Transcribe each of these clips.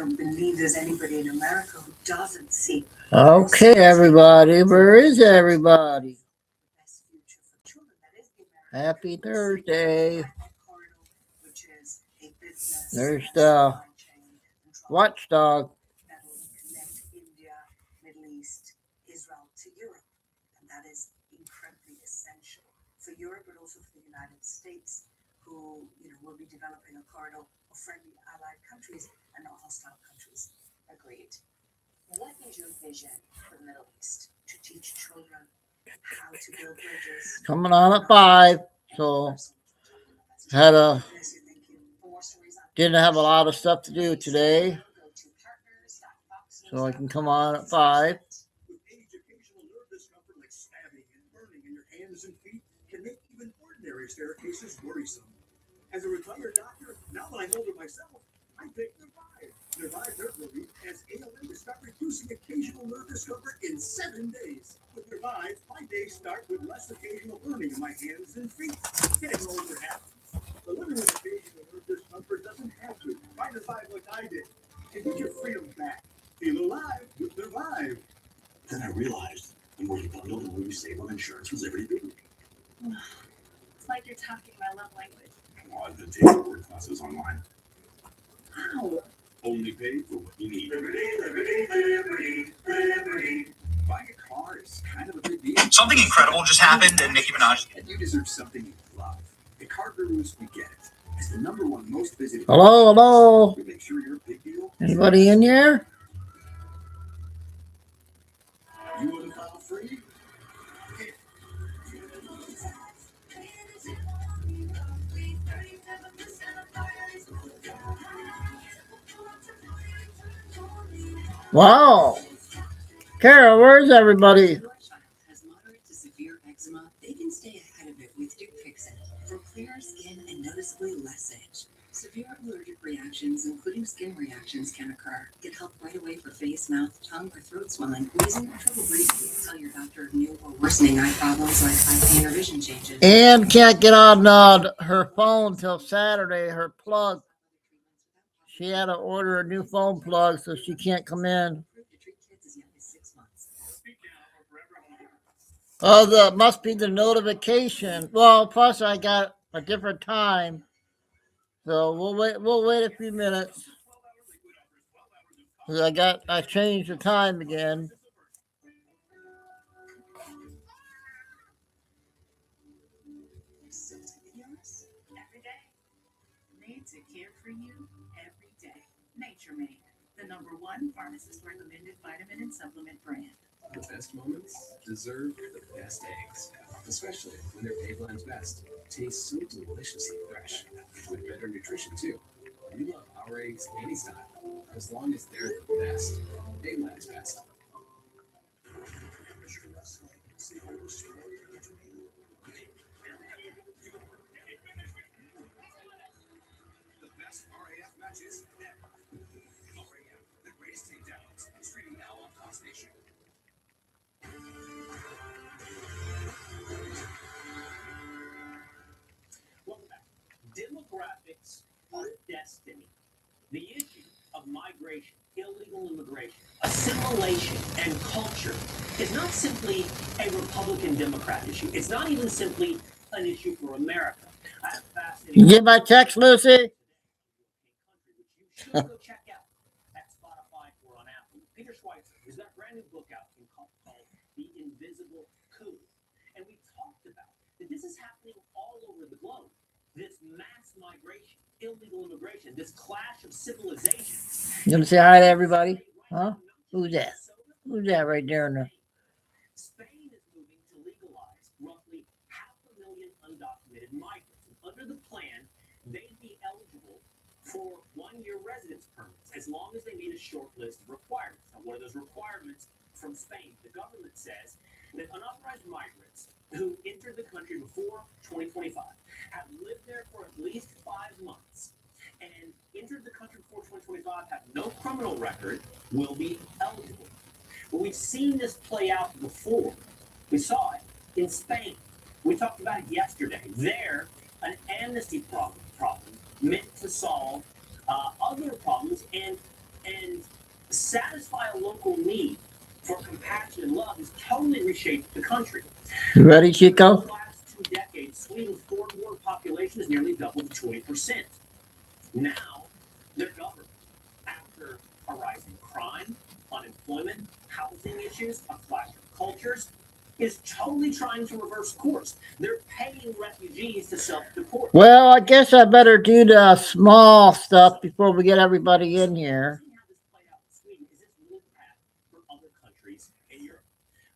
don't believe there's anybody in America who doesn't see. Okay, everybody. Where is everybody? Happy Thursday. There's the watchdog. That will connect India, Middle East, Israel to Europe. And that is incredibly essential for Europe, but also for the United States, who will be developing a corridor of friendly allied countries and not hostile countries. Agreed. What is your vision for the Middle East? To teach children how to build bridges. Coming on at 5. So didn't have a lot of stuff to do today. So I can come on at 5. With age, occasional nerve discomfort like stabbing and burning in your hands and feet can make even ordinary staircases worrisome. As a retired doctor, now that I know it myself, I take Nervive. Nervive Nerve Relief has ALM to start reducing occasional nerve discomfort in 7 days. With Nervive, my days start with less occasional burning in my hands and feet. Getting older happens. But living with occasional nerve discomfort doesn't have to. Try Nervive like I did and get your freedom back. Feel alive with Nervive. Then I realized I'm already bundled and we save on insurance with Liberty Big. It's like you're talking my love language. Well, I've been taking word classes online. How? Only pay for what you need. Liberty. Buying a car is kind of a big deal. Something incredible just happened and Nicki Minaj. And you deserve something you love. The car gurus, we get it. As the #1 most visited. Hello. We make sure you're a big deal. Anybody in here? You want to file free? Wow. Carol, where's everybody? If your child has moderate to severe eczema, they can stay ahead of it with Fix It for clearer skin and noticeably less itch. Severe allergic reactions, including skin reactions, can occur. Get help right away for face, mouth, tongue, or throat swelling, wheezing, or trouble breathing. Tell your doctor of new or worsening eye problems like eye pain or vision changes. Ann can't get on her phone till Saturday, her plug. She had to order a new phone plug, so she can't come in. Oh, that must be the notification. Well, plus I got a different time. So we'll wait a few minutes. I changed the time again. Every day. Made to care for you every day. Nature Made, the #1 pharmacist recommended vitamin and supplement brand. The best moments deserve the best eggs, especially when they're Paveline's best. Taste so deliciously fresh, with better nutrition too. We love our eggs any style, as long as they're the best. Paveline's best. The best RAF matches ever. RAF, the greatest takedowns, streaming now on Fox Nation. Welcome back. Demographics are destiny. The issue of migration, illegal immigration, assimilation, and culture is not simply a Republican-Democrat issue. It's not even simply an issue for America. I have fascinating. You get my text, Lucy? You should go check out at Spotify or on Apple. Peter Schweitzer has got a brand new book out called The Invisible Coup. And we talked about that this is happening all over the globe. This mass migration, illegal immigration, this clash of civilizations. You gonna say hi to everybody? Huh? Who's that? Who's that right there in the... Spain is moving to legalize roughly 500,000 undocumented migrants. And under the plan, they'd be eligible for 1-year residence permits as long as they meet a short list of requirements. Now, what are those requirements from Spain? The government says that unauthorized migrants who entered the country before 2025 have lived there for at least 5 months and entered the country before 2025, have no criminal record, will be eligible. But we've seen this play out before. We saw it in Spain. We talked about it yesterday. There, an amnesty problem meant to solve other problems and satisfy a local need for compassion and love has totally reshaped the country. You ready, In Chico? the last 2 decades, Sweden's foreign-born population has nearly doubled to 20%. Now, their government, after a rise in crime, unemployment, housing issues, a clash of cultures, is totally trying to reverse course. They're paying refugees to self-deport. Well, I guess I better do the small stuff before we get everybody in here. Seeing how this played out in Sweden is this an impact for other countries in Europe.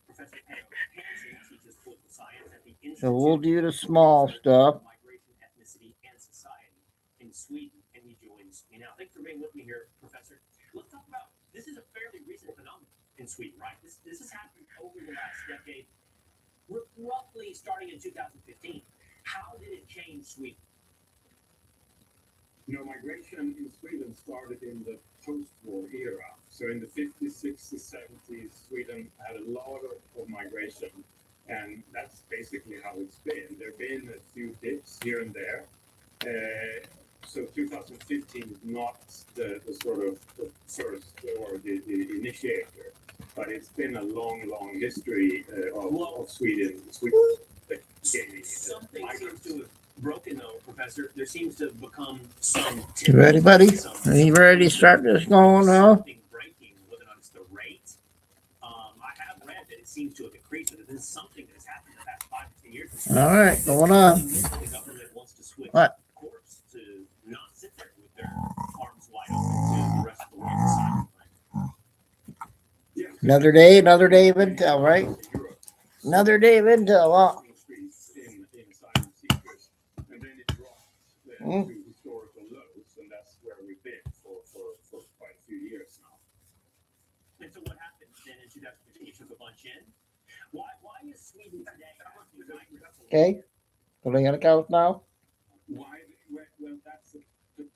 Professor Hansen teaches political science at the Institute So we'll do the small stuff. Migration, Ethnicity, and Society in Sweden, and he joins me now. Thanks for being with me here, Professor. Let's talk about this. Is a fairly recent phenomenon in Sweden, right? This has happened over the last decade, roughly starting in 2015. How did it change Sweden? Migration in Sweden started in the post-war era. So in the 50s, 60s, 70s, Sweden had a lot of migration. And that's basically how it's been. There have been a few dips here and there. So 2015 is not the sort of the first or the initiator. But it's been a long history of Sweden gaining Something seems to have broken, though, Professor. There seems to have become some. You ready, buddy? Are you ready to start this going on? Something breaking, whether or not it's the rate. I have read that it seems to have increased, but there's something that has happened in the past 5 to 10 years. All right, going on. The government wants to switch What? course to not sit there with their arms wide open to the rest of the world deciding. Another day of intel, right? Another day of intel. Huh? in asylum seekers, and then it dropped to historical lows, and that's where we've been for quite a few years now. And so what happened then in 2015? You took a bunch in. Why is Sweden today? Okay. So they gonna go now? Why? Well, that's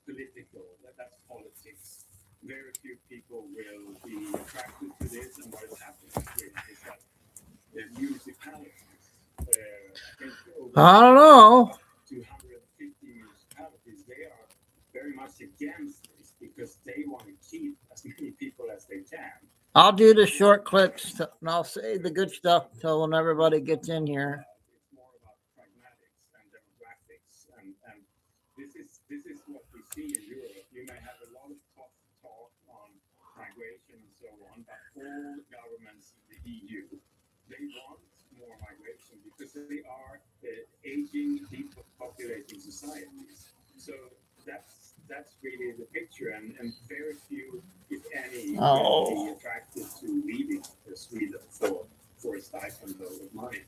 political. That's politics. Very few people will be attracted to this, and what has happened in Sweden is that the municipalities, I don't know. 250 municipalities, they are very much against this because they want to keep as many people as they can. I'll do the short clips and I'll say the good stuff till when everybody gets in here. It's more about pragmatics and demographics, and this is what we see in Europe. You may have a lot of tough talk on migration and so on, but all governments in the EU, they want more migration because they are aging, depopulating societies. So that's really the picture, and very few, if any, will be attracted to leaving Sweden for a stipend of money.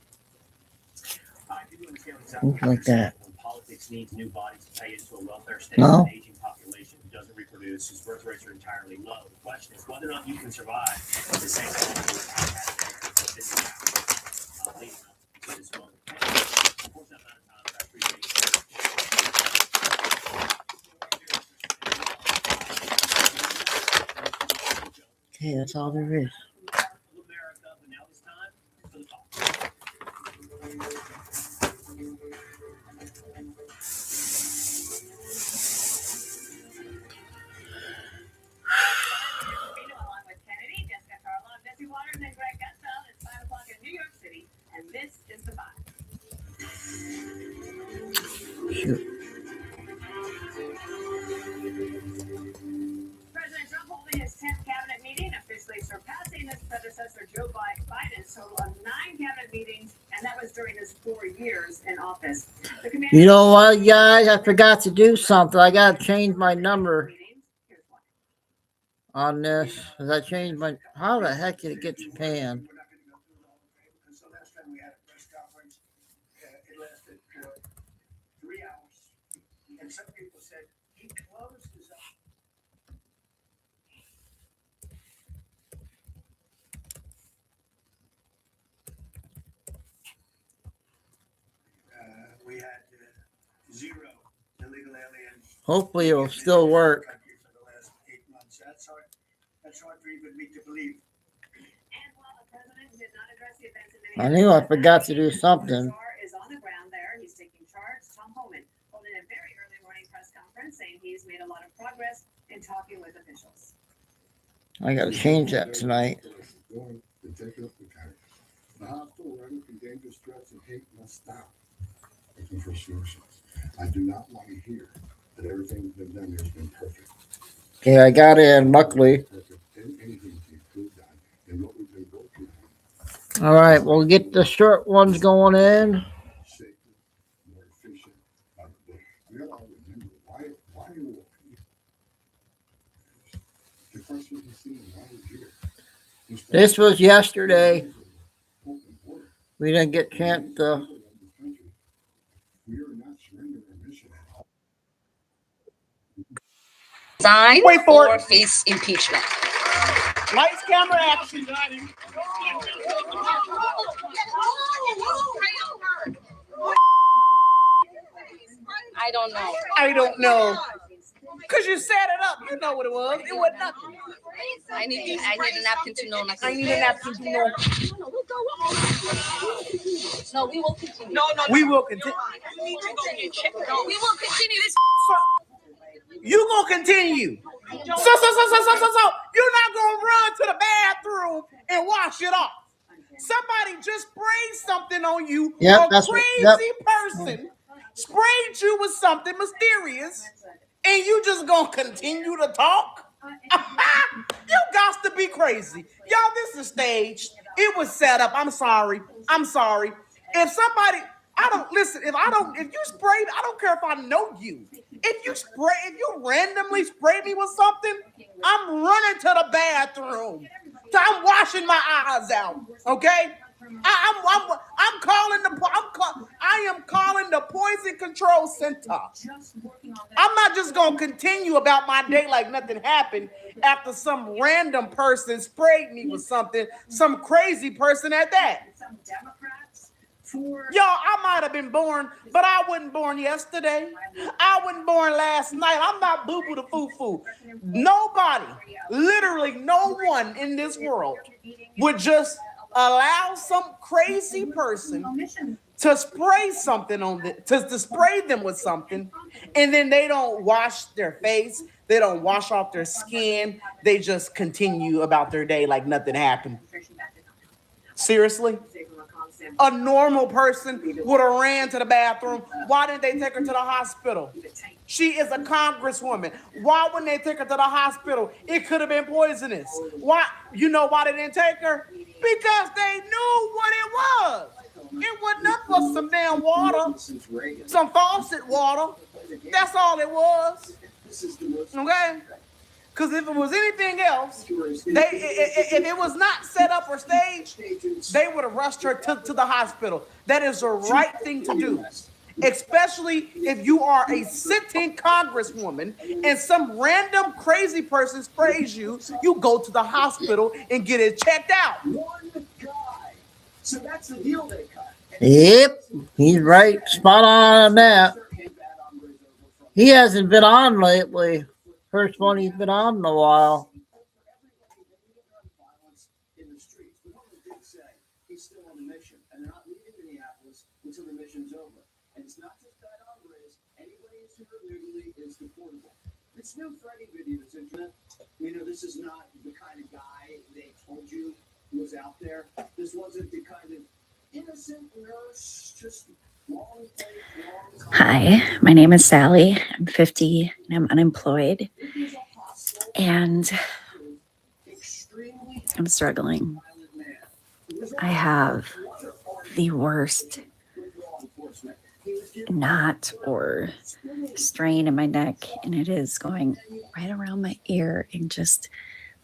I do understand Things like that. when politics needs new bodies to pay into a welfare state No. with an aging population who doesn't reproduce, whose birth rates are entirely low. The question is whether or not you can survive the same leading up to this moment. Unfortunately, I'm out of time, but I appreciate it. Okay, that's all there is. America, but now it's time for the talk. Along with Kennedy, Jessica Carlon, Missy Waters, and Greg Gutfeld. It's 5 o'clock in New York City, and this is the 5. Shoot. President Trump holding his 10th cabinet meeting, officially surpassing his predecessor Joe Biden's total of 9 cabinet meetings, and that was during his 4 years in office. You know what, guys? I forgot to do something. I gotta change my number on this. Cause I changed my. How the heck did it get Japan? We're not going to go through it all today because the last time we had a press conference, it lasted for 3 hours. And some people said he closed his up. We had 0 illegal aliens. Hopefully, it'll still work. For the last 8 months. That's hard for even me to believe. And while the president did not address the events in I knew I forgot to do something. Czar is on the ground there. He's taking charge. Tom Homan holding a very early morning press conference saying he's made a lot of progress in talking with officials. I gotta change that tonight. Going and taking up the carry. The hostile rhetoric and dangerous threats and hate must stop. Looking for solutions. I do not want to hear that everything that's been done here has been perfect. Okay, I got in, luckily. Perfect. Anything to improve on and what we've been working on. All right, we'll get the short ones going in. Safer, more efficient. We all remember why the question is seen why we're here. This was yesterday. We didn't get a chance to. We are not surrendering our mission. Sign Wait for or it. face impeachment. Lights, camera, action. I don't know. I don't know. Because you set it up. You know what it was. It was nothing. I need a napkin to know nothing. I need a napkin to know. No, we will continue. We will continue. We will continue this. You gonna continue. So. You're not gonna run to the bathroom and wash it off. Somebody just sprayed something on you. Yep, A crazy person sprayed you with something mysterious, and you just gonna continue to talk? You got to be crazy. Y'all, this is staged. It was set up. I'm sorry. If somebody, if you sprayed, I don't care if I know you. If you randomly spray me with something, I'm running to the bathroom. So I'm washing my eyes out. Okay? I am calling the poison control center. I'm not just gonna continue about my day like nothing happened after some random person sprayed me with something, some crazy person at that. Y'all, I might have been born, but I wasn't born yesterday. I wasn't born last night. I'm not boo-boo the foo-foo. Nobody, literally no one in this world would just allow some crazy person to spray something on to spray them with something, and then they don't wash their face, they don't wash off their skin, they just continue about their day like nothing happened. Seriously? A normal person would have ran to the bathroom. Why didn't they take her to the hospital? She is a congresswoman. Why wouldn't they take her to the hospital? It could have been poisonous. Why? You know why they didn't take her? Because they knew what it was. It wasn't nothing but some damn water, some faucet water. That's all it was. Okay? Because if it was anything else, if it was not set up or staged, they would have rushed her to the hospital. That is the right thing to do. Especially if you are a sitting congresswoman and some random crazy person sprays you, you go to the hospital and get it checked out. So that's the deal they cut. Yep, he's right. Spot on that. He hasn't been on lately. First one he's been on in a while. In the streets, the woman did say he's still on a mission, and they're not leaving Minneapolis until the mission's over. And it's not just bad hombres. Anybody who's here illegally is deportable. This new Freddie video is internet. This is not the kind of guy they told you was out there. This wasn't the kind of innocent nurse, just long. Hi, my name is Sally. I'm 50 and I'm unemployed. And I'm struggling. I have the worst knot or strain in my neck, and it is going right around my ear and just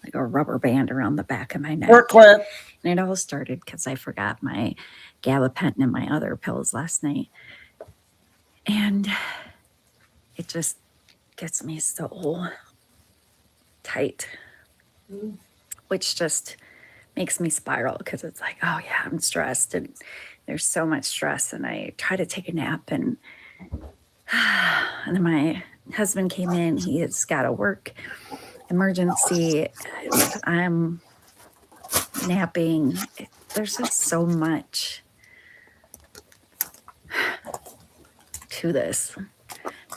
like a rubber band around the back of my neck. And it all started because I forgot my gabapentin and my other pills last night. And it just gets me so tight, which just makes me spiral because it's like, oh yeah, I'm stressed and there's so much stress. And I try to take a nap and then my husband came in. He has got a work emergency. I'm napping. There's just so much to this.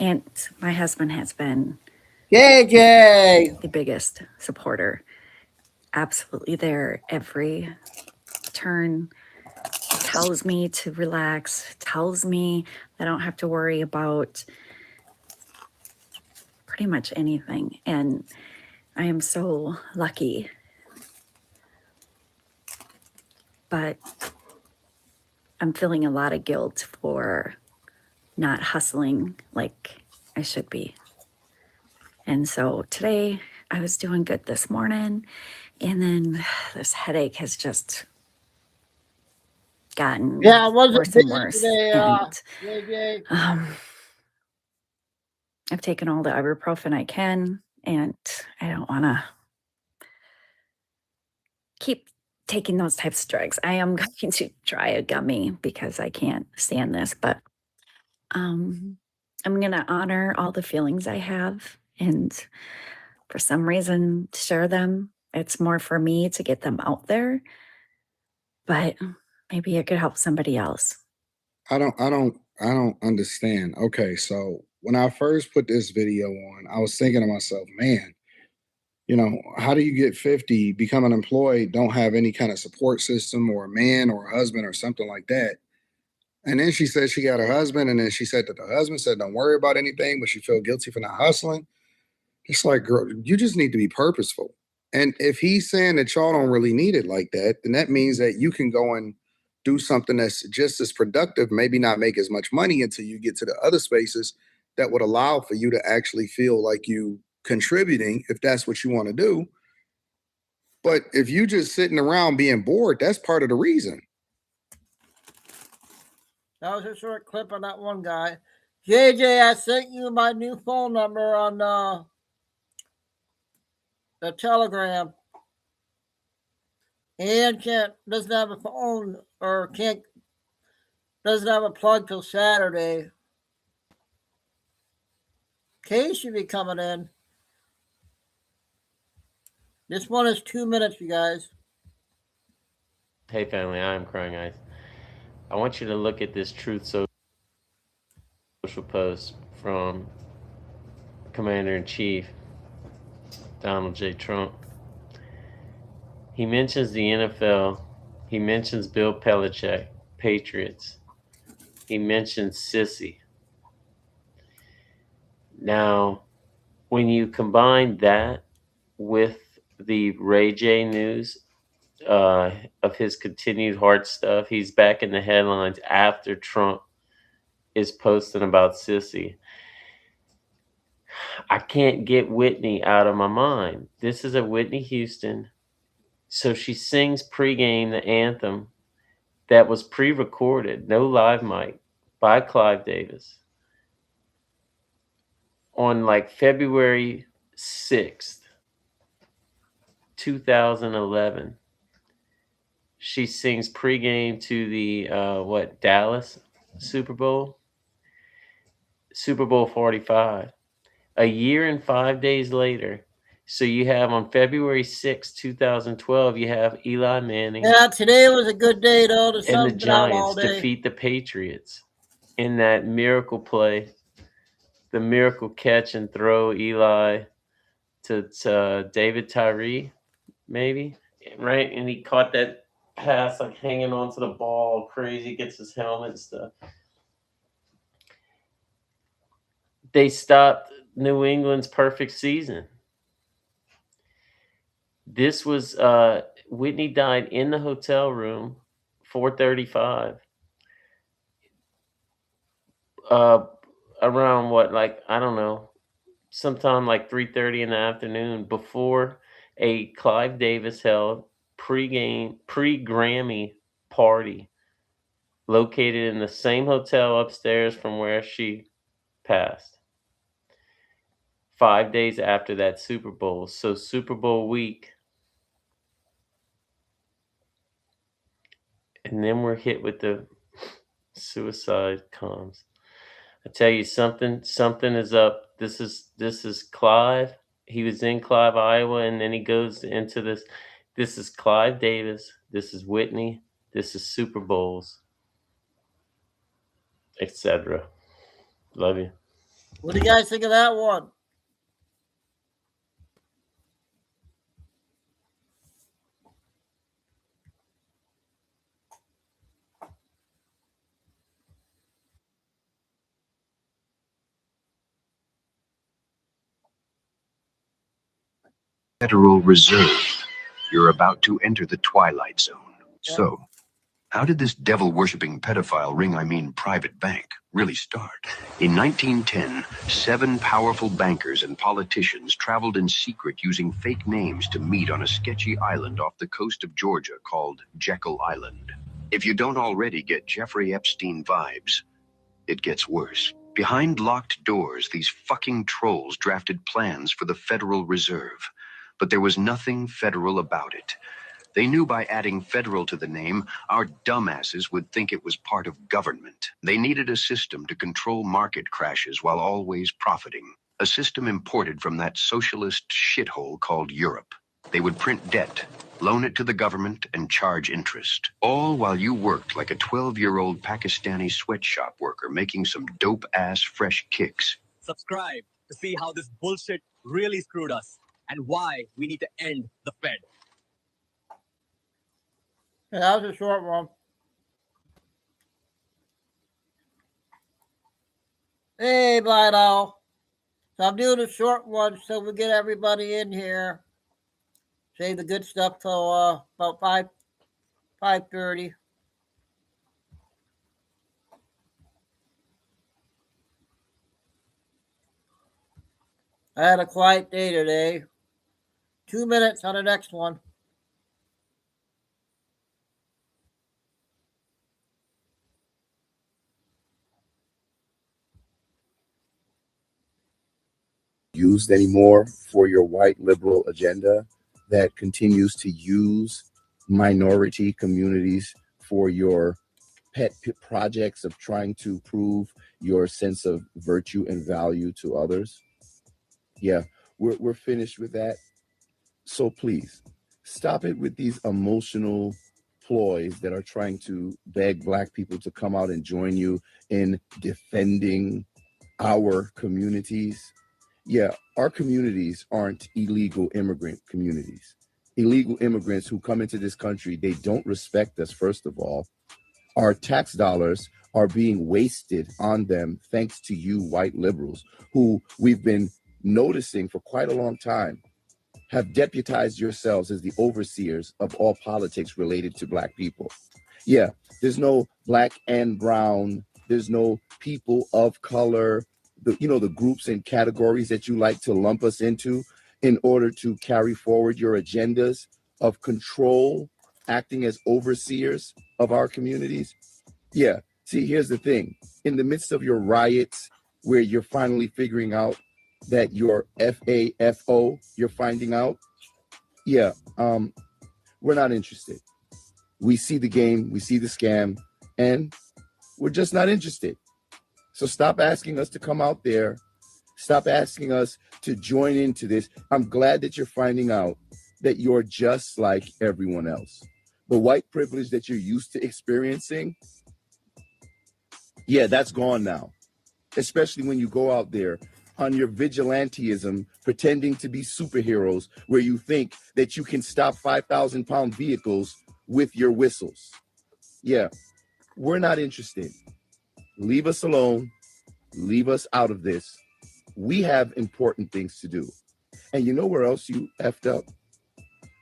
And my husband has been JJ, the biggest supporter. absolutely there every turn. Tells me to relax, tells me I don't have to worry about pretty much anything. And I am so lucky. But I'm feeling a lot of guilt for not hustling like I should be. And so today I was doing good this morning, and then this headache has just gotten worse and worse. Today, and JJ. I've taken all the ibuprofen I can, and I don't want to keep taking those types of drugs. I am going to try a gummy because I can't stand this, but I'm going to honor all the feelings I have, and for some reason share them. It's more for me to get them out there, but maybe it could help somebody else. I don't understand. Okay, so when I first put this video on, I was thinking to myself, man, how do you get 50, become unemployed, don't have any kind of support system or a man or a husband or something like that? And then she said she got a husband, and then she said that the husband said, don't worry about anything, but she felt guilty for not hustling. It's like, girl, you just need to be purposeful. And if he's saying that y'all don't really need it like that, then that means that you can go and do something that's just as productive, maybe not make as much money until you get to the other spaces that would allow for you to actually feel like you contributing, if that's what you want to do. But if you just sitting around being bored, that's part of the reason. That was a short clip on that one guy. JJ, I sent you my new phone number on the Telegram. And doesn't have a phone or doesn't have a plug till Saturday. Kay should be coming in. This one is 2 minutes, you guys. Hey family, I am Crying Ice. I want you to look at this Truth Social post from Commander-in-Chief Donald J. Trump. He mentions the NFL. He mentions Bill Belichick, Patriots. He mentions Sissy. Now, when you combine that with the Ray J news of his continued heart stuff, he's back in the headlines after Trump is posting about Sissy. I can't get Whitney out of my mind. This is a Whitney Houston. So she sings pregame the anthem that was pre-recorded, no live mic, by Clive Davis on like February 6th, 2011. She sings pregame to the Dallas Super Bowl 45. A year and 5 days later, so you have on February 6, 2012, you have Eli Manning. Yeah, today was a good day, though. The and sun's the been out all Giants day. defeat the Patriots in that miracle play, the miracle catch and throw Eli to David Tyree, maybe, right? And he caught that pass like hanging onto the ball, crazy, gets his helmet and stuff. They stopped New England's perfect season. This was Whitney died in the hotel room, 4:35. Around what, like, I don't know, sometime like 3:30 in the afternoon, before a Clive Davis held pre-Grammy party located in the same hotel upstairs from where she passed. 5 days after that Super Bowl. So Super Bowl week. And then we're hit with the suicide comms. I tell you something is up. This is Clive. He was in Clive, Iowa, and then he goes into this. This is Clive Davis. This is Whitney. This is Super Bowls, etc. Love you. What do you guys think of that one? Federal Reserve. You're about to enter the twilight zone. So, how did this devil-worshipping pedophile private bank, really start? In 1910, 7 powerful bankers and politicians traveled in secret using fake names to meet on a sketchy island off the coast of Georgia called Jekyll Island. If you don't already get Jeffrey Epstein vibes, it gets worse. Behind locked doors, these fucking trolls drafted plans for the Federal Reserve. But there was nothing federal about it. They knew by adding federal to the name, our dumbasses would think it was part of government. They needed a system to control market crashes while always profiting. A system imported from that socialist shithole called Europe. They would print debt, loan it to the government, and charge interest. All while you worked like a 12-year-old Pakistani sweatshop worker making some dope-ass fresh kicks. Subscribe to see how this bullshit really screwed us and why we need to end the Fed. Yeah, that was a short one. Hey, Blido. So I'm doing a short one so we get everybody in here. Save the good stuff till about 5:30. I had a quiet day today. 2 minutes on the next one. Used anymore for your white liberal agenda that continues to use minority communities for your pet projects of trying to prove your sense of virtue and value to others. Yeah, we're finished with that. So please stop it with these emotional ploys that are trying to beg Black people to come out and join you in defending our communities. Yeah, our communities aren't illegal immigrant communities. Illegal immigrants who come into this country, they don't respect us, first of all. Our tax dollars are being wasted on them thanks to you white liberals who we've been noticing for quite a long time have deputized yourselves as the overseers of all politics related to Black people. Yeah, there's no Black and brown, there's no people of color, the groups and categories that you like to lump us into in order to carry forward your agendas of control, acting as overseers of our communities. Yeah, see, here's the thing. In the midst of your riots, where you're finally figuring out that you're FAFO, you're finding out, yeah, we're not interested. We see the game, we see the scam, and we're just not interested. So stop asking us to come out there. Stop asking us to join into this. I'm glad that you're finding out that you're just like everyone else. The white privilege that you're used to experiencing, yeah, that's gone now. Especially when you go out there on your vigilantism, pretending to be superheroes, where you think that you can stop 5,000-pound vehicles with your whistles. Yeah, we're not interested. Leave us alone. Leave us out of this. We have important things to do. And you know where else you effed up?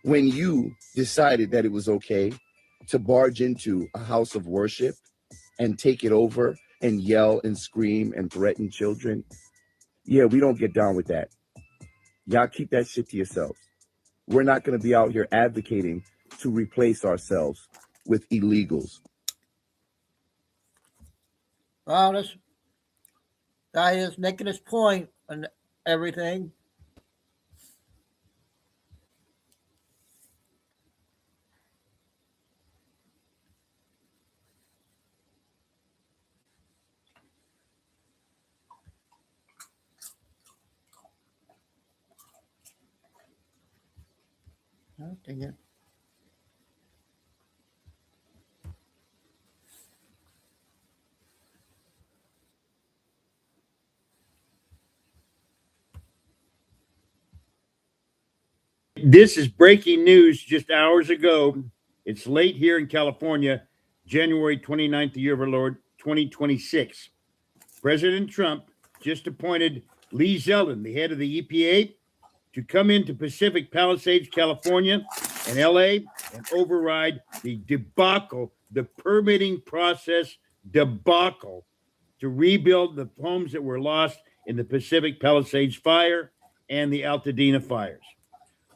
When you decided that it was okay to barge into a house of worship and take it over and yell and scream and threaten children. Yeah, we don't get down with that. Y'all keep that shit to yourselves. We're not going to be out here advocating to replace ourselves with illegals. Well, this guy is making his point and everything. Oh, dang it. This is breaking news just hours ago. It's late here in California, January 29th, the year of our Lord, 2026. President Trump just appointed Lee Zeldin, the head of the EPA, to come into Pacific Palisades, California, and LA and override the debacle, the permitting process debacle to rebuild the homes that were lost in the Pacific Palisades fire and the Altadena fires.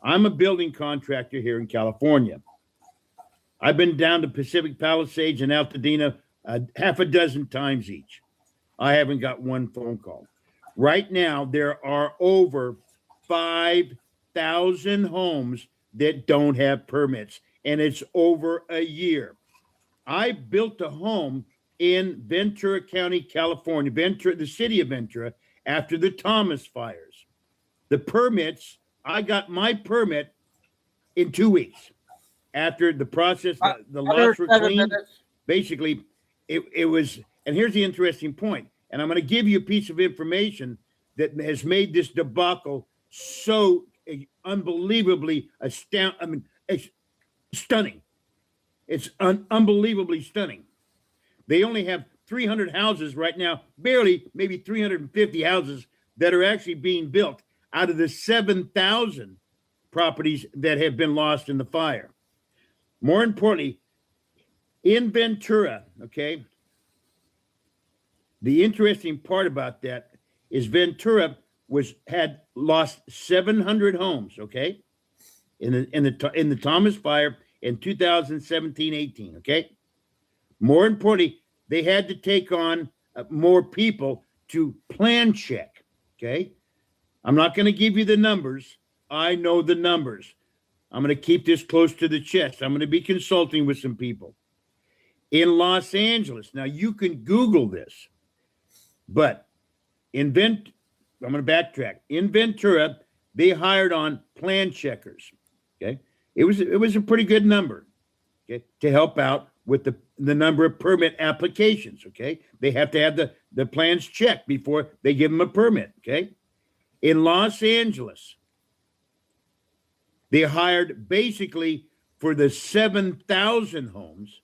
I'm a building contractor here in California. I've been down to Pacific Palisades and Altadena half a dozen times each. I haven't got one phone call. Right now, there are over 5,000 homes that don't have permits, and it's over a year. I built a home in Ventura County, California, the city of Ventura, after the Thomas fires. The permits, I got my permit in 2 weeks. After the process, the lots were cleaned. Basically, it was, and here's the interesting point, and I'm going to give you a piece of information that has made this debacle so unbelievably stunning. It's unbelievably stunning. They only have 300 houses right now, barely, maybe 350 houses that are actually being built out of the 7,000 properties that have been lost in the fire. More importantly, in Ventura, okay, the interesting part about that is Ventura had lost 700 homes, okay, in the Thomas fire in 2017-18, okay. More importantly, they had to take on more people to plan check, okay. I'm not going to give you the numbers. I know the numbers. I'm going to keep this close to the chest. I'm going to be consulting with some people. In Los Angeles, now you can Google this, but I'm going to backtrack. In Ventura, they hired on plan checkers, okay? It was a pretty good number, okay, to help out with the number of permit applications, okay? They have to have the plans checked before they give them a permit, okay? In Los Angeles, they hired basically for the 7,000 homes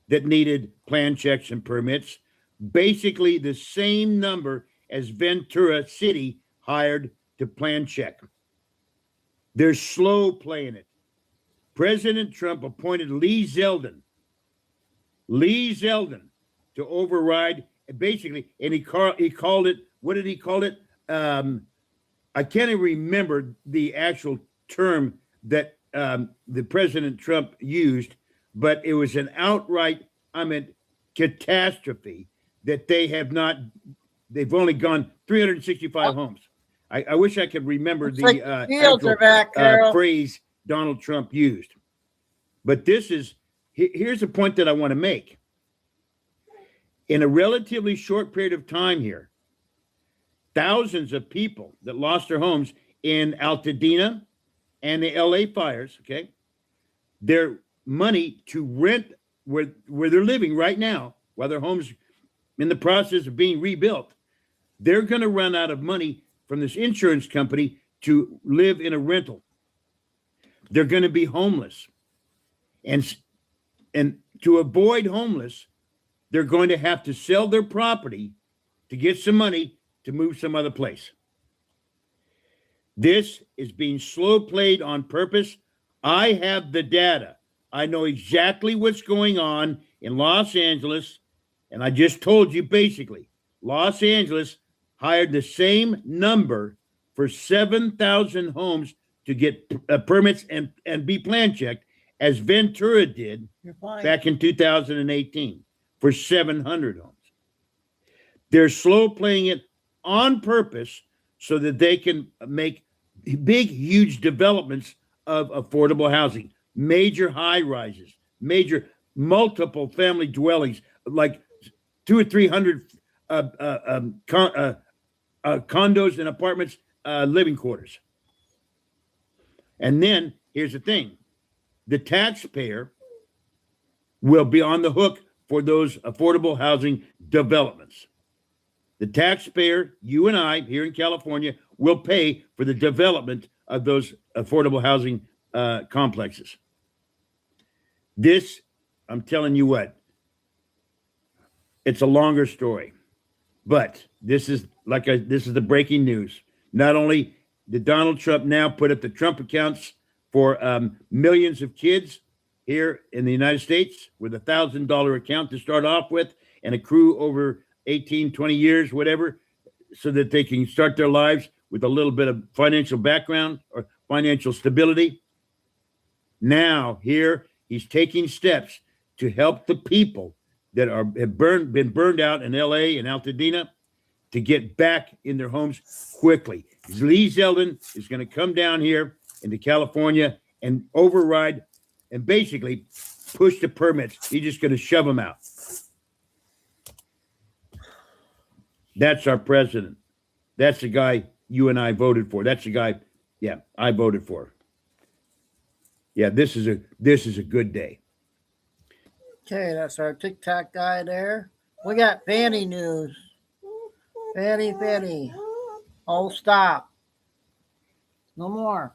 that needed plan checks and permits, basically the same number as Ventura City hired to plan check. They're slow playing it. President Trump appointed Lee Zeldin to override, basically, and he called it, what did he call it? I can't even remember the actual term that the President Trump used, but it was an outright, catastrophe that they've only gone 365 homes. I wish I could remember the actual phrase Donald Trump used. But here's a point that I want to make. In a relatively short period of time here, thousands of people that lost their homes in Altadena and the LA fires, okay, their money to rent where they're living right now, while their homes in the process of being rebuilt, they're going to run out of money from this insurance company to live in a rental. They're going to be homeless. And to avoid homeless, they're going to have to sell their property to get some money to move some other place. This is being slow played on purpose. I have the data. I know exactly what's going on in Los Angeles. And I just told you basically, Los Angeles hired the same number for 7,000 homes to get permits and be plan checked as Ventura did back in 2018 for 700 homes. They're slow playing it on purpose so that they can make big, huge developments of affordable housing, major high rises, major multiple family dwellings, like 200 or 300 condos and apartments, living quarters. And then here's the thing. The taxpayer will be on the hook for those affordable housing developments. The taxpayer, you and I here in California, will pay for the development of those affordable housing complexes. This, I'm telling you what, it's a longer story, but this is the breaking news. Not only that Donald Trump now put up the Trump accounts for millions of kids here in the United States with a $1,000 account to start off with and accrue over 18, 20 years, whatever, so that they can start their lives with a little bit of financial background or financial stability. Now, here, he's taking steps to help the people that have been burned out in LA and Altadena to get back in their homes quickly. Lee Zeldin is going to come down here into California and override and basically push the permits. He's just going to shove them out. That's our president. That's the guy you and I voted for. That's the guy, yeah, I voted for. Yeah, this is a good day. Okay, that's our TikTok guy there. We got Fanny news. Fanny. Oh, stop. No more.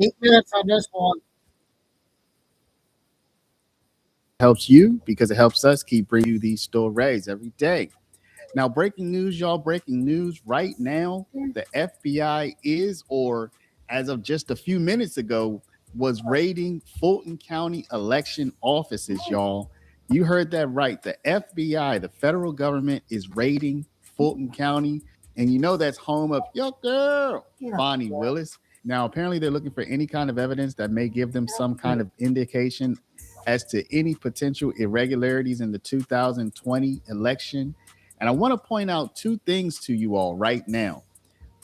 Eight minutes on this one. Helps you because it helps us keep bringing you these stories every day. Now, breaking news, y'all, breaking news right now. The FBI is, or as of just a few minutes ago, was raiding Fulton County election offices, y'all. You heard that right. The FBI, the federal government, is raiding Fulton County. And you know that's home of your girl, Bonnie Willis. Now, apparently they're looking for any kind of evidence that may give them some kind of indication as to any potential irregularities in the 2020 election. And I want to point out two things to you all right now.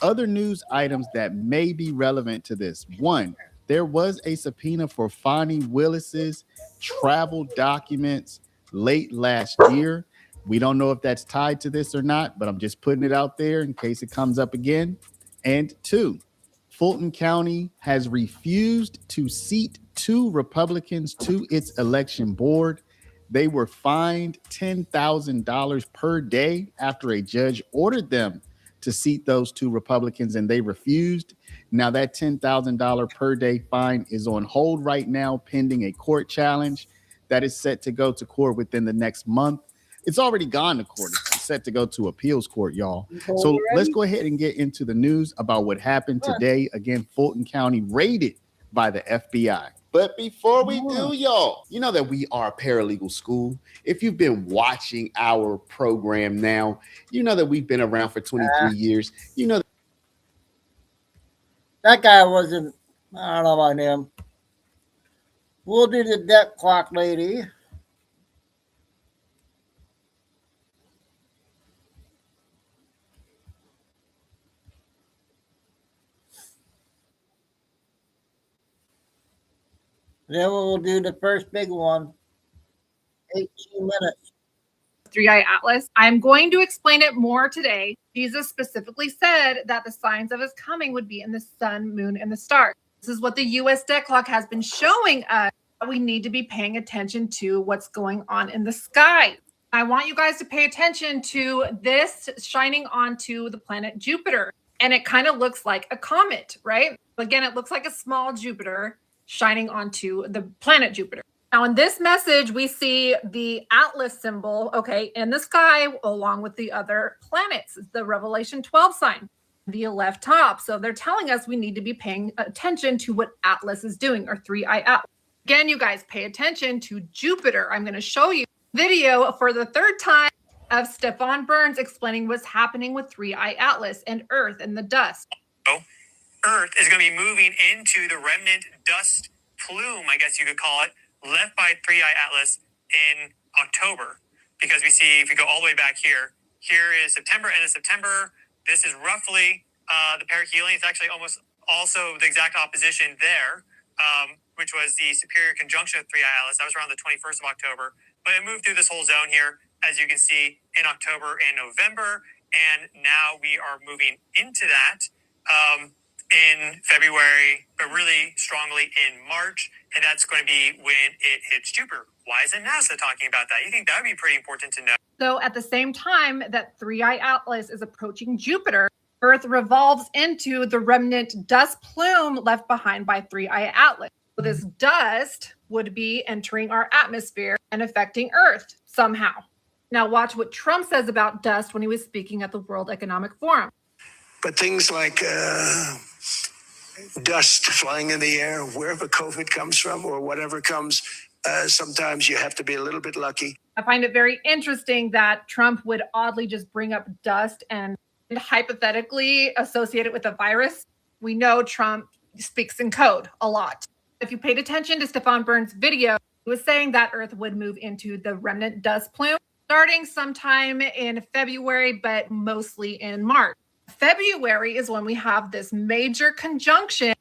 Other news items that may be relevant to this. One, there was a subpoena for Bonnie Willis's travel documents late last year. We don't know if that's tied to this or not, but I'm just putting it out there in case it comes up again. And two, Fulton County has refused to seat 2 Republicans to its election board. They were fined $10,000 per day after a judge ordered them to seat those 2 Republicans, and they refused. Now that $10,000 per day fine is on hold right now, pending a court challenge that is set to go to court within the next month. It's already gone to court. It's set to go to appeals court, y'all. So let's go ahead and get into the news about what happened today. Again, Fulton County raided by the FBI. But before we do, y'all, you know that we are a paralegal school. If you've been watching our program now, you know that we've been around for 23 years. You know that guy wasn't, I don't know about him. We'll do the debt clock lady. Then we'll do the first big one. 18 minutes. 3i Atlas. I'm going to explain it more today. Jesus specifically said that the signs of his coming would be in the sun, moon, and the stars. This is what the U.S. debt clock has been showing us. We need to be paying attention to what's going on in the sky. I want you guys to pay attention to this shining onto the planet Jupiter. And it kind of looks like a comet, right? Again, it looks like a small Jupiter shining onto the planet Jupiter. Now, in this message, we see the Atlas symbol, okay, in the sky, along with the other planets, the Revelation 12 sign, the left top. So they're telling us we need to be paying attention to what Atlas is doing, or 3i Atlas. Again, you guys pay attention to Jupiter. I'm going to show you a video for the third time of Stefan Burns explaining what's happening with 3i Atlas and Earth and the dust. Earth is going to be moving into the remnant dust plume, I guess you could call it, left by 3i Atlas in October. Because we see, if we go all the way back here is September, end of September. This is roughly the perihelion. It's actually almost also the exact opposition there, which was the superior conjunction of 3i Atlas. That was around the 21st of October. But it moved through this whole zone here, as you can see, in October and November. And now we are moving into that in February, but really strongly in March. And that's going to be when it hits Jupiter. Why isn't NASA talking about that? You think that would be pretty important to know? So at the same time that 3i Atlas is approaching Jupiter, Earth revolves into the remnant dust plume left behind by 3i Atlas. So this dust would be entering our atmosphere and affecting Earth somehow. Now watch what Trump says about dust when he was speaking at the World Economic Forum. But things like dust flying in the air, wherever COVID comes from or whatever comes, sometimes you have to be a little bit lucky. I find it very interesting that Trump would oddly just bring up dust and hypothetically associate it with a virus. We know Trump speaks in code a lot. If you paid attention to Stefan Byrne's video, he was saying that Earth would move into the remnant dust plume starting sometime in February, but mostly in March. February is when we have this major conjunction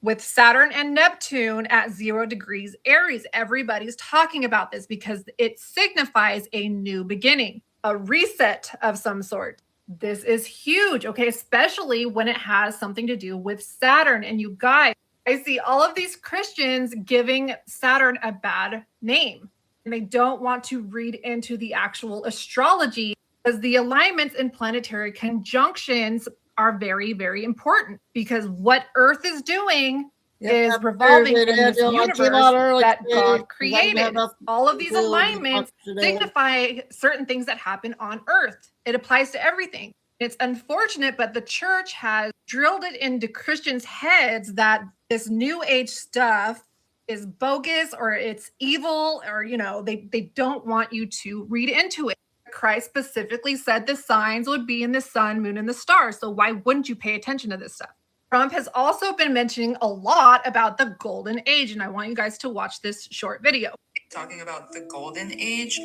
with Saturn and Neptune at 0 degrees Aries. Everybody's talking about this because it signifies a new beginning, a reset of some sort. This is huge, okay, especially when it has something to do with Saturn. And you guys, I see all of these Christians giving Saturn a bad name, and they don't want to read into the actual astrology because the alignments and planetary conjunctions are very, very important, because what Earth is doing is revolving in this universe that God created. All of these alignments signify certain things that happen on Earth. It applies to everything. It's unfortunate, but the church has drilled it into Christians' heads that this new age stuff is bogus or it's evil, or, you know, they don't want you to read into it. Christ specifically said the signs would be in the sun, moon, and the stars. So why wouldn't you pay attention to this stuff? Trump has also been mentioning a lot about the golden age, and I want you guys to watch this short video. Talking about the golden age,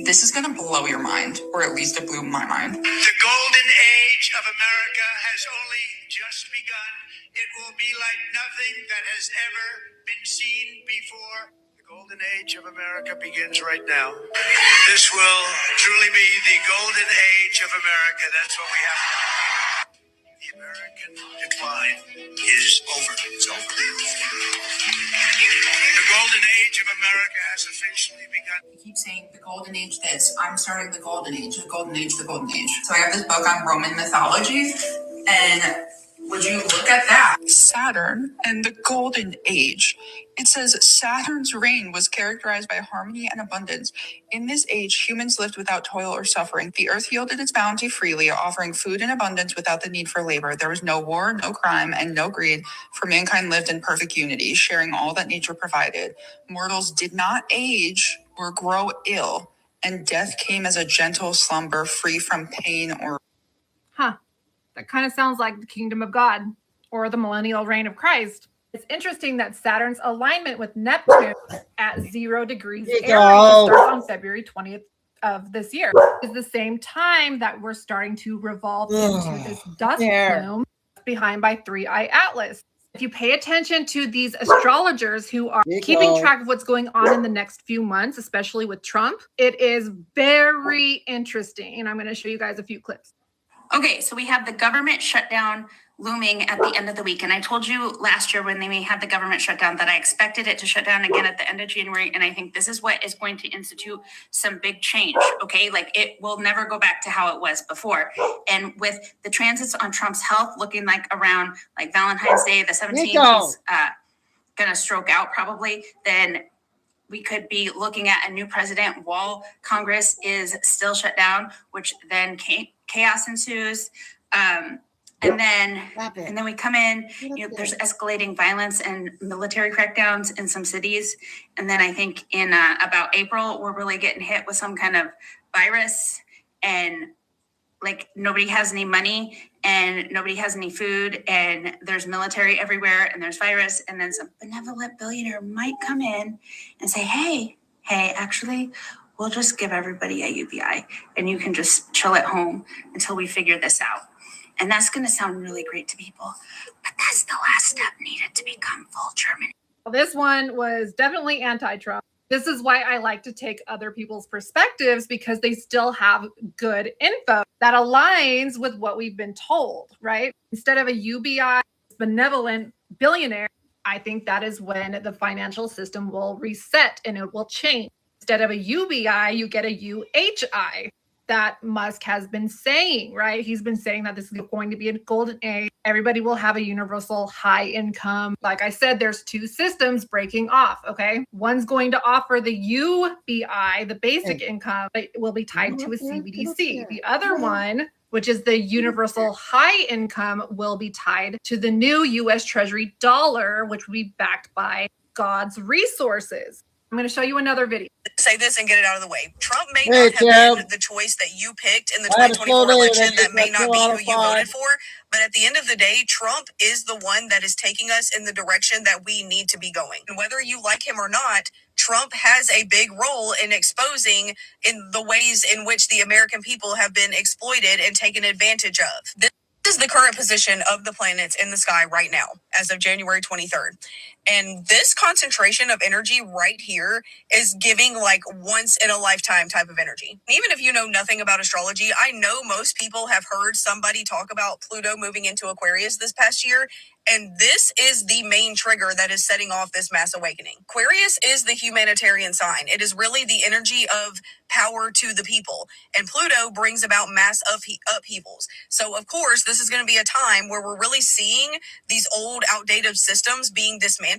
this is going to blow your mind, or at least it blew my mind. The golden age of America has only just begun. It will be like nothing that has ever been seen before. The golden age of America begins right now. This will truly be the golden age of America. That's what we have to do. The American decline is over. It's over. The golden age of America has officially begun. You keep saying the golden age this. I'm starting the golden age, the golden age, the golden age. So I have this book on Roman mythology, and would you look at that? Saturn and the golden age. It says Saturn's reign was characterized by harmony and abundance. In this age, humans lived without toil or suffering. The earth yielded its bounty freely, offering food in abundance without the need for labor. There was no war, no crime, and no greed, for mankind lived in perfect unity, sharing all that nature provided. Mortals did not age or grow ill, and death came as a gentle slumber, free from pain or... That kind of sounds like the kingdom of God or the millennial reign of Christ. It's interesting that Saturn's alignment with Neptune at 0 degrees Aries starts on February 20th of this year. It's the same time that we're starting to revolve into this dust plume behind by 3i Atlas. If you pay attention to these astrologers who are keeping track of what's going on in the next few months, especially with Trump, it is very interesting. And I'm going to show you guys a few clips. Okay, so we have the government shutdown looming at the end of the week. And I told you last year when they had the government shutdown that I expected it to shut down again at the end of January. And I think this is what is going to institute some big change, okay? Like it will never go back to how it was before. And with the transits on Trump's health looking like around like Valentine's Day, the 17th, he's going to stroke out probably, then we could be looking at a new president while Congress is still shut down, which then chaos ensues. And then we come in, you know, there's escalating violence and military crackdowns in some cities. And then I think in about April, we're really getting hit with some kind of virus, and like nobody has any money and nobody has any food, and there's military everywhere and there's virus. And then some benevolent billionaire might come in and say, hey, actually, we'll just give everybody a UBI and you can just chill at home until we figure this out. And that's going to sound really great to people, but that's the last step needed to become full Germany. Well, this one was definitely anti-Trump. This is why I like to take other people's perspectives, because they still have good info that aligns with what we've been told, right? Instead of a UBI, benevolent billionaire, I think that is when the financial system will reset and it will change. Instead of a UBI, you get a UHI. that Musk has been saying, right? He's been saying that this is going to be a golden age. Everybody will have a universal high income. Like I said, there's two systems breaking off, okay? One's going to offer the UBI, the basic income, but it will be tied to a CBDC. The other one, which is the universal high income, will be tied to the new US Treasury dollar, which will be backed by God's resources. I'm going to show you another video. Say this and get it out of the way. Trump may not have been the choice that you picked in the 2024 election. That may not be who you voted for. But at the end of the day, Trump is the one that is taking us in the direction that we need to be going. And whether you like him or not, Trump has a big role in exposing in the ways in which the American people have been exploited and taken advantage of. This is the current position of the planets in the sky right now, as of January 23rd. And this concentration of energy right here is giving like once in a lifetime type of energy. Even if you know nothing about astrology, I know most people have heard somebody talk about Pluto moving into Aquarius this past year. And this is the main trigger that is setting off this mass awakening. Aquarius is the humanitarian sign. It is really the energy of power to the people. And Pluto brings about mass upheavals. So, of course, this is going to be a time where we're really seeing these old, outdated systems being dismantled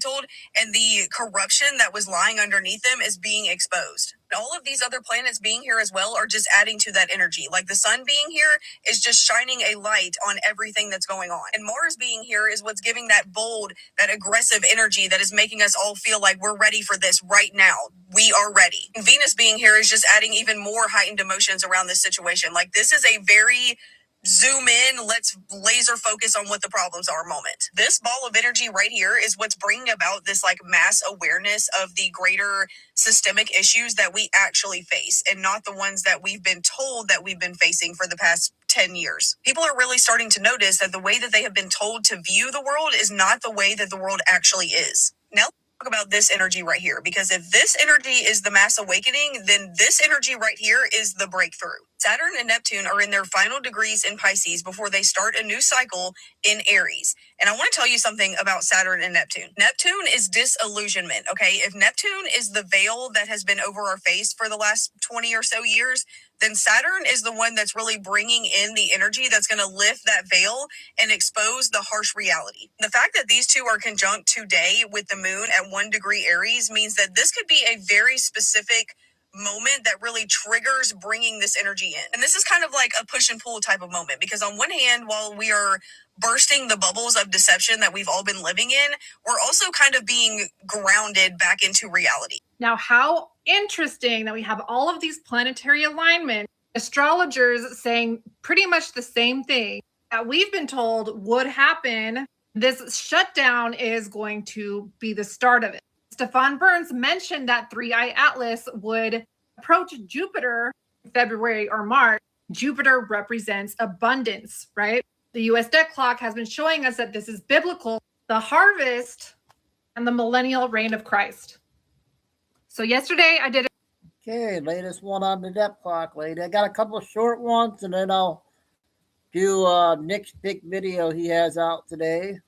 and the corruption that was lying underneath them is being exposed. All of these other planets being here as well are just adding to that energy. Like the sun being here is just shining a light on everything that's going on. And Mars being here is what's giving that bold, that aggressive energy that is making us all feel like we're ready for this right now. We are ready. And Venus being here is just adding even more heightened emotions around this situation. Like this is a very zoom in, let's laser focus on what the problems are moment. This ball of energy right here is what's bringing about this like mass awareness of the greater systemic issues that we actually face and not the ones that we've been told that we've been facing for the past 10 years. People are really starting to notice that the way that they have been told to view the world is not the way that the world actually is. Now, talk about this energy right here, because if this energy is the mass awakening, then this energy right here is the breakthrough. Saturn and Neptune are in their final degrees in Pisces before they start a new cycle in Aries. And I want to tell you something about Saturn and Neptune. Neptune is disillusionment, okay? If Neptune is the veil that has been over our face for the last 20 or so years, then Saturn is the one that's really bringing in the energy that's going to lift that veil and expose the harsh reality. The fact that these two are conjunct today with the moon at 1 degree Aries means that this could be a very specific moment that really triggers bringing this energy in. And this is kind of like a push and pull type of moment, because on one hand, while we are bursting the bubbles of deception that we've all been living in, we're also kind of being grounded back into reality. Now, how interesting that we have all of these planetary alignments, astrologers saying pretty much the same thing that we've been told would happen. This shutdown is going to be the start of it. Stefan Burns mentioned that 3i Atlas would approach Jupiter in February or March. Jupiter represents abundance, right? The US debt clock has been showing us that this is biblical, the harvest and the millennial reign of Christ. So yesterday I did Okay, latest one on the depth clock, lady. I got a couple of short ones, and then I'll do Nick's big video he has out today.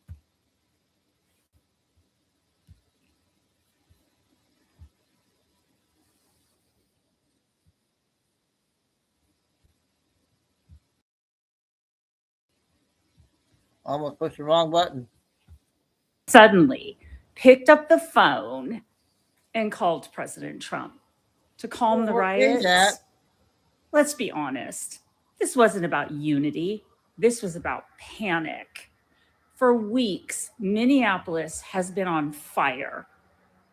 Almost pushed the wrong button. Suddenly picked up the phone and called President Trump to calm the riots. Let's be honest. This wasn't about unity. This was about panic. For weeks, Minneapolis has been on fire.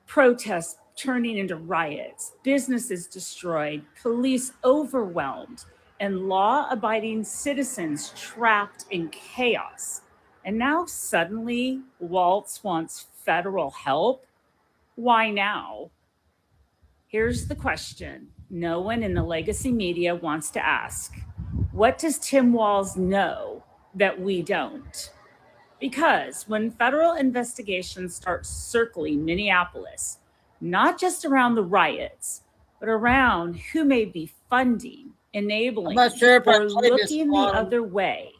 Protests turning into riots, businesses destroyed, police overwhelmed, and law-abiding citizens trapped in chaos. And now suddenly Waltz wants federal help? Why now? Here's the question no one in the legacy media wants to ask. What does Tim Walz know that we don't? Because when federal investigations start circling Minneapolis, not just around the riots, but around who may be funding, enabling, or looking the other way,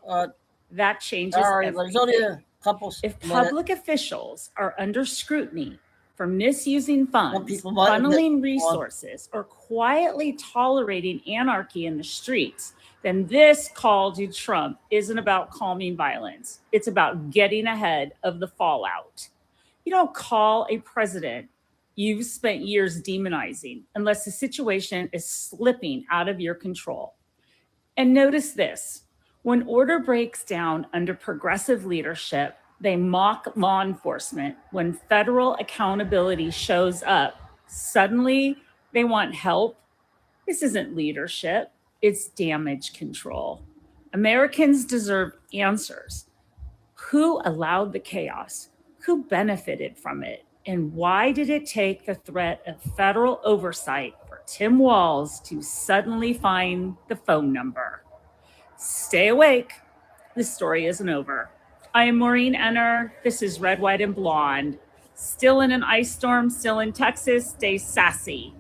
that changes everything. There's only a couple if public officials are under scrutiny, for misusing funds, funneling resources, or quietly tolerating anarchy in the streets, then this call to Trump isn't about calming violence. It's about getting ahead of the fallout. You don't call a president you've spent years demonizing unless the situation is slipping out of your control. And notice this, when order breaks down under progressive leadership, they mock law enforcement. When federal accountability shows up, suddenly they want help. This isn't leadership, it's damage control. Americans deserve answers. Who allowed the chaos? Who benefited from it? And why did it take the threat of federal oversight for Tim Walz to suddenly find the phone number? Stay awake. This story isn't over. I am Maureen Enner. This is Red, White, and Blonde. Still in an ice storm, still in Texas. Stay sassy.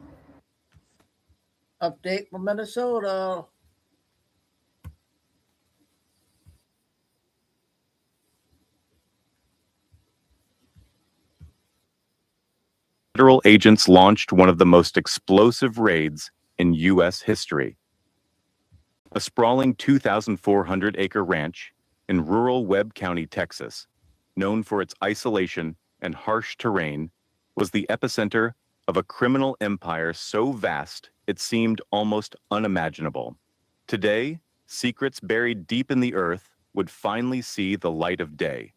Update from Minnesota. Federal agents launched one of the most explosive raids in U.S. history. A sprawling 2,400-acre ranch in rural Webb County, Texas, known for its isolation and harsh terrain, was the epicenter of a criminal empire so vast it seemed almost unimaginable. Today, secrets buried deep in the earth would finally see the light of day.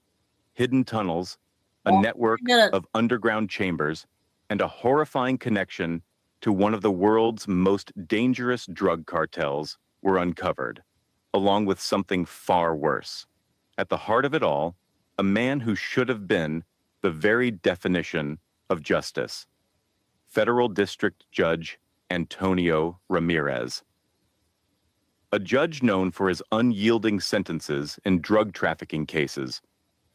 Hidden tunnels, a network of underground chambers, and a horrifying connection to one of the world's most dangerous drug cartels were uncovered, along with something far worse. At the heart of it all, a man who should have been the very definition of justice. Federal District Judge Antonio Ramirez. A judge known for his unyielding sentences in drug trafficking cases,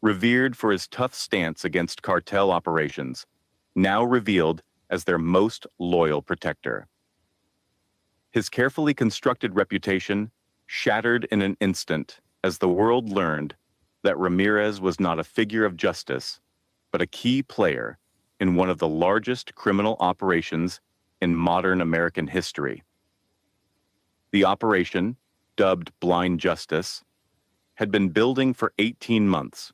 revered for his tough stance against cartel operations, now revealed as their most loyal protector. His carefully constructed reputation shattered in an instant as the world learned that Ramirez was not a figure of justice, but a key player in one of the largest criminal operations in modern American history. The operation, dubbed Blind Justice, had been building for 18 months,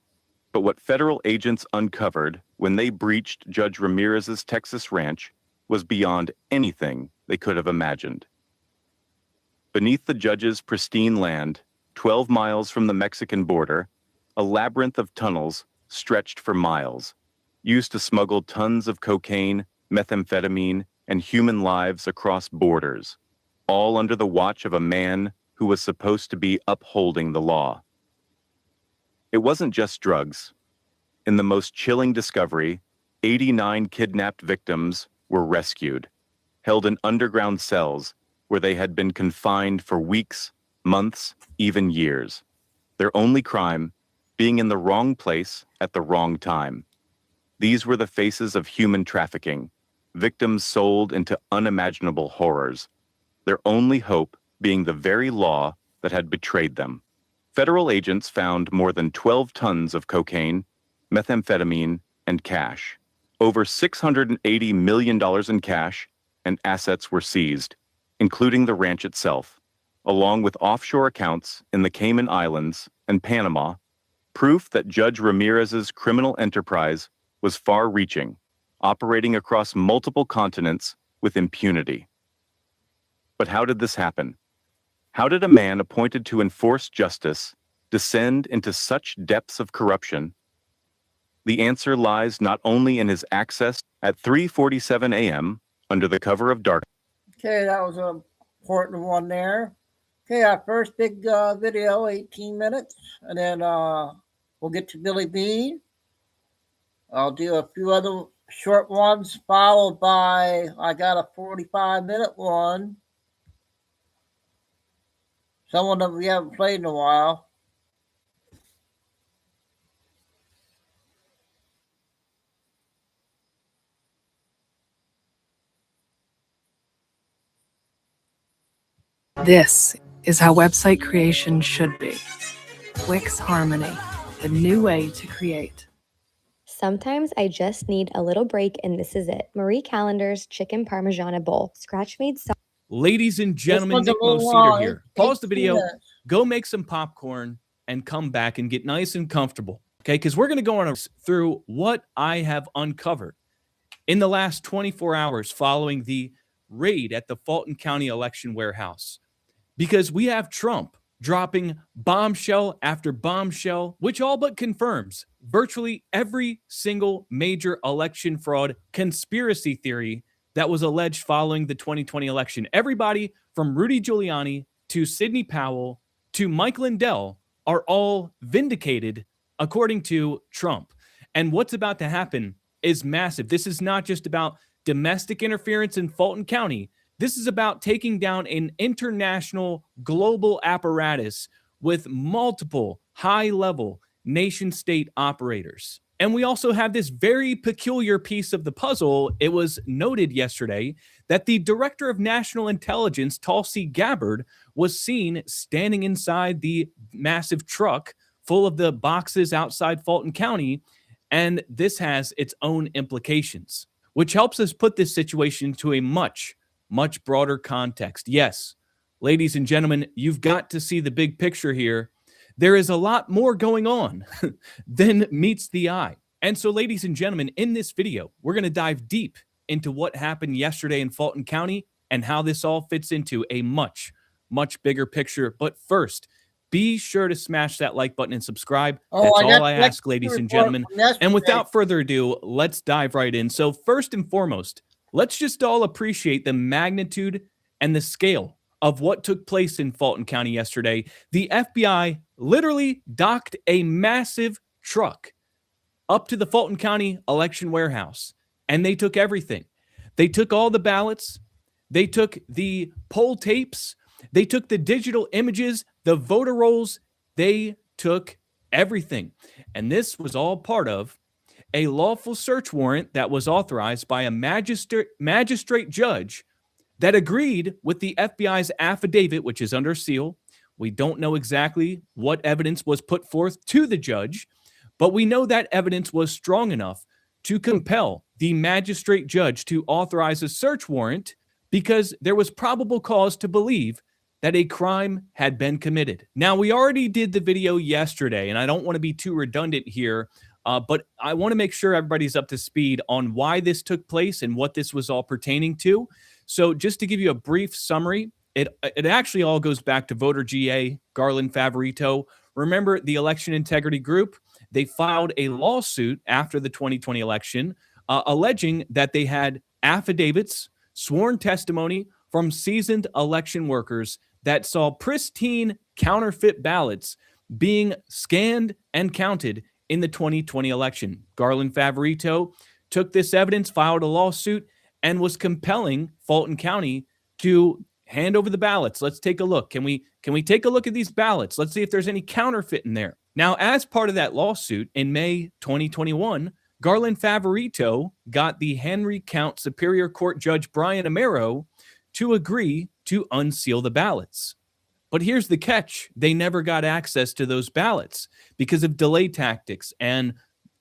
but what federal agents uncovered when they breached Judge Ramirez's Texas ranch was beyond anything they could have imagined. Beneath the judge's pristine land, 12 miles from the Mexican border, a labyrinth of tunnels stretched for miles, used to smuggle tons of cocaine, methamphetamine, and human lives across borders, all under the watch of a man who was supposed to be upholding the law. It wasn't just drugs. In the most chilling discovery, 89 kidnapped victims were rescued, held in underground cells where they had been confined for weeks, months, even years. Their only crime, being in the wrong place at the wrong time. These were the faces of human trafficking, victims sold into unimaginable horrors, their only hope being the very law that had betrayed them. Federal agents found more than 12 tons of cocaine, methamphetamine, and cash. Over $680 million in cash and assets were seized, including the ranch itself, along with offshore accounts in the Cayman Islands and Panama, proof that Judge Ramirez's criminal enterprise was far-reaching, operating across multiple continents with impunity. But how did this happen? How did a man appointed to enforce justice descend into such depths of corruption? The answer lies not only in his access at 3:47 a.m. under the cover of darkness. Okay, that was an important one there. Okay, our first big video, 18 minutes, and then we'll get to Billy Bean. I'll do a few other short ones, followed by, I got a 45-minute one. Someone that we haven't played in a while. This is how website creation should be. Wix Harmony, the new way to create. Sometimes I just need a little break and this is it. Marie Callender's Chicken Parmigiana Bowl. Scratch-made sauce. Ladies and gentlemen, Nick Moseder here. Pause the video, go make some popcorn, and come back and get nice and comfortable, okay? Because we're going to go on through what I have uncovered in the last 24 hours following the raid at the Fulton County election warehouse. Because we have Trump dropping bombshell after bombshell, which all but confirms virtually every single major election fraud conspiracy theory that was alleged following the 2020 election. Everybody from Rudy Giuliani to Sidney Powell to Mike Lindell are all vindicated according to Trump. And what's about to happen is massive. This is not just about domestic interference in Fulton County. This is about taking down an international global apparatus with multiple high-level nation-state operators. And we also have this very peculiar piece of the puzzle. It was noted yesterday that the Director of National Intelligence, Tulsi Gabbard, was seen standing inside the massive truck full of the boxes outside Fulton County, and this has its own implications, which helps us put this situation into a much broader context. Yes, ladies and gentlemen, you've got to see the big picture here. There is a lot more going on than meets the eye. And so, ladies and gentlemen, in this video, we're going to dive deep into what happened yesterday in Fulton County and how this all fits into a much bigger picture. But first, be sure to smash that like button and subscribe. That's all I ask, ladies and gentlemen. And without further ado, let's dive right in. So first and foremost, let's just all appreciate the magnitude and the scale of what took place in Fulton County yesterday. The FBI literally docked a massive truck up to the Fulton County election warehouse, and they took everything. They took all the ballots. They took the poll tapes. They took the digital images, the voter rolls. They took everything. And this was all part of a lawful search warrant that was authorized by a magistrate judge that agreed with the FBI's affidavit, which is under seal. We don't know exactly what evidence was put forth to the judge, but we know that evidence was strong enough to compel the magistrate judge to authorize a search warrant because there was probable cause to believe that a crime had been committed. Now, we already did the video yesterday, and I don't want to be too redundant here, but I want to make sure everybody's up to speed on why this took place and what this was all pertaining to. So just to give you a brief summary, it actually all goes back to voter GA, Garland Favorito. Remember the Election Integrity Group? They filed a lawsuit after the 2020 election alleging that they had affidavits, sworn testimony from seasoned election workers that saw pristine counterfeit ballots being scanned and counted in the 2020 election. Garland Favorito took this evidence, filed a lawsuit, and was compelling Fulton County to hand over the ballots. Let's take a look. Can we take a look at these ballots? Let's see if there's any counterfeit in there. Now, as part of that lawsuit in May 2021, Garland Favorito got the Henry County Superior Court Judge Brian Amaro to agree to unseal the ballots. But here's the catch. They never got access to those ballots because of delay tactics and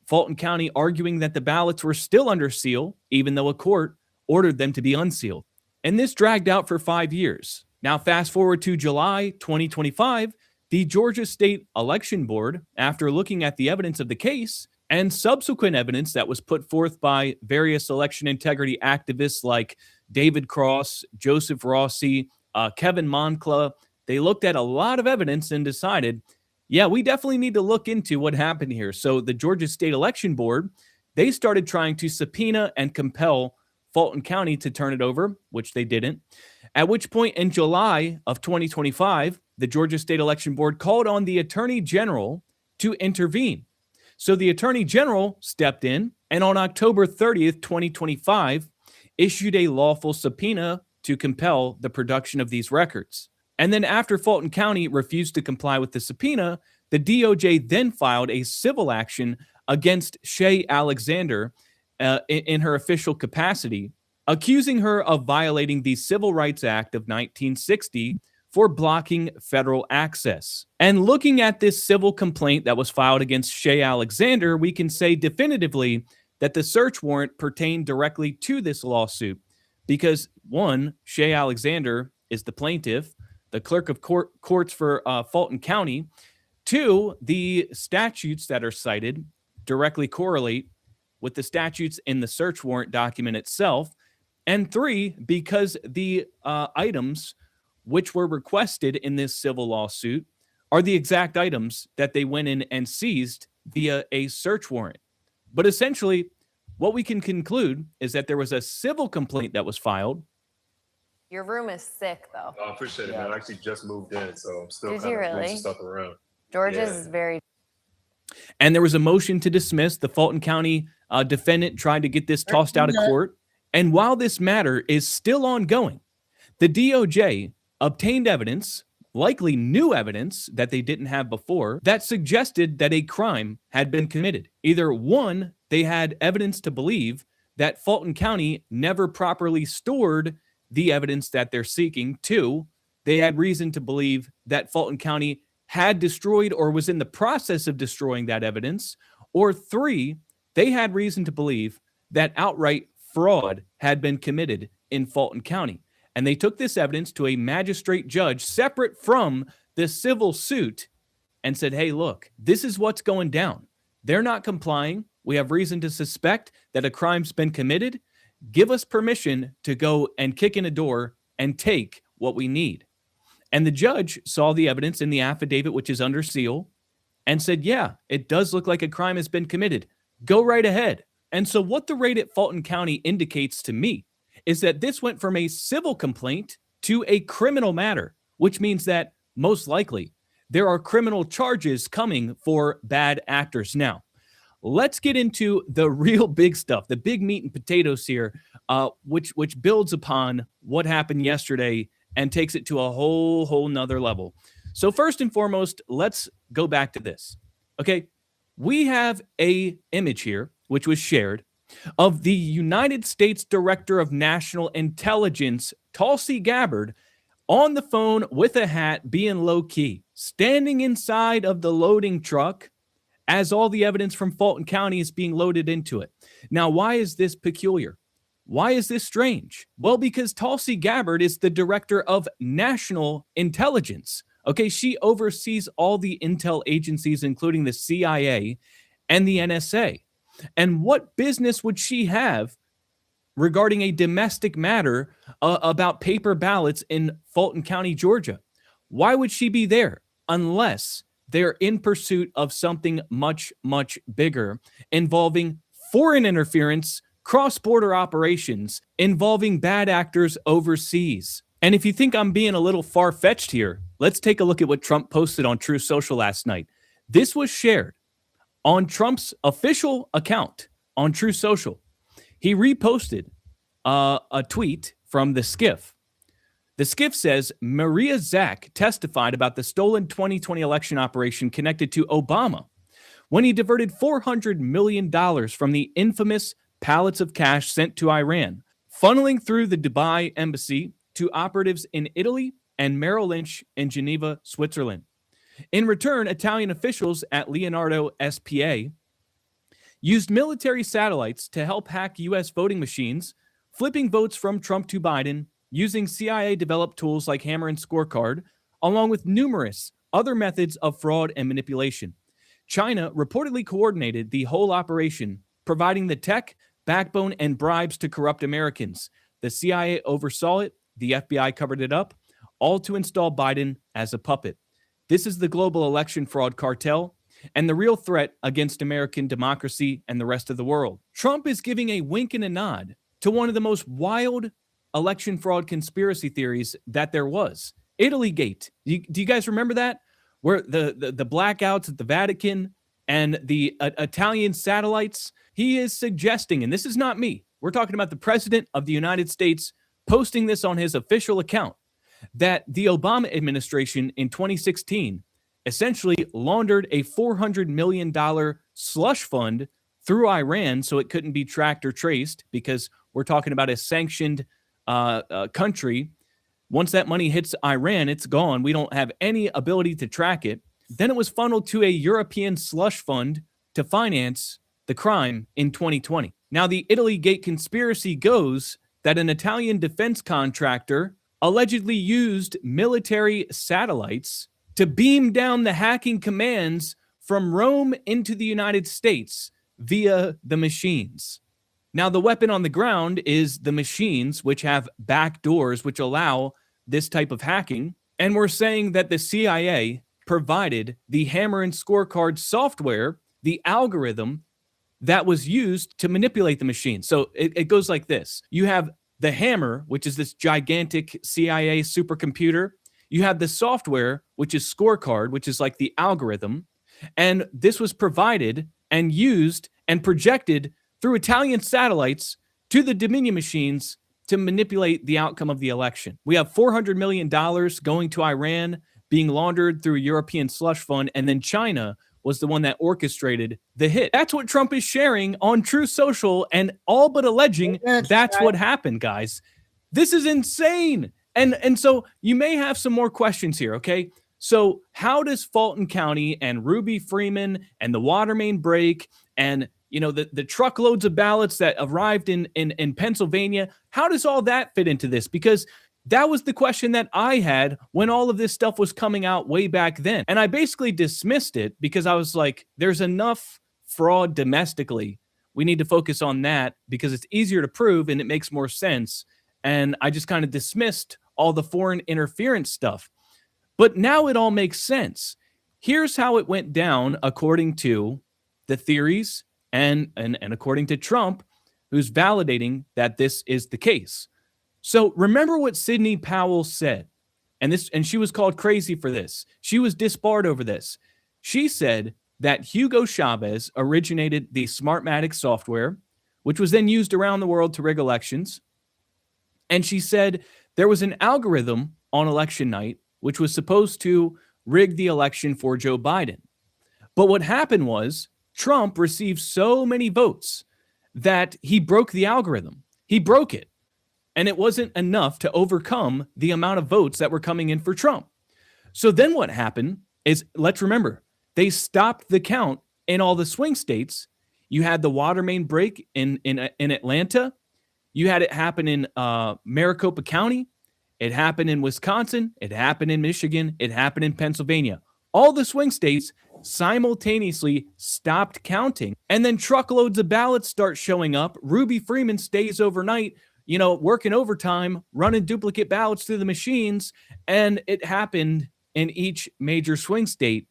Fulton County arguing that the ballots were still under seal, even though a court ordered them to be unsealed. And this dragged out for 5 years. Now, fast forward to July 2025, the Georgia State Election Board, after looking at the evidence of the case and subsequent evidence that was put forth by various election integrity activists like David Cross, Joseph Rossi, Kevin Moncla, they looked at a lot of evidence and decided, yeah, we definitely need to look into what happened here. So the Georgia State Election Board, they started trying to subpoena and compel Fulton County to turn it over, which they didn't. At which point in July of 2025, the Georgia State Election Board called on the Attorney General to intervene. So the Attorney General stepped in and on October 30th, 2025, issued a lawful subpoena to compel the production of these records. And then after Fulton County refused to comply with the subpoena, the DOJ then filed a civil action against Shay Alexander in her official capacity, accusing her of violating the Civil Rights Act of 1960 for blocking federal access. And looking at this civil complaint that was filed against Shay Alexander, we can say definitively that the search warrant pertained directly to this lawsuit because, one, Shay Alexander is the plaintiff, the clerk of courts for Fulton County. Two, the statutes that are cited directly correlate with the statutes in the search warrant document itself. And three, because the items which were requested in this civil lawsuit are the exact items that they went in and seized via a search warrant. But essentially, what we can conclude is that there was a civil complaint that was filed. Your room is sick, though. I appreciate it, man. I actually just moved in, so I'm still Did kind you of moving really? some stuff around. George's is very. And there was a motion to dismiss. The Fulton County defendant tried to get this tossed out of court. And while this matter is still ongoing, the DOJ obtained evidence, likely new evidence that they didn't have before, that suggested that a crime had been committed. Either one, they had evidence to believe that Fulton County never properly stored the evidence that they're seeking. Two, they had reason to believe that Fulton County had destroyed or was in the process of destroying that evidence. Or three, they had reason to believe that outright fraud had been committed in Fulton County. And they took this evidence to a magistrate judge separate from the civil suit and said, hey, look, this is what's going down. They're not complying. We have reason to suspect that a crime's been committed. Give us permission to go and kick in a door and take what we need. And the judge saw the evidence in the affidavit, which is under seal, and said, yeah, it does look like a crime has been committed. Go right ahead. And so what the raid at Fulton County indicates to me is that this went from a civil complaint to a criminal matter, which means that most likely there are criminal charges coming for bad actors. Now, let's get into the real big stuff, the big meat and potatoes here, which builds upon what happened yesterday and takes it to a whole nother level. So first and foremost, let's go back to this. Okay, we have a image here, which was shared, of the United States Director of National Intelligence, Tulsi Gabbard, on the phone with a hat, being low-key, standing inside of the loading truck as all the evidence from Fulton County is being loaded into it. Now, why is this peculiar? Why is this strange? Well, because Tulsi Gabbard is the Director of National Intelligence. Okay, she oversees all the intel agencies, including the CIA and the NSA. And what business would she have regarding a domestic matter about paper ballots in Fulton County, Georgia? Why would she be there unless they're in pursuit of something much, much bigger involving foreign interference, cross-border operations, involving bad actors overseas? And if you think I'm being a little far-fetched here, let's take a look at what Trump posted on Truth Social last night. This was shared on Trump's official account on Truth Social. He reposted a tweet from the Skiff. The Skiff says, Maria Zack testified about the stolen 2020 election operation connected to Obama when he diverted $400 million from the infamous pallets of cash sent to Iran, funneling through the Dubai embassy to operatives in Italy and Merrill Lynch in Geneva, Switzerland. In return, Italian officials at Leonardo SPA used military satellites to help hack U.S. voting machines, flipping votes from Trump to Biden, using CIA-developed tools like Hammer and Scorecard, along with numerous other methods of fraud and manipulation. China reportedly coordinated the whole operation, providing the tech, backbone, and bribes to corrupt Americans. The CIA oversaw it, the FBI covered it up, all to install Biden as a puppet. This is the global election fraud cartel and the real threat against American democracy and the rest of the world. Trump is giving a wink and a nod to one of the most wild election fraud conspiracy theories that there was. Italygate. Do you guys remember that? Where the blackouts at the Vatican and the Italian satellites? He is suggesting, and this is not me, we're talking about the President of the United States posting this on his official account, that the Obama administration in 2016 essentially laundered a $400 million slush fund through Iran so it couldn't be tracked or traced, because we're talking about a sanctioned country Once that money hits Iran, it's gone. We don't have any ability to track it. Then it was funneled to a European slush fund to finance the crime in 2020. Now, the Italy Gate conspiracy goes that an Italian defense contractor allegedly used military satellites to beam down the hacking commands from Rome into the United States via the machines. Now, the weapon on the ground is the machines, which have back doors which allow this type of hacking. And we're saying that the CIA provided the hammer and scorecard software, the algorithm that was used to manipulate the machine. So it goes like this. You have the hammer, which is this gigantic CIA supercomputer. You have the software, which is scorecard, which is like the algorithm. And this was provided and used and projected through Italian satellites to the Dominion machines to manipulate the outcome of the election. We have $400 million going to Iran, being laundered through a European slush fund, and then China was the one that orchestrated the hit. That's what Trump is sharing on Truth Social and all but alleging that's what happened, guys. This is insane. And so you may have some more questions here, okay? So how does Fulton County and Ruby Freeman and the water main break and the truckloads of ballots that arrived in Pennsylvania, how does all that fit into this? Because that was the question that I had when all of this stuff was coming out way back then. And I basically dismissed it because I was like, there's enough fraud domestically. We need to focus on that because it's easier to prove and it makes more sense. And I just kind of dismissed all the foreign interference stuff. But now it all makes sense. Here's how it went down according to the theories and according to Trump, who's validating that this is the case. So remember what Sidney Powell said, and she was called crazy for this. She was disbarred over this. She said that Hugo Chavez originated the Smartmatic software, which was then used around the world to rig elections. And she said there was an algorithm on election night which was supposed to rig the election for Joe Biden. But what happened was Trump received so many votes that he broke the algorithm. He broke it. And it wasn't enough to overcome the amount of votes that were coming in for Trump. So then what happened is, let's remember, they stopped the count in all the swing states. You had the water main break in Atlanta. You had it happen in Maricopa County. It happened in Wisconsin. It happened in Michigan. It happened in Pennsylvania. All the swing states simultaneously stopped counting. And then truckloads of ballots start showing up. Ruby Freeman stays overnight, working overtime, running duplicate ballots through the machines. And it happened in each major swing state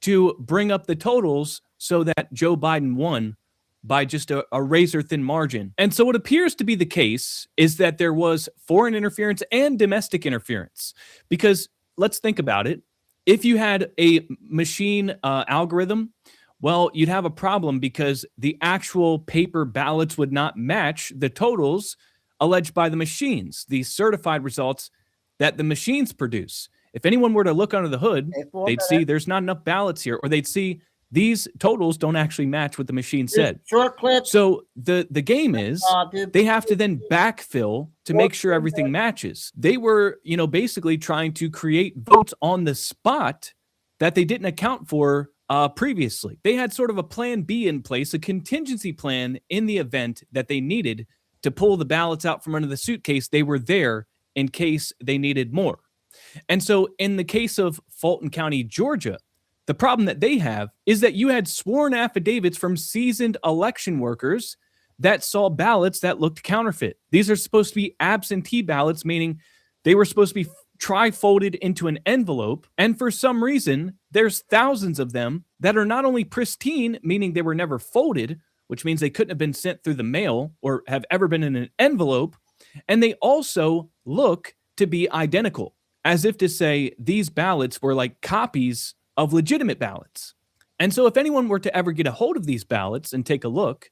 to bring up the totals so that Joe Biden won by just a razor-thin margin. And so what appears to be the case is that there was foreign interference and domestic interference. Because let's think about it. If you had a machine algorithm, well, you'd have a problem because the actual paper ballots would not match the totals alleged by the machines, the certified results that the machines produce. If anyone were to look under the hood, they'd see there's not enough ballots here, or they'd see these totals don't actually match what the machine said. Short clip. So the game is they have to then backfill to make sure everything matches. They were, basically trying to create votes on the spot that they didn't account for previously. They had sort of a plan B in place, a contingency plan in the event that they needed to pull the ballots out from under the suitcase. They were there in case they needed more. And so in the case of Fulton County, Georgia, the problem that they have is that you had sworn affidavits from seasoned election workers that saw ballots that looked counterfeit. These are supposed to be absentee ballots, meaning they were supposed to be tri-folded into an envelope. And for some reason, there's thousands of them that are not only pristine, meaning they were never folded, which means they couldn't have been sent through the mail or have ever been in an envelope. And they also look to be identical, as if to say these ballots were like copies of legitimate ballots. And so if anyone were to ever get a hold of these ballots and take a look,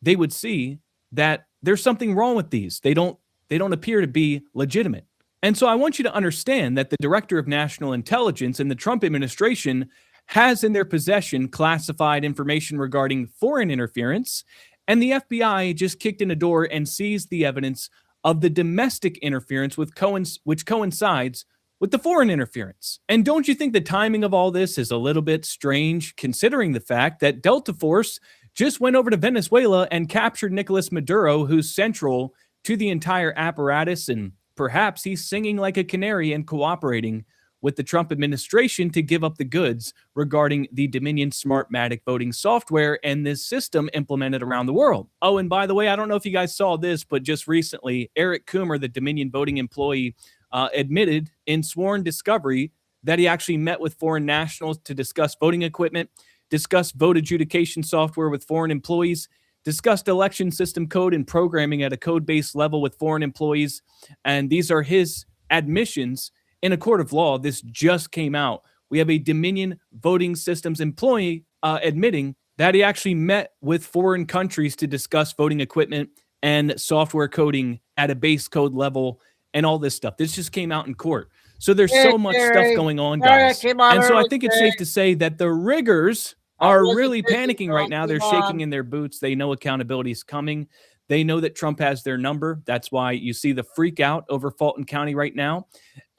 they would see that there's something wrong with these. They don't appear to be legitimate. And so I want you to understand that the Director of National Intelligence in the Trump administration has in their possession classified information regarding foreign interference, and the FBI just kicked in a door and seized the evidence of the domestic interference which coincides with the foreign interference. And don't you think the timing of all this is a little bit strange, considering the fact that Delta Force just went over to Venezuela and captured Nicolas Maduro, who's central to the entire apparatus, and perhaps he's singing like a canary and cooperating with the Trump administration to give up the goods regarding the Dominion Smartmatic voting software and this system implemented around the world. Oh, and by the way, I don't know if you guys saw this, but just recently, Eric Coomer, the Dominion voting employee, admitted in sworn discovery that he actually met with foreign nationals to discuss voting equipment, discussed vote adjudication software with foreign employees, discussed election system code and programming at a code-based level with foreign employees. And these are his admissions in a court of law. This just came out. We have a Dominion voting systems employee admitting that he actually met with foreign countries to discuss voting equipment and software coding at a base code level and all this stuff. This just came out in court. So there's so much stuff going on, guys. And so I think it's safe to say that the riggers are really panicking right now. They're shaking in their boots. They know accountability is coming. They know that Trump has their number. That's why you see the freak out over Fulton County right now.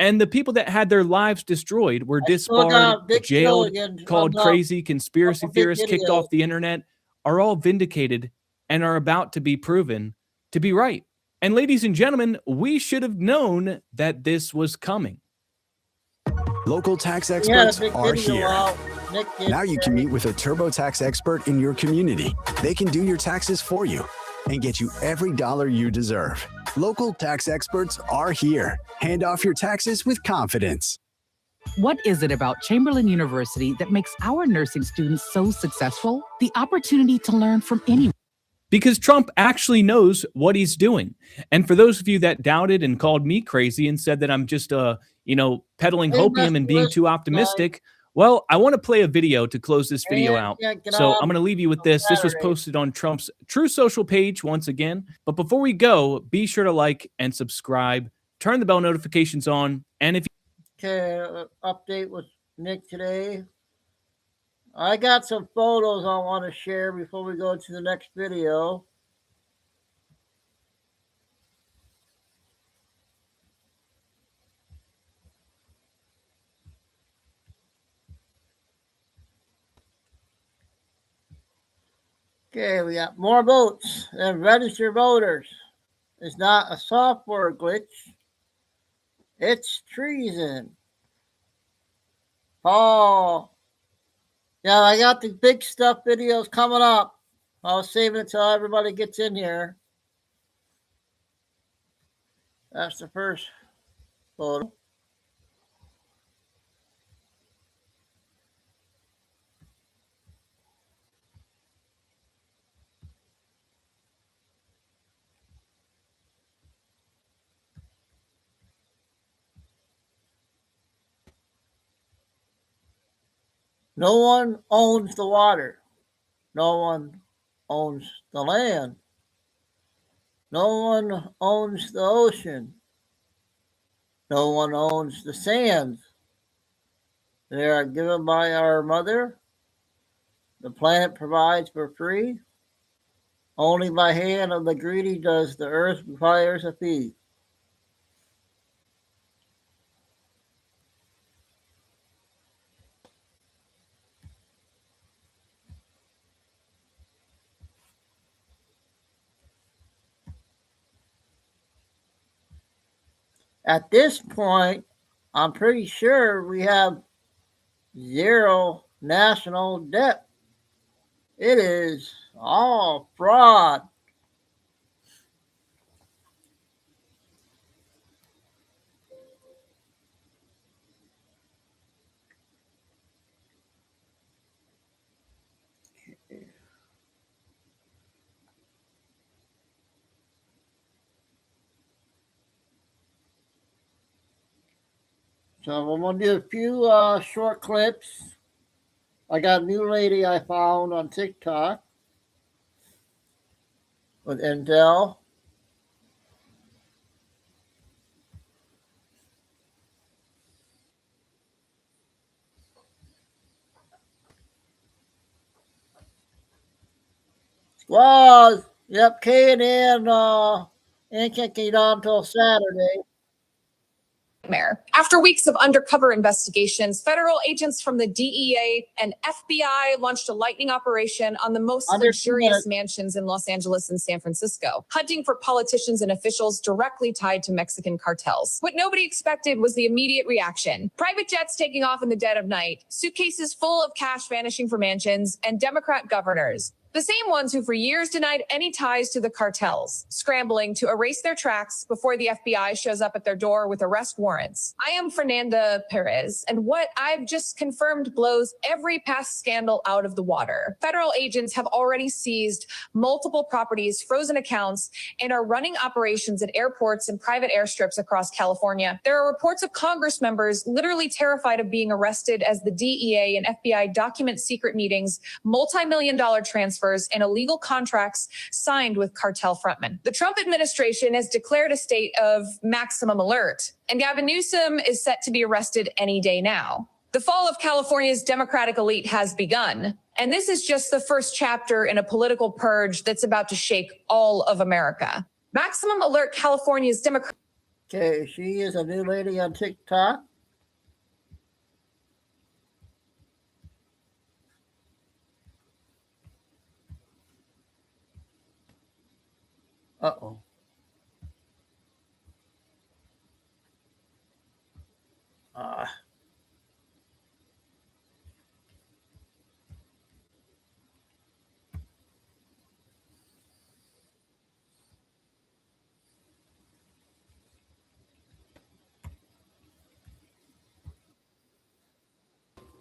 And the people that had their lives destroyed were disbarred, jailed, called crazy, conspiracy theorists, kicked off the internet, are all vindicated and are about to be proven to be right. And ladies and gentlemen, we should have known that this was coming. Local tax experts are here. Now you can meet with a TurboTax expert in your community. They can do your taxes for you and get you every dollar you deserve. Local tax experts are here. Hand off your taxes with confidence. What is it about Chamberlain University that makes our nursing students so successful? The opportunity to learn from anyone. Because Trump actually knows what he's doing. And for those of you that doubted and called me crazy and said that I'm just, peddling hopium and being too optimistic, well, I want to play a video to close this video out. So I'm going to leave you with this. This was posted on Trump's True Social page once again. But before we go, be sure to like and subscribe, turn the bell notifications on. And if update with Nick today. I got some photos I want to share before we go to the next video. Okay, we got more votes than registered voters. It's not a software glitch. It's treason. Oh. Yeah, I got the big stuff videos coming up. I was saving it till everybody gets in here. That's the first photo. No one owns the water. No one owns the land. No one owns the ocean. No one owns the sands. They are given by our mother. The planet provides for free. Only by hand of the greedy does the earth requires a fee. At this point, I'm pretty sure we have zero national debt. It is all fraud. So I'm going to do a few short clips. I got a new lady I found on TikTok with Intel. Squaws, yep, K&N And can't get on until Saturday. After weeks of undercover investigations, federal agents from the DEA and FBI launched a lightning operation on the most luxurious mansions in Los Angeles and San Francisco, hunting for politicians and officials directly tied to Mexican cartels. What nobody expected was the immediate reaction. Private jets taking off in the dead of night, suitcases full of cash vanishing from mansions, and Democrat governors. The same ones who for years denied any ties to the cartels, scrambling to erase their tracks before the FBI shows up at their door with arrest warrants. I am Fernanda Perez, and what I've just confirmed blows every past scandal out of the water. Federal agents have already seized multiple properties, frozen accounts, and are running operations at airports and private airstrips across California. There are reports of Congress members literally terrified of being arrested as the DEA and FBI document secret meetings, multi-million-dollar transfers, and illegal contracts signed with cartel frontmen. The Trump administration has declared a state of maximum alert, and Gavin Newsom is set to be arrested any day now. The fall of California's Democratic elite has begun, and this is just the first chapter in a political purge that's about to shake all of America. Maximum alert California's Democrat. Okay, she is a new lady on TikTok. Uh-oh.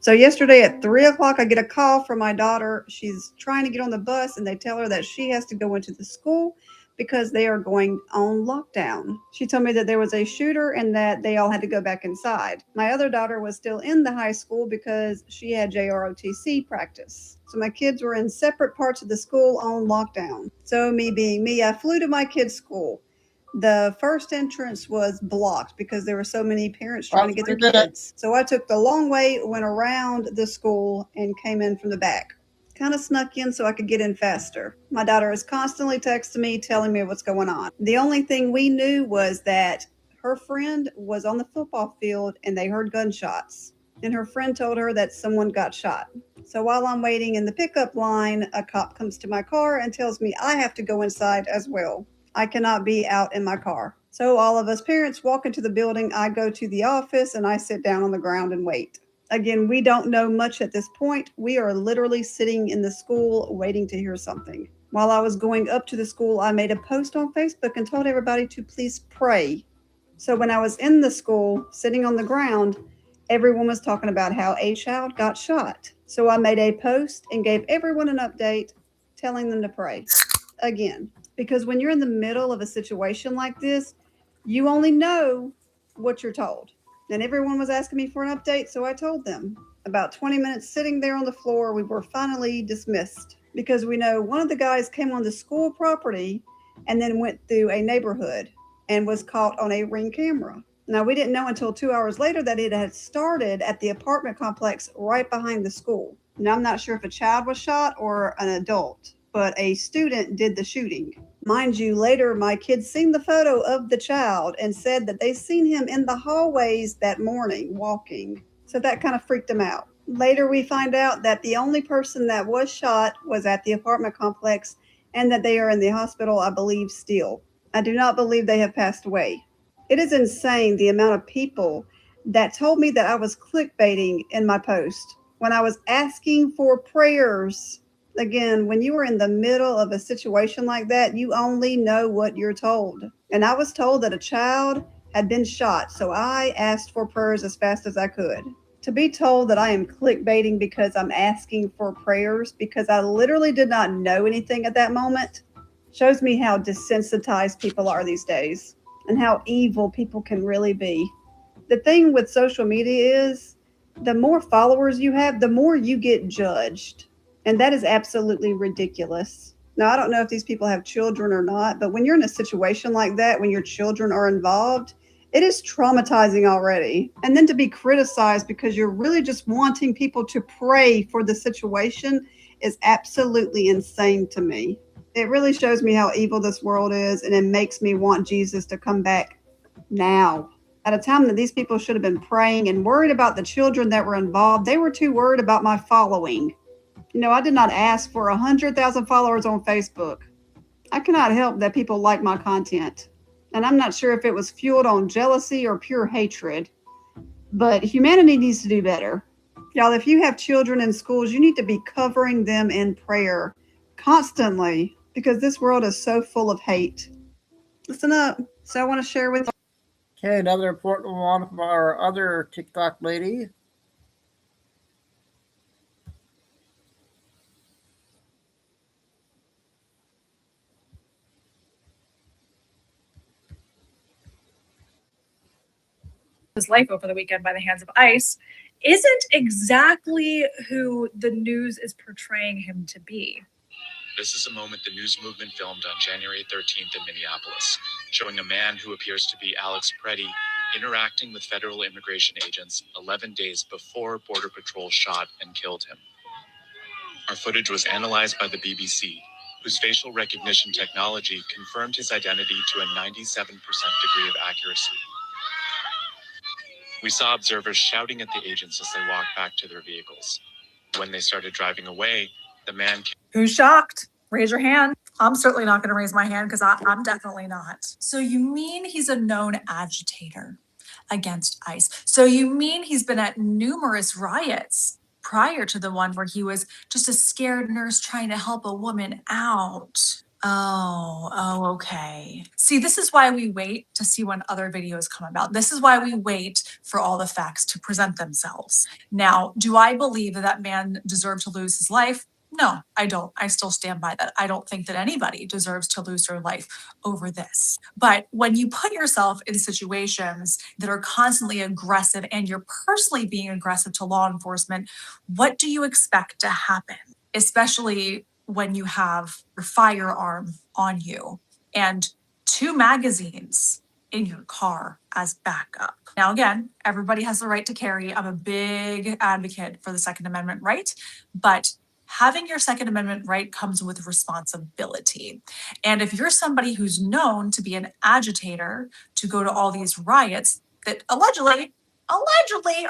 So yesterday at 3 o'clock, I get a call from my daughter. She's trying to get on the bus, and they tell her that she has to go into the school because they are going on lockdown. She told me that there was a shooter and that they all had to go back inside. My other daughter was still in the high school because she had JROTC practice. So my kids were in separate parts of the school on lockdown. So me being me, I flew to my kids' school. The first entrance was blocked because there were so many parents trying to get their kids. So I took the long way, went around the school, and came in from the back. Kind of snuck in so I could get in faster. My daughter is constantly texting me, telling me what's going on. The only thing we knew was that her friend was on the football field and they heard gunshots. And her friend told her that someone got shot. So while I'm waiting in the pickup line, a cop comes to my car and tells me I have to go inside as well. I cannot be out in my car. So all of us parents walk into the building. I go to the office and I sit down on the ground and wait. Again, we don't know much at this point. We are literally sitting in the school waiting to hear something. While I was going up to the school, I made a post on Facebook and told everybody to please pray. So when I was in the school, sitting on the ground, everyone was talking about how a child got shot. So I made a post and gave everyone an update telling them to pray. Again, because when you're in the middle of a situation like this, you only know what you're told. And everyone was asking me for an update, so I told them. About 20 minutes sitting there on the floor, we were finally dismissed because we know one of the guys came on the school property and then went through a neighborhood and was caught on a Ring camera. Now, we didn't know until 2 hours later that it had started at the apartment complex right behind the school. Now, I'm not sure if a child was shot or an adult, but a student did the shooting. Mind you, later my kids seen the photo of the child and said that they seen him in the hallways that morning walking. So that kind of freaked them out. Later we find out that the only person that was shot was at the apartment complex and that they are in the hospital, I believe, still. I do not believe they have passed away. It is insane the amount of people that told me that I was clickbaiting in my post when I was asking for prayers. Again, when you are in the middle of a situation like that, you only know what you're told. And I was told that a child had been shot, so I asked for prayers as fast as I could. To be told that I am clickbaiting because I'm asking for prayers because I literally did not know anything at that moment shows me how desensitized people are these days and how evil people can really be. The thing with social media is the more followers you have, the more you get judged. And that is absolutely ridiculous. Now, I don't know if these people have children or not, but when you're in a situation like that, when your children are involved, it is traumatizing already. And then to be criticized because you're really just wanting people to pray for the situation is absolutely insane to me. It really shows me how evil this world is, and it makes me want Jesus to come back now. At a time that these people should have been praying and worried about the children that were involved, they were too worried about my following. You know, I did not ask for 100,000 followers on Facebook. I cannot help that people like my content. And I'm not sure if it was fueled on jealousy or pure hatred, but humanity needs to do better. Y'all, if you have children in schools, you need to be covering them in prayer constantly because this world is so full of hate. Listen up. So I want to share with you. Okay, another important one from our other TikTok lady. his life over the weekend by the hands of ICE isn't exactly who the news is portraying him to be. This is a moment the news movement filmed on January 13th in Minneapolis, showing a man who appears to be Alex Preddy interacting with federal immigration agents 11 days before Border Patrol shot and killed him. Our footage was analyzed by the BBC, whose facial recognition technology confirmed his identity to a 97% degree of accuracy. We saw observers shouting at the agents as they walked back to their vehicles. When they started driving away, the man... Who's shocked? Raise your hand. I'm certainly not going to raise my hand because I'm definitely not. So you mean he's a known agitator against ICE? So you mean he's been at numerous riots prior to the one where he was just a scared nurse trying to help a woman out? Oh, okay. See, this is why we wait to see when other videos come about. This is why we wait for all the facts to present themselves. Now, do I believe that that man deserved to lose his life? No, I don't. I still stand by that. I don't think that anybody deserves to lose their life over this. But when you put yourself in situations that are constantly aggressive and you're personally being aggressive to law enforcement, what do you expect to happen? Especially when you have your firearm on you and 2 magazines in your car as backup. Now, again, everybody has the right to carry. I'm a big advocate for the Second Amendment right, but having your Second Amendment right comes with responsibility. And if you're somebody who's known to be an agitator, to go to all these riots that allegedly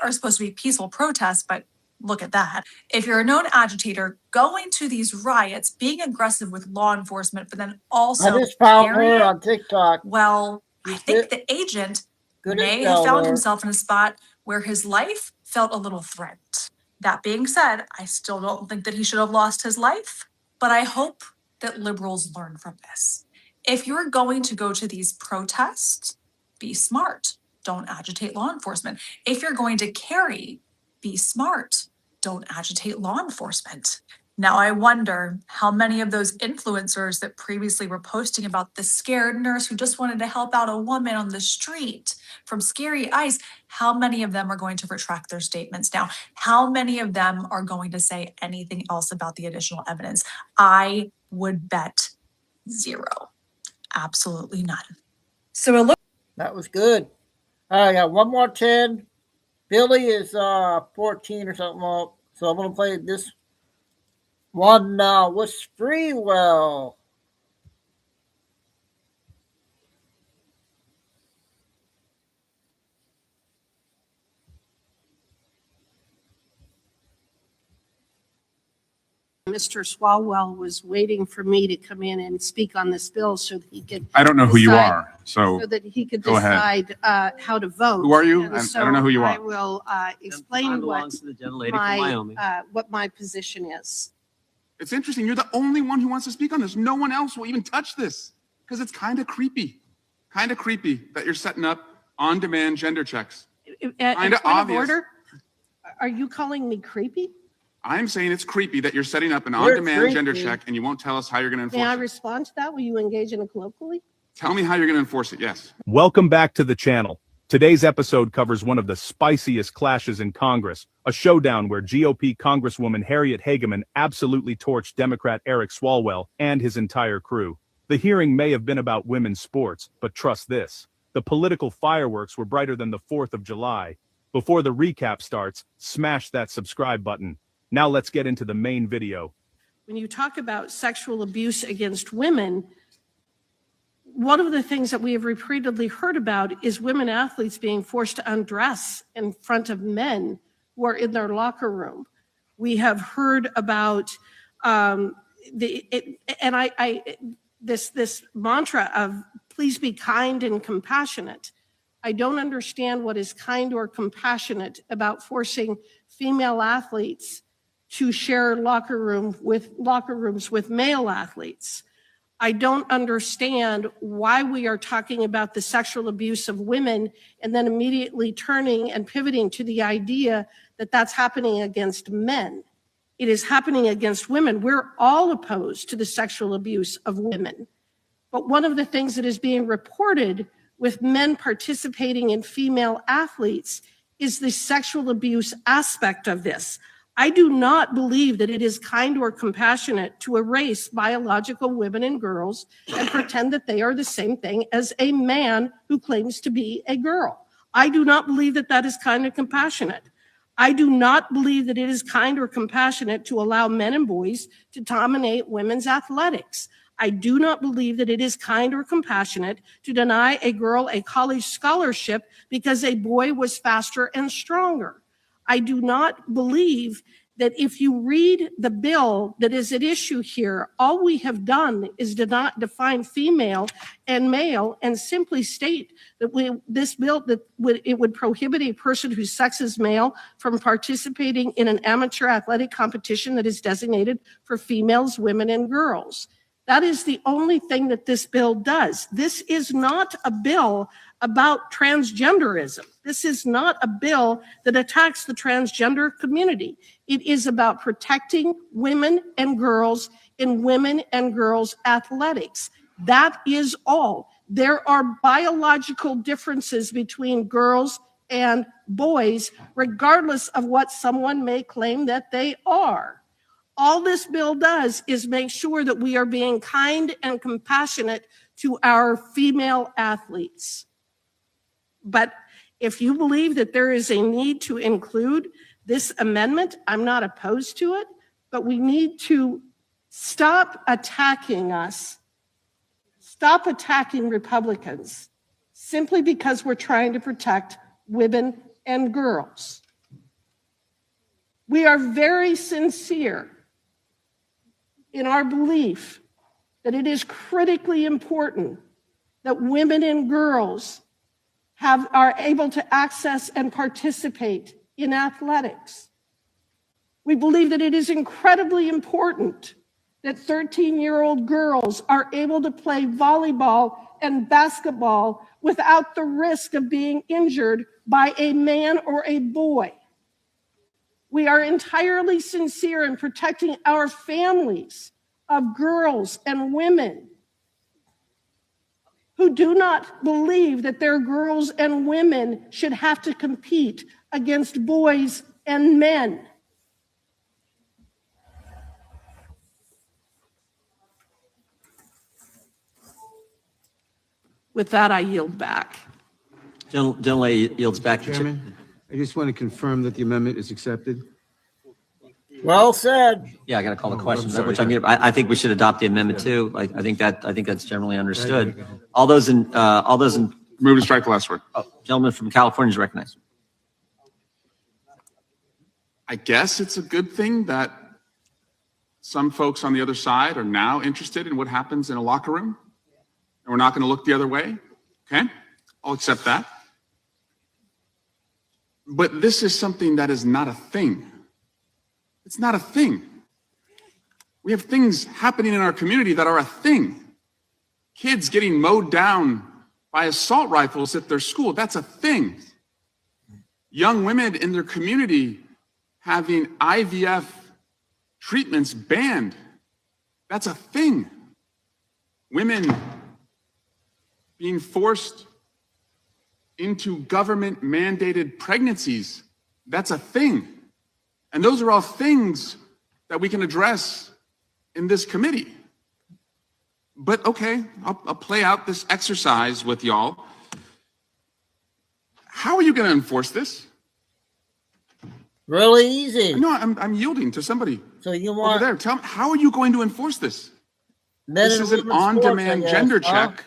are supposed to be peaceful protests, but look at that. If you're a known agitator going to these riots, being aggressive with law enforcement, but then also I just found her on TikTok. Well, I think the agent may have found himself in a spot where his life felt a little threatened. That being said, I still don't think that he should have lost his life, but I hope that liberals learn from this. If you're going to go to these protests, be smart. Don't agitate law enforcement. If you're going to carry, be smart. Don't agitate law enforcement. Now, I wonder how many of those influencers that previously were posting about the scared nurse who just wanted to help out a woman on the street from scary ICE, how many of them are going to retract their statements now? How many of them are going to say anything else about the additional evidence? I would bet 0. Absolutely none. So it looks... That was good. I got one more 10. Billy is 14 or something up. So I'm going to play this one with Freewell. Mr. Swalwell was waiting for me to come in and speak on this bill so that he could. I don't know who you are, so that he could go ahead. decide how to vote. Who are you? And I so don't know who you are. I will explain what my position is. It's interesting. You're the only one who wants to speak on this. No one else will even touch this because it's kind of creepy. Kind of creepy that you're setting up on-demand gender checks. Kind of obvious. Order? Are you calling me creepy? I'm saying it's creepy that you're setting up an on-demand gender check and you won't tell us how you're going to enforce it. May I respond to that? Will you engage in it colloquially? Tell me how you're going to enforce it, yes. Welcome back to the channel. Today's episode covers one of the spiciest clashes in Congress, a showdown where GOP Congresswoman Harriet Hageman absolutely torched Democrat Eric Swalwell and his entire crew. The hearing may have been about women's sports, but trust this, the political fireworks were brighter than the 4th of July. Before the recap starts, smash that subscribe button. Now let's get into the main video. when you talk about sexual abuse against women, one of the things that we have repeatedly heard about is women athletes being forced to undress in front of men who are in their locker room. We have heard about this mantra of please be kind and compassionate. I don't understand what is kind or compassionate about forcing female athletes to share locker rooms with male athletes. I don't understand why we are talking about the sexual abuse of women and then immediately turning and pivoting to the idea that that's happening against men. It is happening against women. We're all opposed to the sexual abuse of women. But one of the things that is being reported with men participating in female athletes is the sexual abuse aspect of this. I do not believe that it is kind or compassionate to erase biological women and girls and pretend that they are the same thing as a man who claims to be a girl. I do not believe that that is kind and compassionate. I do not believe that it is kind or compassionate to allow men and boys to dominate women's athletics. I do not believe that it is kind or compassionate to deny a girl a college scholarship because a boy was faster and stronger. I do not believe that if you read the bill that is at issue here, all we have done is to not define female and male and simply state that this bill it would prohibit a person whose sex is male from participating in an amateur athletic competition that is designated for females, women, and girls. That is the only thing that this bill does. This is not a bill about transgenderism. This is not a bill that attacks the transgender community. It is about protecting women and girls in women and girls athletics. That is all. There are biological differences between girls and boys, regardless of what someone may claim that they are. All this bill does is make sure that we are being kind and compassionate to our female athletes. But if you believe that there is a need to include this amendment, I'm not opposed to it, but we need to stop attacking us, stop attacking Republicans simply because we're trying to protect women and girls. We are very sincere in our belief that it is critically important that women and girls are able to access and participate in athletics. We believe that it is incredibly important that 13-year-old girls are able to play volleyball and basketball without the risk of being injured by a man or a boy. We are entirely sincere in protecting our families of girls and women who do not believe that their girls and women should have to compete against boys and men. With that, I yield back. Gentlelady yields back. Chairman, I just want to confirm that the amendment is accepted. Well said. Yeah, I got to call the question, which I think we should adopt the amendment too. I think that's generally understood. All those in move to strike the last word. Oh, gentleman from California is recognized. I guess it's a good thing that some folks on the other side are now interested in what happens in a locker room, and we're not going to look the other way. Okay, I'll accept that. But this is something that is not a thing. It's not a thing. We have things happening in our community that are a thing. Kids getting mowed down by assault rifles at their school, that's a thing. Young women in their community having IVF treatments banned, that's a thing. Women being forced into government mandated pregnancies, that's a thing. And those are all things that we can address in this committee. But okay, I'll play out this exercise with y'all. How are you going to enforce this? Really easy. No, I'm yielding to somebody. So you want over there? Tell me, how are you going to enforce this? men This and is an women's sports, on-demand I guess, gender huh? check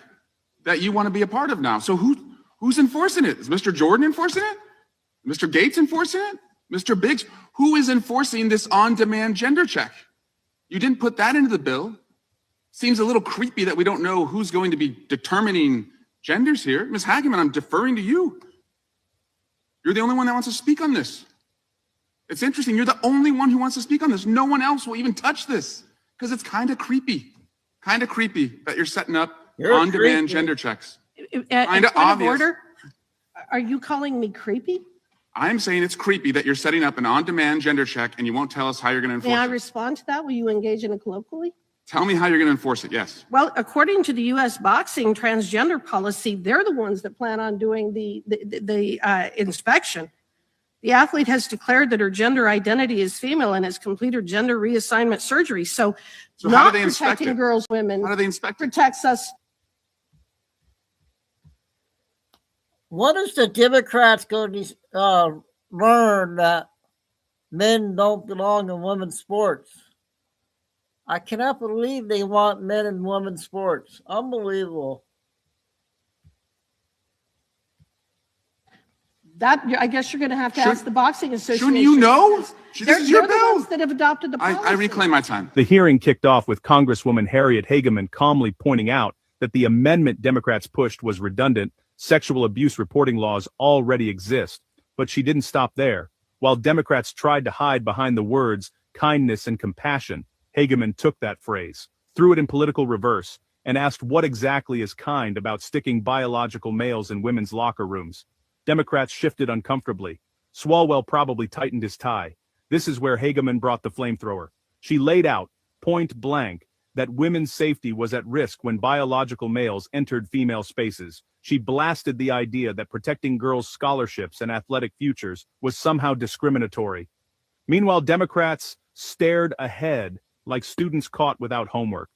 that you want to be a part of now. So who's enforcing it? Is Mr. Jordan enforcing it? Mr. Gates enforcing it? Mr. Biggs? Who is enforcing this on-demand gender check? You didn't put that into the bill. Seems a little creepy that we don't know who's going to be determining genders here. Ms. Hageman, I'm deferring to you. You're the only one that wants to speak on this. It's interesting. You're the only one who wants to speak on this. No one else will even touch this because it's kind of creepy. Kind of creepy that you're setting up on-demand gender checks. Kind of obvious. Order? Are you calling me creepy? I'm saying it's creepy that you're setting up an on-demand gender check and you won't tell us how you're going to enforce May I it. respond to that? Will you engage in it colloquially? Tell me how you're going to enforce it, yes. Well, according to the U.S. boxing transgender policy, they're the ones that plan on doing the inspection. The athlete has declared that her gender identity is female and has completed gender reassignment surgery. So how not do they inspect protecting it? girls, women. How do they inspect it? Protects us. What is the Democrats going to learn that men don't belong in women's sports? I cannot believe they want men in women's sports. Unbelievable. That I guess you're going to have to ask the boxing association. Shouldn't you know? They're, This is your they're the bill. ones that have adopted the policy. I reclaim my time. The hearing kicked off with Congresswoman Harriet Hageman calmly pointing out that the amendment Democrats pushed was redundant. Sexual abuse reporting laws already exist. But she didn't stop there. While Democrats tried to hide behind the words kindness and compassion, Hageman took that phrase, threw it in political reverse, and asked what exactly is kind about sticking biological males in women's locker rooms. Democrats shifted uncomfortably. Swalwell probably tightened his tie. This is where Hageman brought the flamethrower. She laid out, point blank, that women's safety was at risk when biological males entered female spaces. She blasted the idea that protecting girls' scholarships and athletic futures was somehow discriminatory. Meanwhile, Democrats stared ahead like students caught without homework.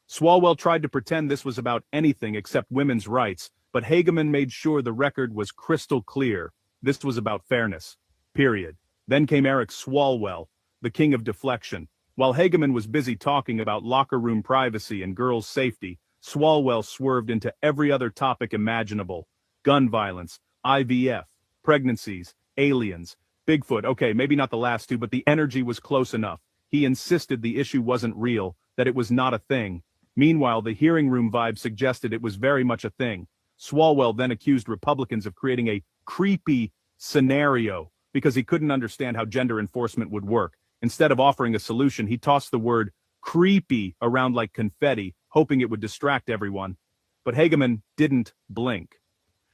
Swalwell tried to pretend this was about anything except women's rights, but Hageman made sure the record was crystal clear. This was about fairness. Period. Then came Eric Swalwell, the king of deflection. While Hageman was busy talking about locker room privacy and girls' safety, Swalwell swerved into every other topic imaginable. Gun violence, IVF, pregnancies, aliens, Bigfoot. Okay, maybe not the last two, but the energy was close enough. He insisted the issue wasn't real, that it was not a thing. Meanwhile, the hearing room vibe suggested it was very much a thing. Swalwell then accused Republicans of creating a creepy scenario because he couldn't understand how gender enforcement would work. Instead of offering a solution, he tossed the word creepy around like confetti, hoping it would distract everyone. But Hageman didn't blink.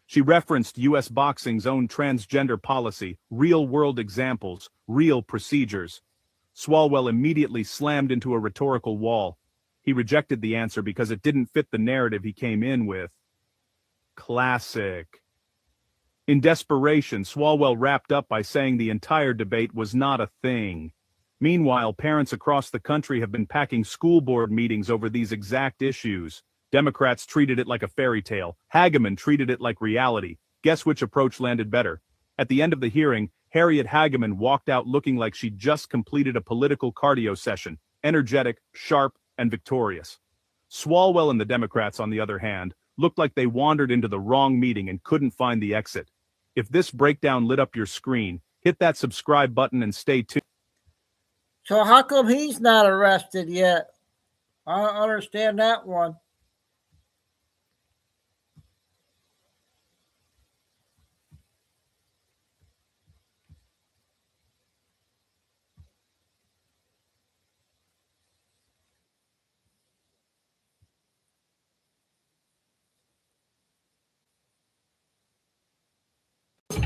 She referenced U.S. boxing's own transgender policy, real-world examples, real procedures. Swalwell immediately slammed into a rhetorical wall. He rejected the answer because it didn't fit the narrative he came in with. Classic. In desperation, Swalwell wrapped up by saying the entire debate was not a thing. Meanwhile, parents across the country have been packing school board meetings over these exact issues. Democrats treated it like a fairy tale. Hageman treated it like reality. Guess which approach landed better? At the end of the hearing, Harriet Hageman walked out looking like she'd just completed a political cardio session, energetic, sharp, and victorious. Swalwell and the Democrats, on the other hand, looked like they wandered into the wrong meeting and couldn't find the exit. If this breakdown lit up your screen, hit that subscribe button and stay tuned. So how come he's not arrested yet? I don't understand that one.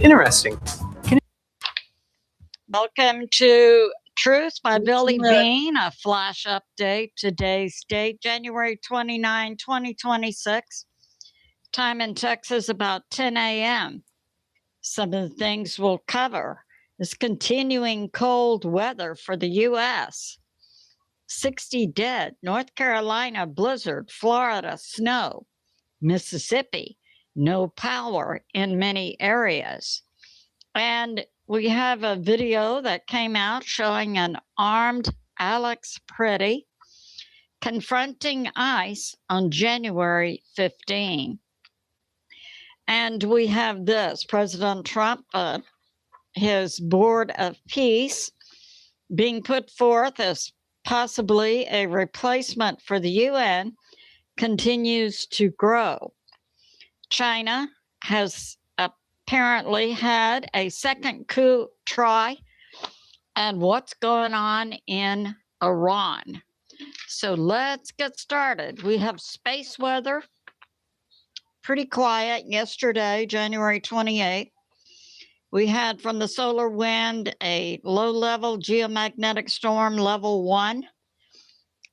Interesting. Welcome to Truth by Billy Bean, a flash update. Today's date, January 29, 2026. Time in Texas about 10 a.m. Some of the things we'll cover is continuing cold weather for the U.S. 60 dead, North Carolina blizzard, Florida snow, Mississippi no power in many areas. And we have a video that came out showing an armed Alex Pretty, confronting ICE on January 15. And we have this, President Trump, his Board of Peace being put forth as possibly a replacement for the UN continues to grow. China has apparently had a second coup try, and what's going on in Iran. So let's get started. We have space weather, pretty quiet yesterday, January 28th. We had from the solar wind a low-level geomagnetic storm, level 1,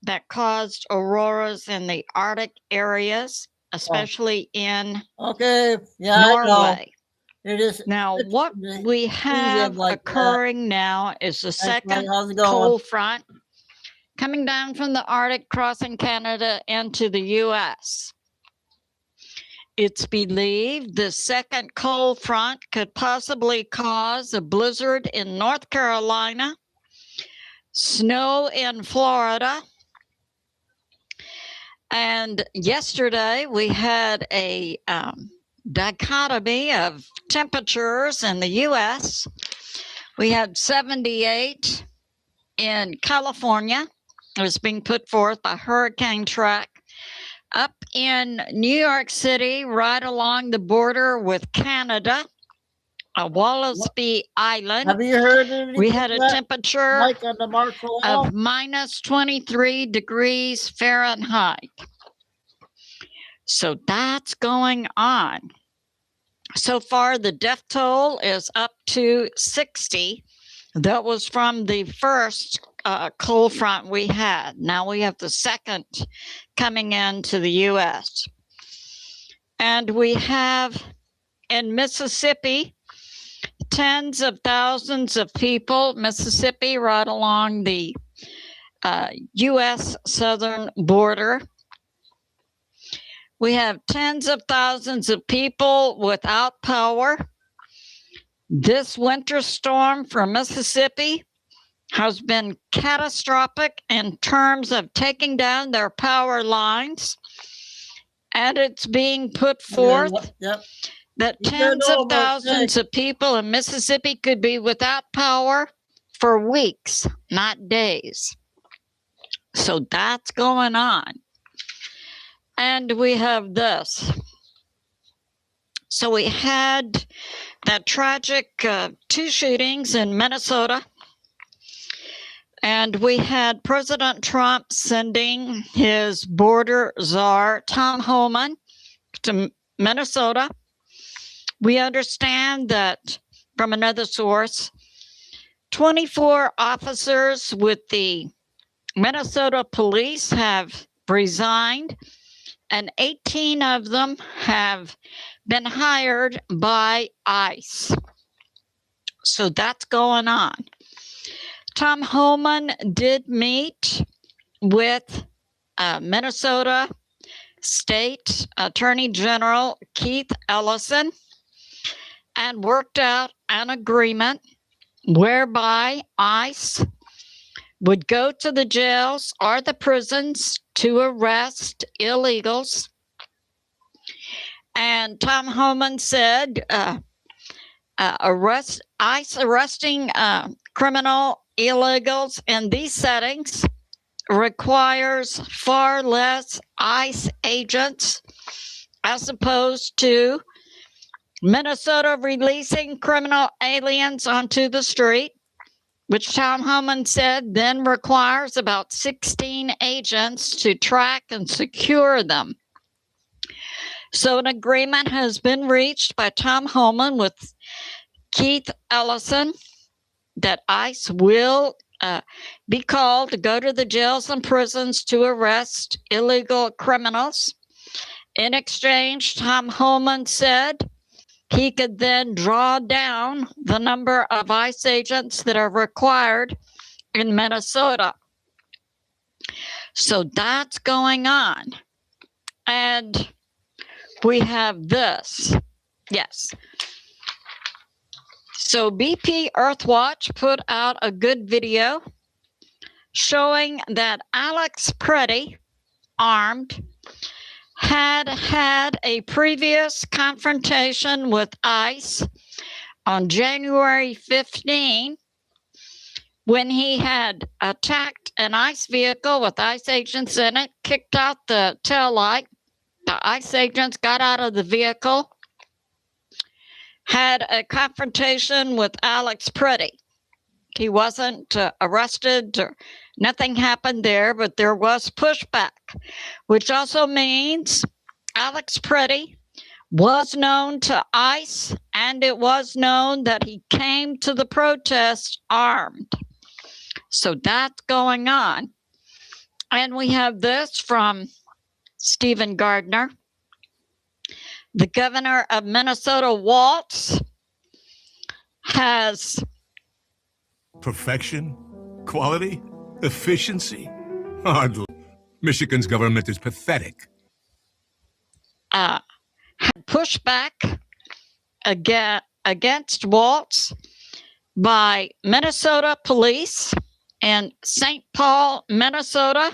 that caused auroras in the Arctic areas, especially in Norway. It is now, what we have occurring now is the second cold front coming down from the Arctic, crossing Canada into the U.S. It's believed the second cold front could possibly cause a blizzard in North Carolina, snow in Florida, and yesterday we had a dichotomy of temperatures in the U.S. We had 78 in California. It was being put forth by hurricane track. Up in New York City, right along the border with Canada, Wallasby Island, have you heard we had a temperature of minus 23 degrees Fahrenheit. So that's going on. So far, the death toll is up to 60. That was from the first cold front we had. Now we have the second coming into the U.S. And we have in Mississippi, tens of thousands of people, Mississippi, right along the U.S. southern border. We have tens of thousands of people without power. This winter storm from Mississippi has been catastrophic in terms of taking down their power lines. And it's being put forth that tens of thousands of people in Mississippi could be without power for weeks, not days. So that's going on. And we have this. So we had that tragic 2 shootings in Minnesota. And we had President Trump sending his border czar, Tom Homan, to Minnesota. We understand that from another source, 24 officers with the Minnesota police have resigned, and 18 of them have been hired by ICE. So that's going on. Tom Homan did meet with Minnesota State Attorney General Keith Ellison and worked out an agreement whereby ICE would go to the jails or the prisons to arrest illegals. And Tom Homan said ICE arresting criminal illegals in these settings requires far less ICE agents as opposed to Minnesota releasing criminal aliens onto the street, which Tom Homan said then requires about 16 agents to track and secure them. So an agreement has been reached by Tom Homan with Keith Ellison that ICE will be called to go to the jails and prisons to arrest illegal criminals. In exchange, Tom Homan said he could then draw down the number of ICE agents that are required in Minnesota. So that's going on. And we have this. Yes. So BP Earthwatch put out a good video showing that Alex Preddy, armed, had a previous confrontation with ICE on January 15 when he had attacked an ICE vehicle with ICE agents in it, kicked out the taillight. The ICE agents got out of the vehicle, had a confrontation with Alex Preddy. He wasn't arrested, or nothing happened there, but there was pushback, which also means Alex Preddy was known to ICE, and it was known that he came to the protest armed. So that's going on. And we have this from Stephen Gardner. The governor of Minnesota, Waltz, has perfection, quality, efficiency. Hardly. Michigan's government is pathetic. Had pushed back against Waltz by Minnesota police in St. Paul, Minnesota,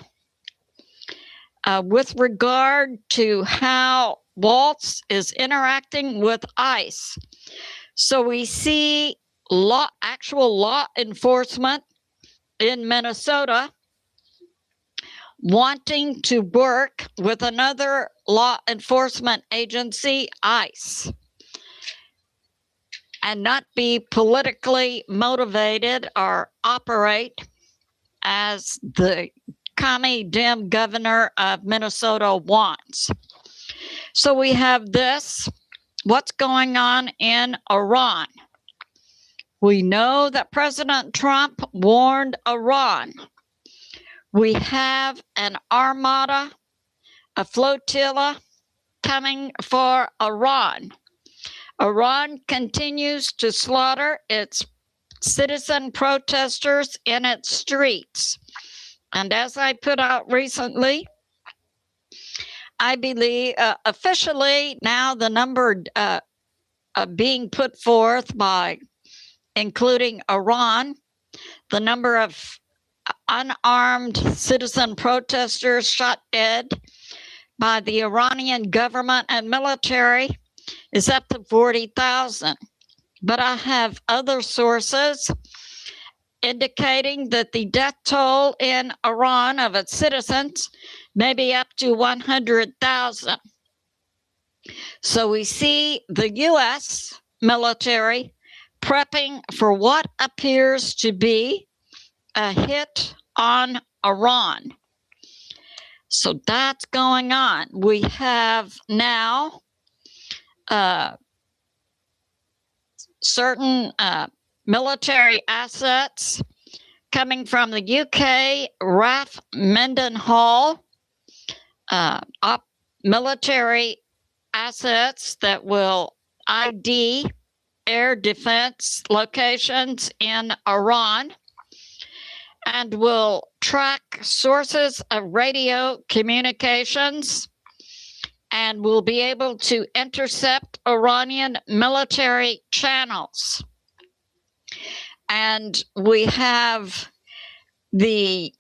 with regard to how Waltz is interacting with ICE. So we see actual law enforcement in Minnesota wanting to work with another law enforcement agency, ICE, and not be politically motivated or operate as the commie dim governor of Minnesota wants. So we have this, what's going on in Iran. We know that President Trump warned Iran. We have an armada, a flotilla coming for Iran. Iran continues to slaughter its citizen protesters in its streets. And as I put out recently, I believe officially now the number being put forth by including Iran, the number of unarmed citizen protesters shot dead by the Iranian government and military is up to 40,000. But I have other sources indicating that the death toll in Iran of its citizens may be up to 100,000. So we see the U.S. military prepping for what appears to be a hit on Iran. So that's going on. We have now certain military assets coming from the UK, RAF Mendenhall, military assets that will ID air defense locations in Iran and will track sources of radio communications and will be able to intercept Iranian military channels. And we have the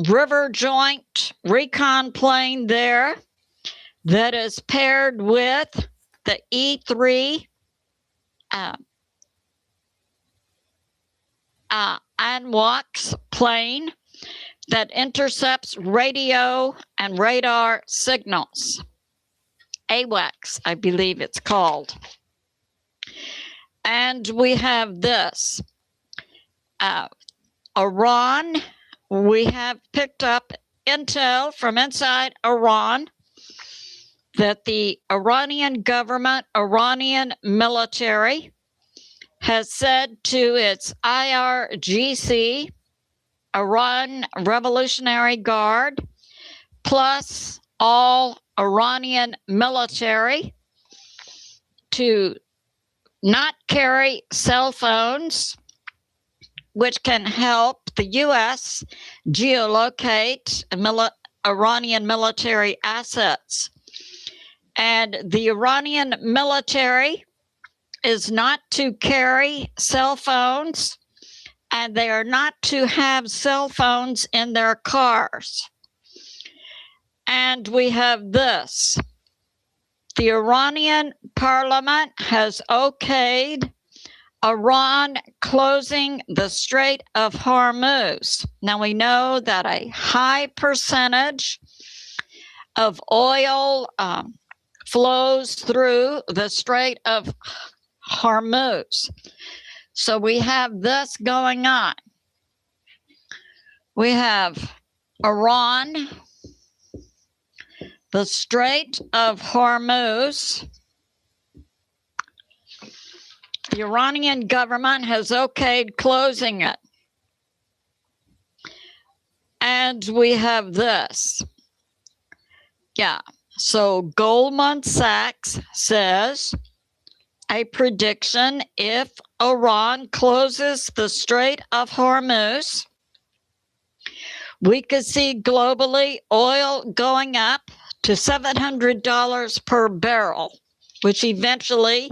River Joint recon plane there that is paired with the E-3 ANWACS plane that intercepts radio and radar signals. AWACS, I believe it's called. And we have this. Iran, we have picked up intel from inside Iran that the Iranian government, Iranian military, has said to its IRGC, Iran Revolutionary Guard, plus all Iranian military, to not carry cell phones, which can help the U.S. geolocate Iranian military assets. And the Iranian military is not to carry cell phones and they are not to have cell phones in their cars. And we have this. The Iranian parliament has okayed Iran closing the Strait of Hormuz. Now we know that a high percentage of oil flows through the Strait of Hormuz. So we have this going on. We have Iran, the Strait of Hormuz. The Iranian government has okayed closing it. And we have this. Yeah, so Goldman Sachs says a prediction: if Iran closes the Strait of Hormuz, we could see globally oil going up to $700 per barrel, which eventually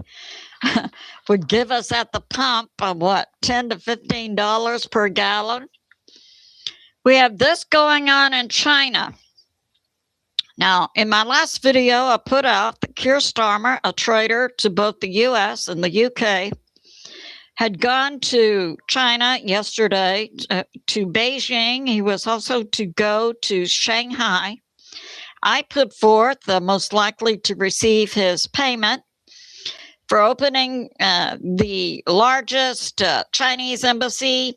would give us at the pump what, $10 to $15 per gallon. We have this going on in China. Now, in my last video, I put out that Keir Starmer, a traitor to both the US and the UK, had gone to China yesterday, to Beijing. He was also to go to Shanghai. I put forth the most likely to receive his payment for opening the largest Chinese embassy.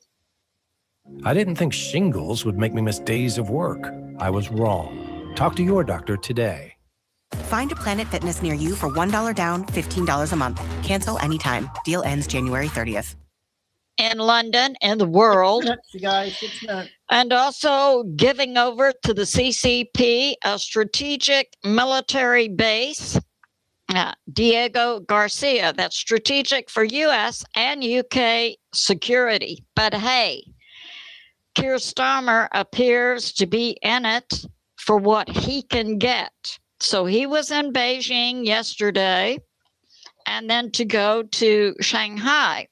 I didn't think shingles would make me miss days of work. I was wrong. Talk to your doctor today. Find a Planet Fitness near you for $1 down, $15 a month. Cancel anytime. Deal ends January 30th. In London, in the world. And also giving over to the CCP a strategic military base. Diego Garcia, that's strategic for US and UK security. But hey, Keir Starmer appears to be in it for what he can get. So he was in Beijing yesterday and then to go to Shanghai.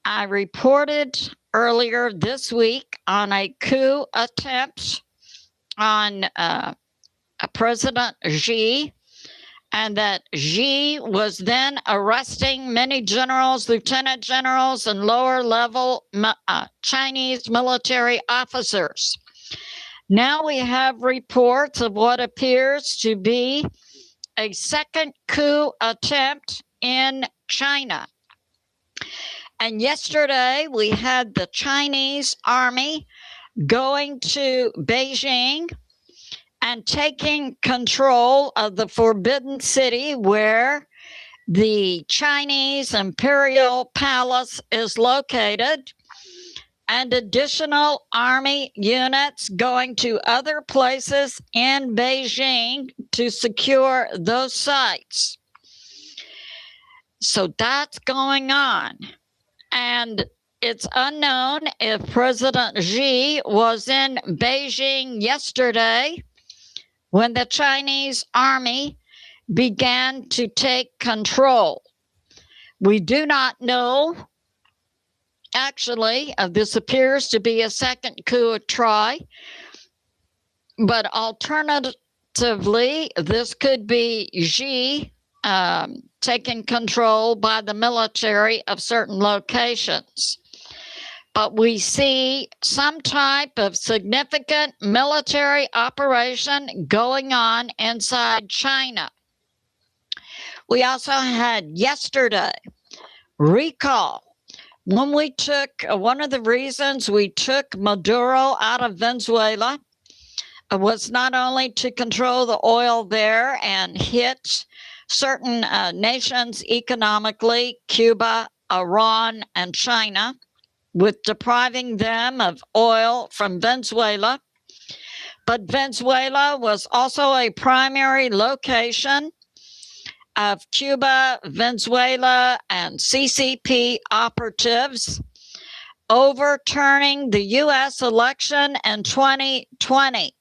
I reported earlier this week on a coup attempt on President Xi, and that Xi was then arresting many generals, lieutenant generals, and lower level Chinese military officers. Now we have reports of what appears to be a second coup attempt in China. And yesterday we had the Chinese army going to Beijing and taking control of the Forbidden City, where the Chinese Imperial Palace is located, and additional army units going to other places in Beijing to secure those sites. So that's going on. And it's unknown if President Xi was in Beijing yesterday when the Chinese army began to take control. We do not know. Actually, this appears to be a second coup try, but alternatively, this could be Xi taking control by the military of certain locations. But we see some type of significant military operation going on inside China. We also had yesterday recall. When we took, one of the reasons we took Maduro out of Venezuela was not only to control the oil there and hit certain nations economically, Cuba, Iran, and China, with depriving them of oil from Venezuela, but Venezuela was also a primary location of Cuba, Venezuela, and CCP operatives overturning the U.S. election in 2020.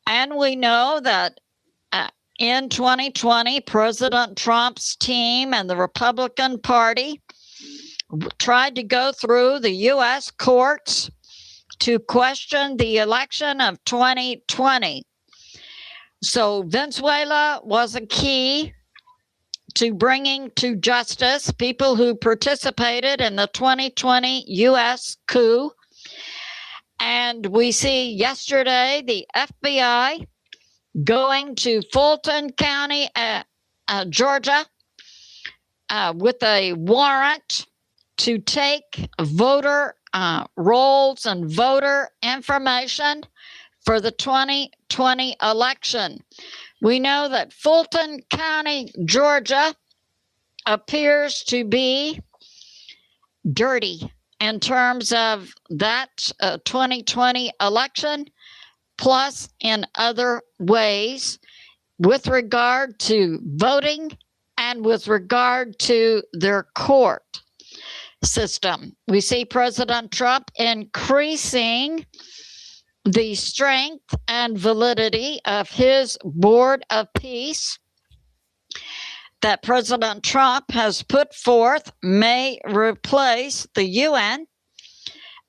And we know that in 2020, President Trump's team and the Republican Party tried to go through the U.S. courts to question the election of 2020. So Venezuela was a key to bringing to justice people who participated in the 2020 U.S. coup. And we see yesterday the FBI going to Fulton County, Georgia, with a warrant to take voter rolls and voter information for the 2020 election. We know that Fulton County, Georgia, appears to be dirty in terms of that 2020 election, plus in other ways with regard to voting and with regard to their court system. We see President Trump increasing the strength and validity of his Board of Peace that President Trump has put forth may replace the UN.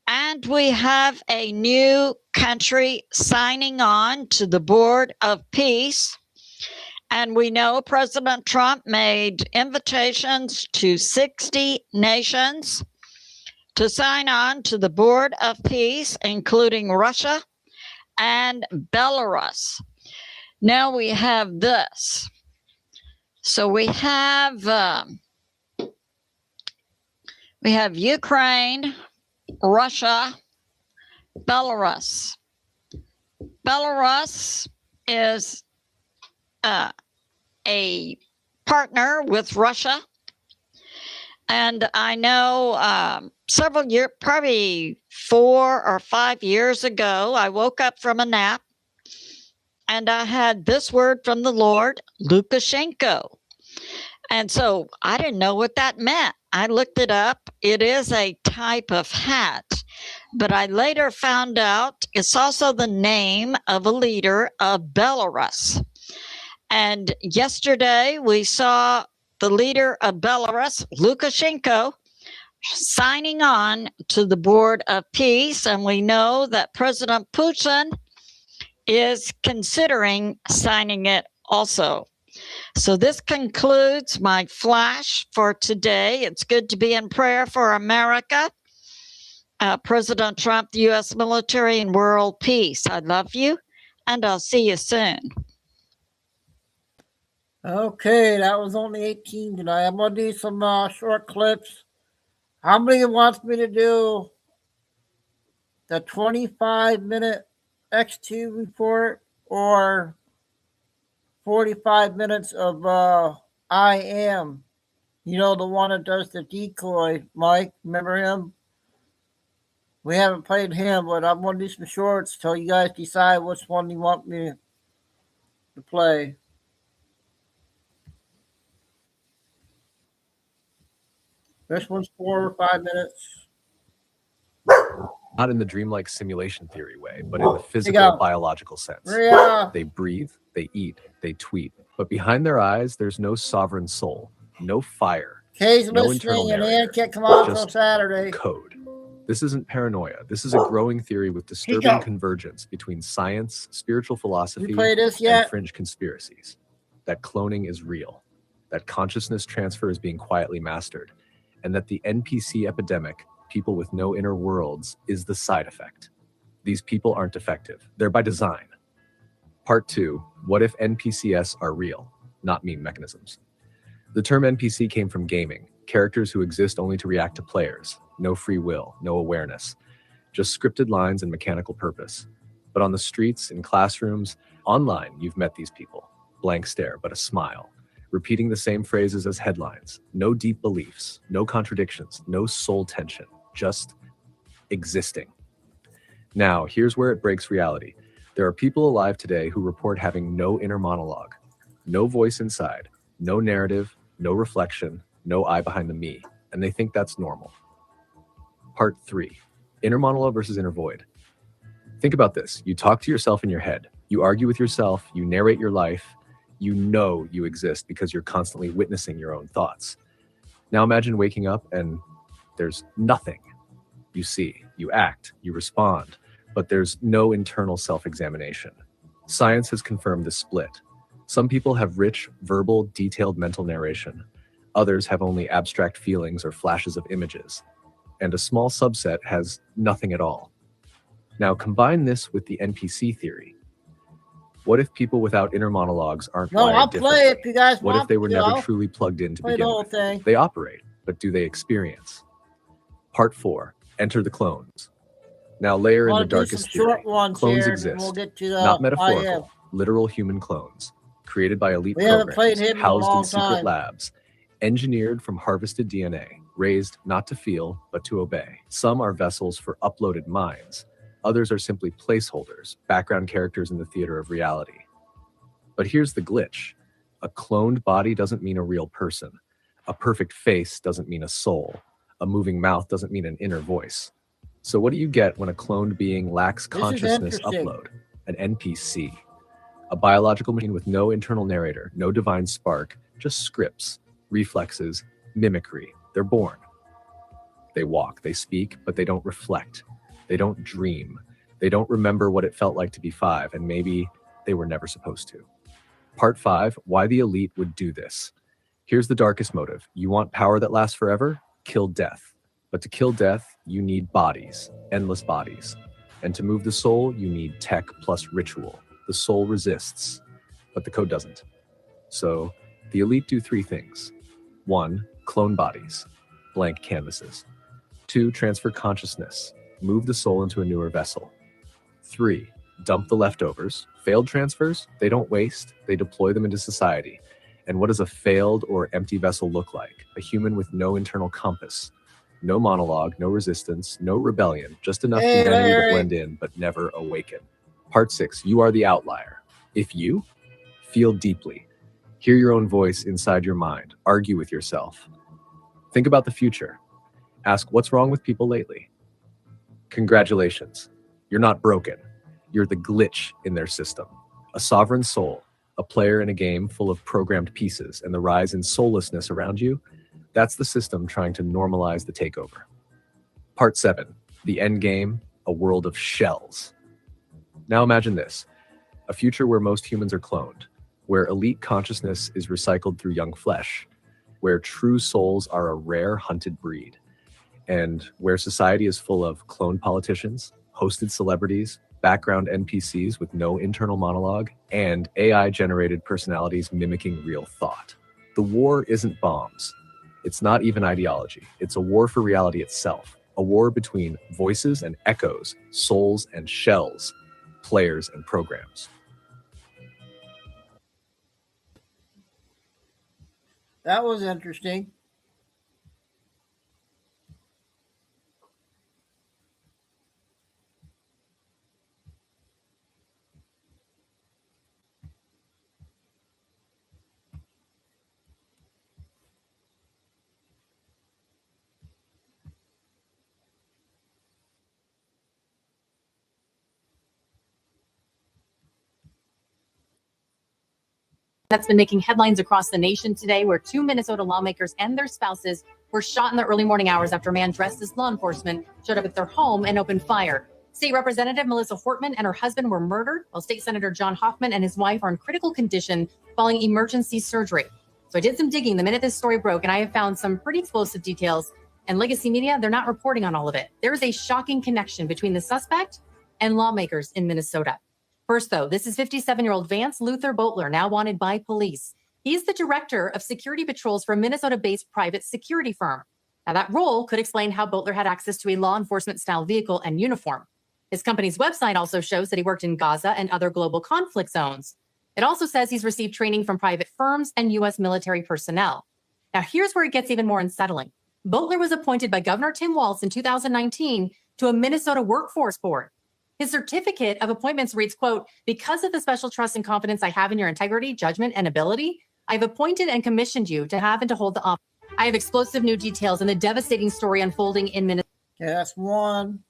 And we have a new country signing on to the Board of Peace. And we know President Trump made invitations to 60 nations to sign on to the Board of Peace, including Russia and Belarus. Now we have this. So we have Ukraine, Russia, Belarus. Belarus is a partner with Russia. And I know several years, probably 4 or 5 years ago, I woke up from a nap and I had this word from the Lord, Lukashenko. And so I didn't know what that meant. I looked it up. It is a type of hat. But I later found out it's also the name of a leader of Belarus. And yesterday we saw the leader of Belarus, Lukashenko, signing on to the Board of Peace. And we know that President Putin is considering signing it also. So this concludes my flash for today. It's good to be in prayer for America, President Trump, the U.S. military, and world peace. I love you, and I'll see you soon. Okay, that was only 18 tonight. I'm going to do some short clips. How many wants me to do the 25-minute X2 report or 45 minutes of I Am? You know, the one that does the decoy, Mike. Remember him? We haven't played him, but I'm going to do some shorts till you guys decide which one you want me to play. This one's 4 or 5 minutes. Not in the dreamlike simulation theory way, but in the physical, biological sense. Yeah. They breathe, they eat, they tweet. But behind their eyes, there's no sovereign soul, no fire, Kay's no listening, internal and narrator, Ann can't come on until just Saturday. code. This isn't paranoia. This is a growing theory with disturbing convergence between science, spiritual philosophy, play this yet? and fringe conspiracies. That cloning is real, that consciousness transfer is being quietly mastered, and that the NPC epidemic, people with no inner worlds, is the side effect. These people aren't defective. They're by design. Part 2, what if NPCs are real, not meme mechanisms? The term NPC came from gaming, characters who exist only to react to players, no free will, no awareness, just scripted lines and mechanical purpose. But on the streets, in classrooms, online, you've met these people. Blank stare, but a smile. Repeating the same phrases as headlines. No deep beliefs, no contradictions, no soul tension, just existing. Now, here's where it breaks reality. There are people alive today who report having no inner monologue, no voice inside, no narrative, no reflection, no I behind the me, and they think that's normal. Part 3, inner monologue versus inner void. Think about this. You talk to yourself in your head. You argue with yourself. You narrate your life. You know you exist because you're constantly witnessing your own thoughts. Now imagine waking up and There's nothing. You see, you act, you respond, but there's no internal self-examination. Science has confirmed this split. Some people have rich, verbal, detailed mental narration. Others have only abstract feelings or flashes of images. And a small subset has nothing at all. Now combine this with the NPC theory. What if people without inner monologues aren't wired I'll differently? play if you guys What want if they were to. never I'll truly plugged in to play the begin whole with? thing. They operate, but do they experience? Part 4, enter the clones. Now layer in the Wanna do darkest some theory. short ones Clones here, and then exist, we'll get to the not metaphorical, IM. literal human clones, created by elite We haven't programs, played him in a housed long in secret time. labs, engineered from harvested DNA, raised not to feel, but to obey. Some are vessels for uploaded minds. Others are simply placeholders, background characters in the theater of reality. But here's the glitch. A cloned body doesn't mean a real person. A perfect face doesn't mean a soul. A moving mouth doesn't mean an inner voice. So what do you get when a cloned being lacks This is consciousness interesting. upload? An NPC. A biological machine with no internal narrator, no divine spark, just scripts, reflexes, mimicry. They're born. They walk, they speak, but they don't reflect. They don't dream. They don't remember what it felt like to be 5, and maybe they were never supposed to. Part 5, why the elite would do this. Here's the darkest motive. You want power that lasts forever? Kill death. But to kill death, you need bodies, endless bodies. And to move the soul, you need tech plus ritual. The soul resists, but the code doesn't. So the elite do 3 things. 1, clone bodies, blank canvases. 2, transfer consciousness, move the soul into a newer vessel. 3, dump the leftovers. Failed transfers, they don't waste, they deploy them into society. And what does a failed or empty vessel look like? A human with no internal compass. No monologue, no resistance, no rebellion, just enough humanity to blend in, but never awaken. Part 6, you are the outlier. If you feel deeply, hear your own voice inside your mind, argue with yourself. Think about the future. Ask what's wrong with people lately. Congratulations, you're not broken. You're the glitch in their system. A sovereign soul, a player in a game full of programmed pieces, and the rise in soullessness around you, that's the system trying to normalize the takeover. Part 7, the end game, a world of shells. Now imagine this, a future where most humans are cloned, where elite consciousness is recycled through young flesh, where true souls are a rare hunted breed, and where society is full of cloned politicians, hosted celebrities, background NPCs with no internal monologue, and AI-generated personalities mimicking real thought. The war isn't bombs. It's not even ideology. It's a war for reality itself. A war between voices and echoes, souls and shells, players and programs. That was interesting. That's been making headlines across the nation today, where 2 Minnesota lawmakers and their spouses were shot in the early morning hours after a man dressed as law enforcement showed up at their home and opened fire. State Representative Melissa Hortman and her husband were murdered, while State Senator John Hoffman and his wife are in critical condition following emergency surgery. So I did some digging the minute this story broke, and I have found some pretty explosive details. And legacy media, they're not reporting on all of it. There is a shocking connection between the suspect and lawmakers in Minnesota. First, though, this is 57-year-old Vance Luther Boatler, now wanted by police. He's the director of security patrols for a Minnesota-based private security firm. Now, that role could explain how Boatler had access to a law enforcement-style vehicle and uniform. His company's website also shows that he worked in Gaza and other global conflict zones. It also says he's received training from private firms and U.S. military personnel. Now, here's where it gets even more unsettling. Boatler was appointed by Governor Tim Walz in 2019 to a Minnesota workforce board. His certificate of appointments reads, quote, "Because of the special trust and confidence I have in your integrity, judgment, and ability, I've appointed and commissioned you to have and to hold the office." I have explosive new details and the devastating story unfolding in Minnesota. Okay, that's one.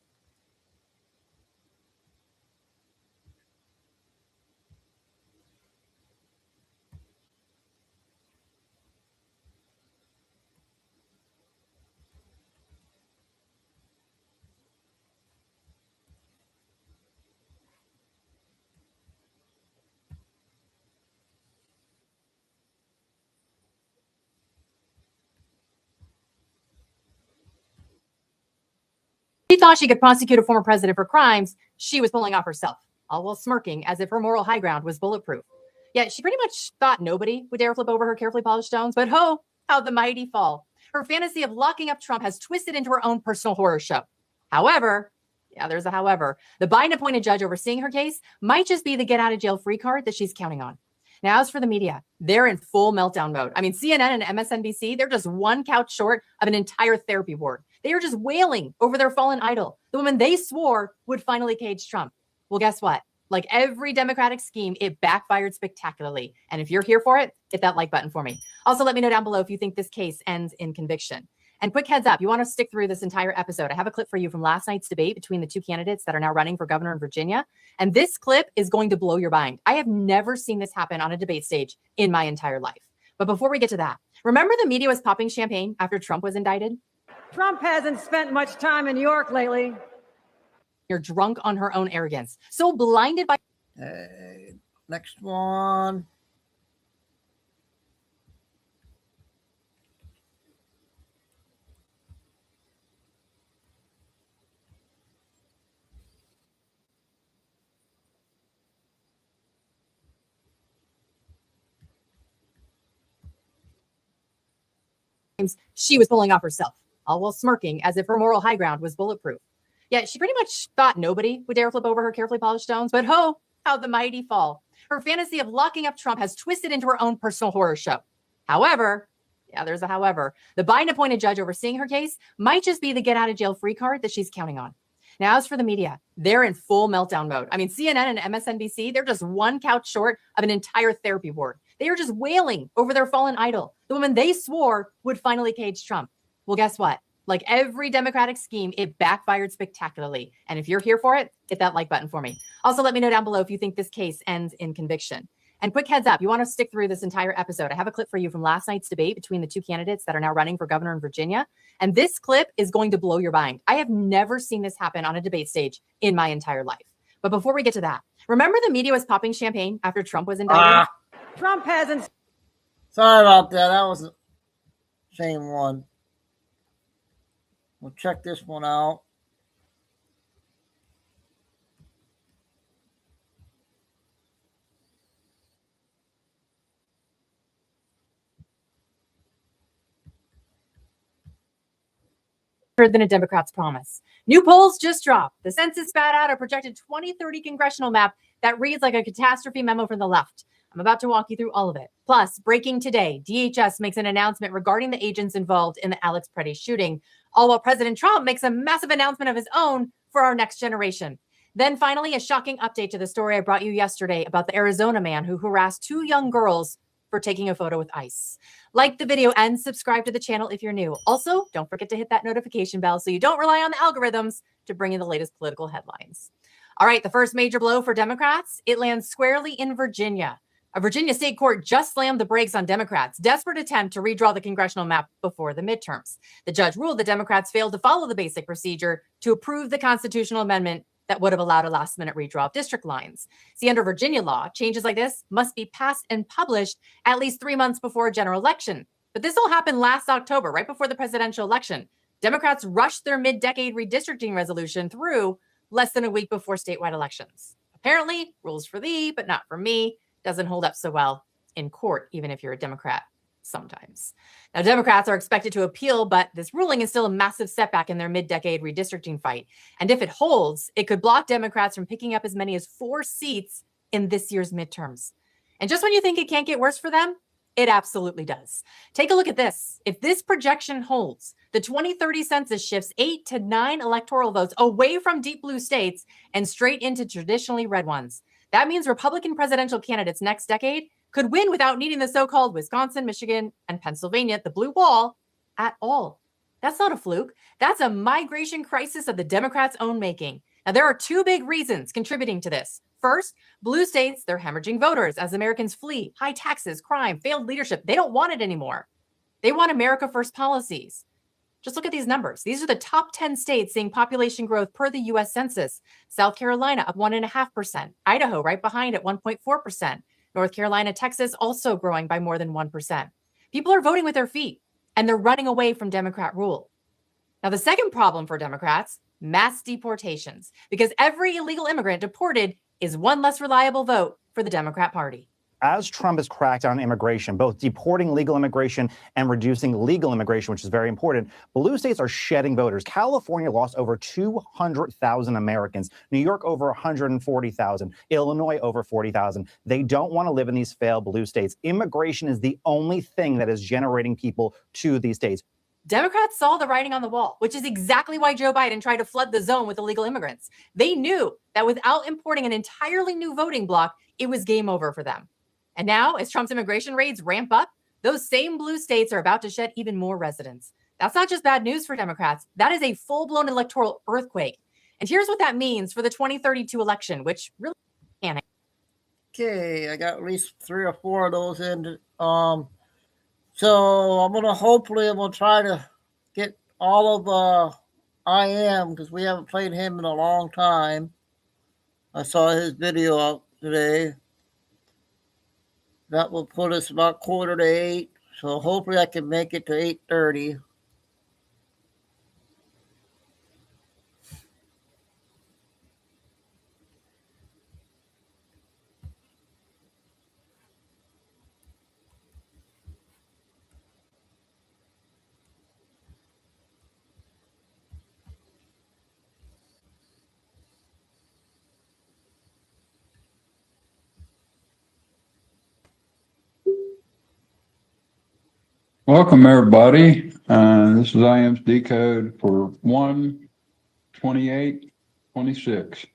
She thought she could prosecute a former president for crimes she was pulling off herself, all while smirking as if her moral high ground was bulletproof. Yet she pretty much thought nobody would dare flip over her carefully polished stones, but ho, how the mighty fall. Her fantasy of locking up Trump has twisted into her own personal horror show. However, yeah, there's a however, the Biden-appointed judge overseeing her case might just be the get-out-of-jail-free card that she's counting on. Now, as for the media, they're in full meltdown mode. I mean, CNN and MSNBC, they're just one couch short of an entire therapy ward. They are just wailing over their fallen idol, the woman they swore would finally cage Trump. Well, guess what? Like every Democratic scheme, it backfired spectacularly. And if you're here for it, hit that like button for me. Also, let me know down below if you think this case ends in conviction. And quick heads up, you want to stick through this entire episode. I have a clip for you from last night's debate between the two candidates that are now running for governor in Virginia. And this clip is going to blow your mind. I have never seen this happen on a debate stage in my entire life. But before we get to that, remember the media was popping champagne after Trump was indicted? Trump hasn't spent much time in New York lately. You're drunk on her own arrogance. So blinded by... Next one. She was pulling off herself, all while smirking as if her moral high ground was bulletproof. Yet she pretty much thought nobody would dare flip over her carefully polished stones, but ho, how the mighty fall. Her fantasy of locking up Trump has twisted into her own personal horror show. However, yeah, there's a however, the Biden-appointed judge overseeing her case might just be the get-out-of-jail-free card that she's counting on. Now, as for the media, they're in full meltdown mode. I mean, CNN and MSNBC, they're just one couch short of an entire therapy ward. They are just wailing over their fallen idol, the woman they swore would finally cage Trump. Well, guess what? Like every Democratic scheme, it backfired spectacularly. And if you're here for it, hit that like button for me. Also, let me know down below if you think this case ends in conviction. And quick heads up, you want to stick through this entire episode. I have a clip for you from last night's debate between the two candidates that are now running for governor in Virginia. And this clip is going to blow your mind. I have never seen this happen on a debate stage in my entire life. But before we get to that, remember the media was popping champagne after Trump was indicted? Trump hasn't. Sorry about that. That was the same one. We'll check this one out. Than a Democrat's promise. New polls just dropped. The census spat out a projected 2030 congressional map that reads like a catastrophe memo from the left. I'm about to walk you through all of it. Plus, breaking today, DHS makes an announcement regarding the agents involved in the Alex Preddy shooting, all while President Trump makes a massive announcement of his own for our next generation. Then finally, a shocking update to the story I brought you yesterday about the Arizona man who harassed two young girls for taking a photo with ICE. Like the video and subscribe to the channel if you're new. Also, don't forget to hit that notification bell so you don't rely on the algorithms to bring you the latest political headlines. All right, the first major blow for Democrats, it lands squarely in Virginia. A Virginia state court just slammed the brakes on Democrats' desperate attempt to redraw the congressional map before the midterms. The judge ruled the Democrats failed to follow the basic procedure to approve the constitutional amendment that would have allowed a last-minute redraw of district lines. See, under Virginia law, changes like this must be passed and published at least 3 months before a general election. But this all happened last October, right before the presidential election. Democrats rushed their mid-decade redistricting resolution through less than a week before statewide elections. Apparently, rules for thee, but not for me, doesn't hold up so well in court, even if you're a Democrat sometimes. Now, Democrats are expected to appeal, but this ruling is still a massive setback in their mid-decade redistricting fight. And if it holds, it could block Democrats from picking up as many as 4 seats in this year's midterms. And just when you think it can't get worse for them, it absolutely does. Take a look at this. If this projection holds, the 2030 census shifts 8 to 9 electoral votes away from deep blue states and straight into traditionally red ones. That means Republican presidential candidates next decade could win without needing the so-called Wisconsin, Michigan, and Pennsylvania, the blue wall, at all. That's not a fluke. That's a migration crisis of the Democrats' own making. Now, there are 2 big reasons contributing to this. First, blue states, they're hemorrhaging voters as Americans flee high taxes, crime, failed leadership. They don't want it anymore. They want America First policies. Just look at these numbers. These are the top 10 states seeing population growth per the U.S. Census. South Carolina up 1.5%. Idaho right behind at 1.4%. North Carolina, Texas also growing by more than 1%. People are voting with their feet, and they're running away from Democrat rule. Now, the second problem for Democrats, mass deportations, because every illegal immigrant deported is one less reliable vote for the Democrat Party. As Trump has cracked on immigration, both deporting legal immigration and reducing legal immigration, which is very important, blue states are shedding voters. California lost over 200,000 Americans, New York over 140,000, Illinois over 40,000. They don't want to live in these failed blue states. Immigration is the only thing that is generating people to these states. Democrats saw the writing on the wall, which is exactly why Joe Biden tried to flood the zone with illegal immigrants. They knew that without importing an entirely new voting bloc, it was game over for them. And now, as Trump's immigration raids ramp up, those same blue states are about to shed even more residents. That's not just bad news for Democrats. That is a full-blown electoral earthquake. And here's what that means for the 2032 election, which really can't. Okay, I got at least 3 or 4 of those in. So I'm gonna try to get all of I Am, because we haven't played him in a long time. I saw his video out today. That will put us about 7:45. So hopefully I can make it to 8:30. Welcome, everybody. This is IM's decode for 1/28/26.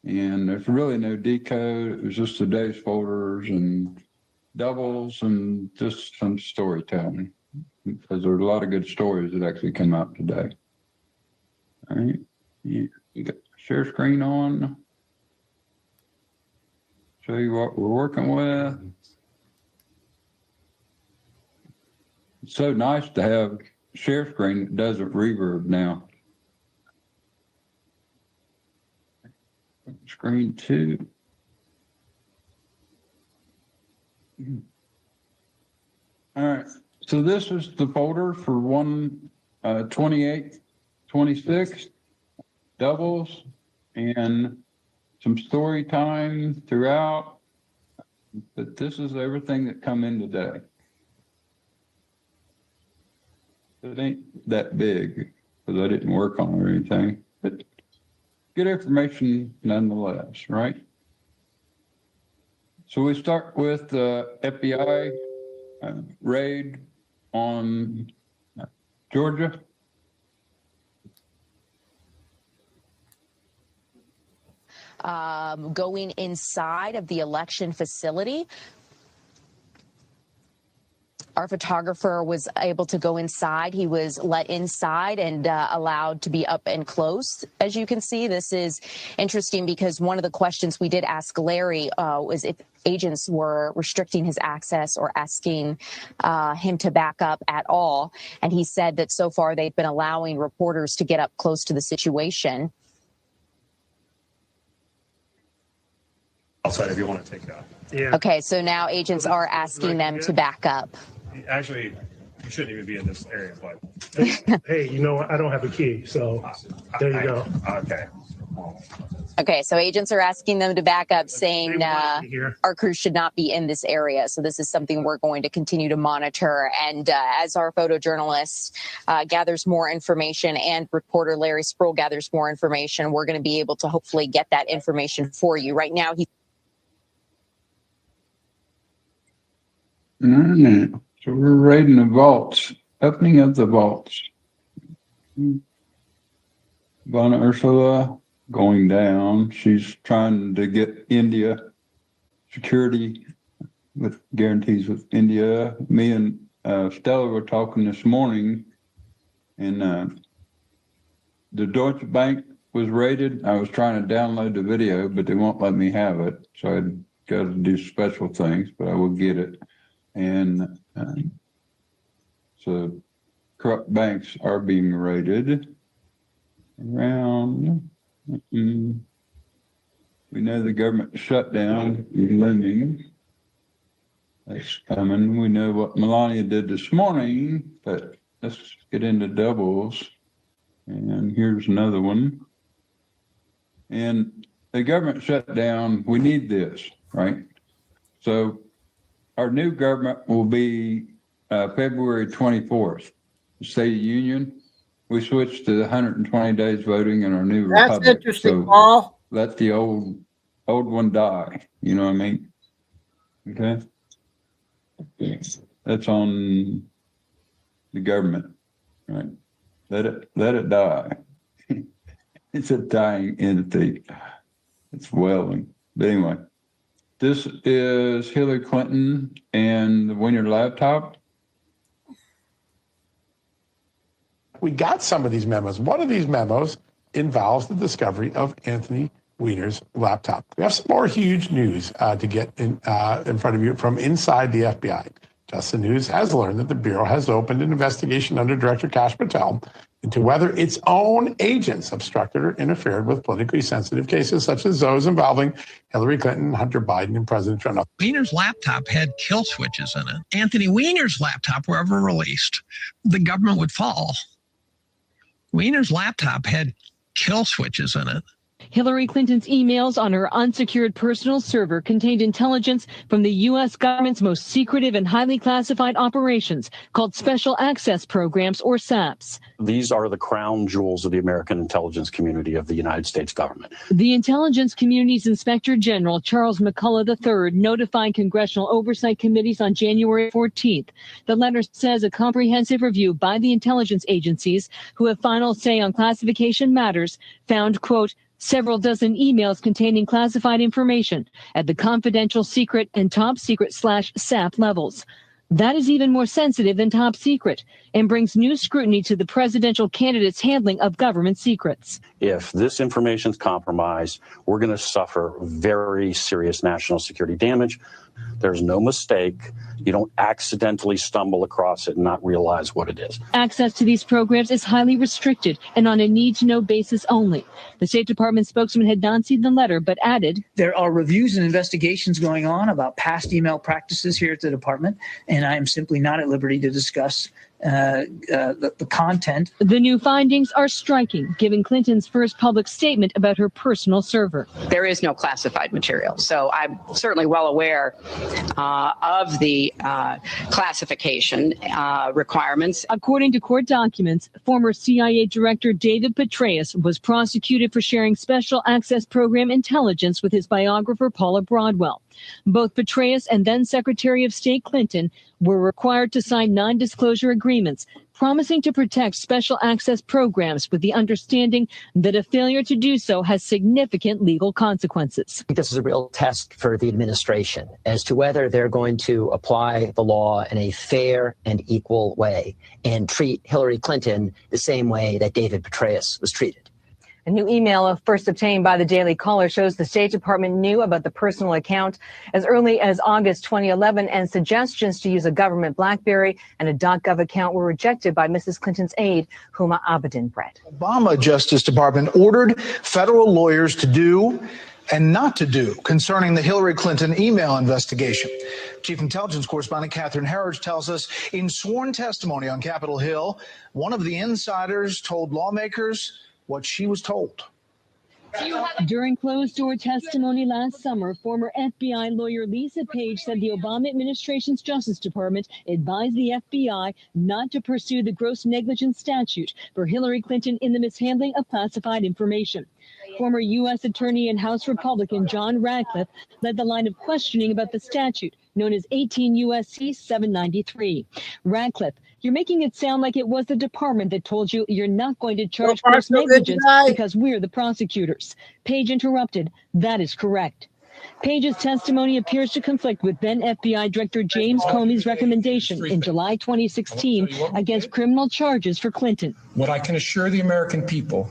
And there's really no decode. It was just today's folders and doubles and just some storytelling. Because there's a lot of good stories that actually came out today. All right. You got share screen on. Show you what we're working with. It's so nice to have share screen that doesn't reverb now. Screen 2. All right. So this is the folder for 1/28/26 doubles and some story time throughout. But this is everything that come in today. It ain't that big because I didn't work on it or anything, but good information nonetheless, right? So we start with the FBI raid on Georgia. Going inside of the election facility. Our photographer was able to go inside. He was let inside and allowed to be up and close. As you can see, this is interesting because one of the questions we did ask Larry was if agents were restricting his access or asking him to back up at all. And he said that so far they've been allowing reporters to get up close to the situation. Outside if you want to take that. Yeah. Okay, so now agents are asking them to back up. Actually, you shouldn't even be in this area, but. Hey, you know what? I don't have a key, so there you go. Okay. Okay, so agents are asking them to back up, saying our crew should not be in this area. So this is something we're going to continue to monitor. And as our photojournalist gathers more information and reporter Larry Sproul gathers more information, we're going to be able to hopefully get that information for you. Right now, So we're raiding the vaults, opening of the vaults. Vanna Ursula going down. She's trying to get India security with guarantees with India. Me and Stella were talking this morning, and the Deutsche Bank was raided. I was trying to download the video, but they won't let me have it. So I got to do special things, but I will get it. And so corrupt banks are being raided around. We know the government shutdown is looming. That's coming. We know what Melania did this morning, but let's get into doubles. And here's another one. And the government shutdown, we need this, right? So our new government will be February 24th. The State of the Union, we switched to 120 days voting in our new That's republic. interesting, So Paul. let the old one die. You know what I mean? Okay. That's on the government, right? Let it die. It's a dying entity. It's wailing. But anyway, this is Hillary Clinton and the Winter laptop. We got some of these memos. One of these memos involves the discovery of Anthony Weiner's laptop. We have some more huge news to get in front of you from inside the FBI. Just the News has learned that the Bureau has opened an investigation under Director Kash Patel into whether its own agents obstructed or interfered with politically sensitive cases such as those involving Hillary Clinton, Hunter Biden, and President Trump. Weiner's laptop had kill switches in it. Anthony Weiner's laptop were ever released, the government would fall. Weiner's laptop had kill switches in it. Hillary Clinton's emails on her unsecured personal server contained intelligence from the U.S. government's most secretive and highly classified operations called Special Access Programs, or SAPs. These are the crown jewels of the American intelligence community of the United States government. The intelligence community's Inspector General, Charles McCullough III, notified congressional oversight committees on January 14th. The letter says a comprehensive review by the intelligence agencies who have final say on classification matters found, quote, several dozen emails containing classified information at the confidential, secret, and top secret /SAP levels. That is even more sensitive than top secret and brings new scrutiny to the presidential candidate's handling of government secrets. If this information is compromised, we're going to suffer very serious national security damage. There's no mistake. You don't accidentally stumble across it and not realize what it is. Access to these programs is highly restricted and on a need-to-know basis only. The State Department spokesman had not seen the letter, but added, there are reviews and investigations going on about past email practices here at the department, and I am simply not at liberty to discuss the content. The new findings are striking, given Clinton's first public statement about her personal server. There is no classified material, so I'm certainly well aware of the classification requirements. According to court documents, former CIA Director David Petraeus was prosecuted for sharing special access program intelligence with his biographer Paula Broadwell. Both Petraeus and then Secretary of State Clinton were required to sign non-disclosure agreements promising to protect special access programs with the understanding that a failure to do so has significant legal consequences. I think this is a real test for the administration as to whether they're going to apply the law in a fair and equal way and treat Hillary Clinton the same way that David Petraeus was treated. A new email first obtained by the Daily Caller shows the State Department knew about the personal account as early as August 2011, and suggestions to use a government BlackBerry and a .gov account were rejected by Mrs. Clinton's aide, Huma Abedin-Brett. Obama Justice Department ordered federal lawyers to do and not to do concerning the Hillary Clinton email investigation. Chief Intelligence Correspondent Catherine Herridge tells us in sworn testimony on Capitol Hill, one of the insiders told lawmakers what she was told. During closed-door testimony last summer, former FBI lawyer Lisa Page said the Obama administration's Justice Department advised the FBI not to pursue the gross negligence statute for Hillary Clinton in the mishandling of classified information. Former U.S. Attorney and House Republican John Ratcliffe led the line of questioning about the statute, known as 18 U.S.C. 793. Ratcliffe, you're making it sound like it was the department that told you you're not going to charge gross negligence because we're the prosecutors. Page interrupted. That is correct. Page's testimony appears to conflict with then FBI Director James Comey's recommendation in July 2016 against criminal charges for Clinton. What I can assure the American people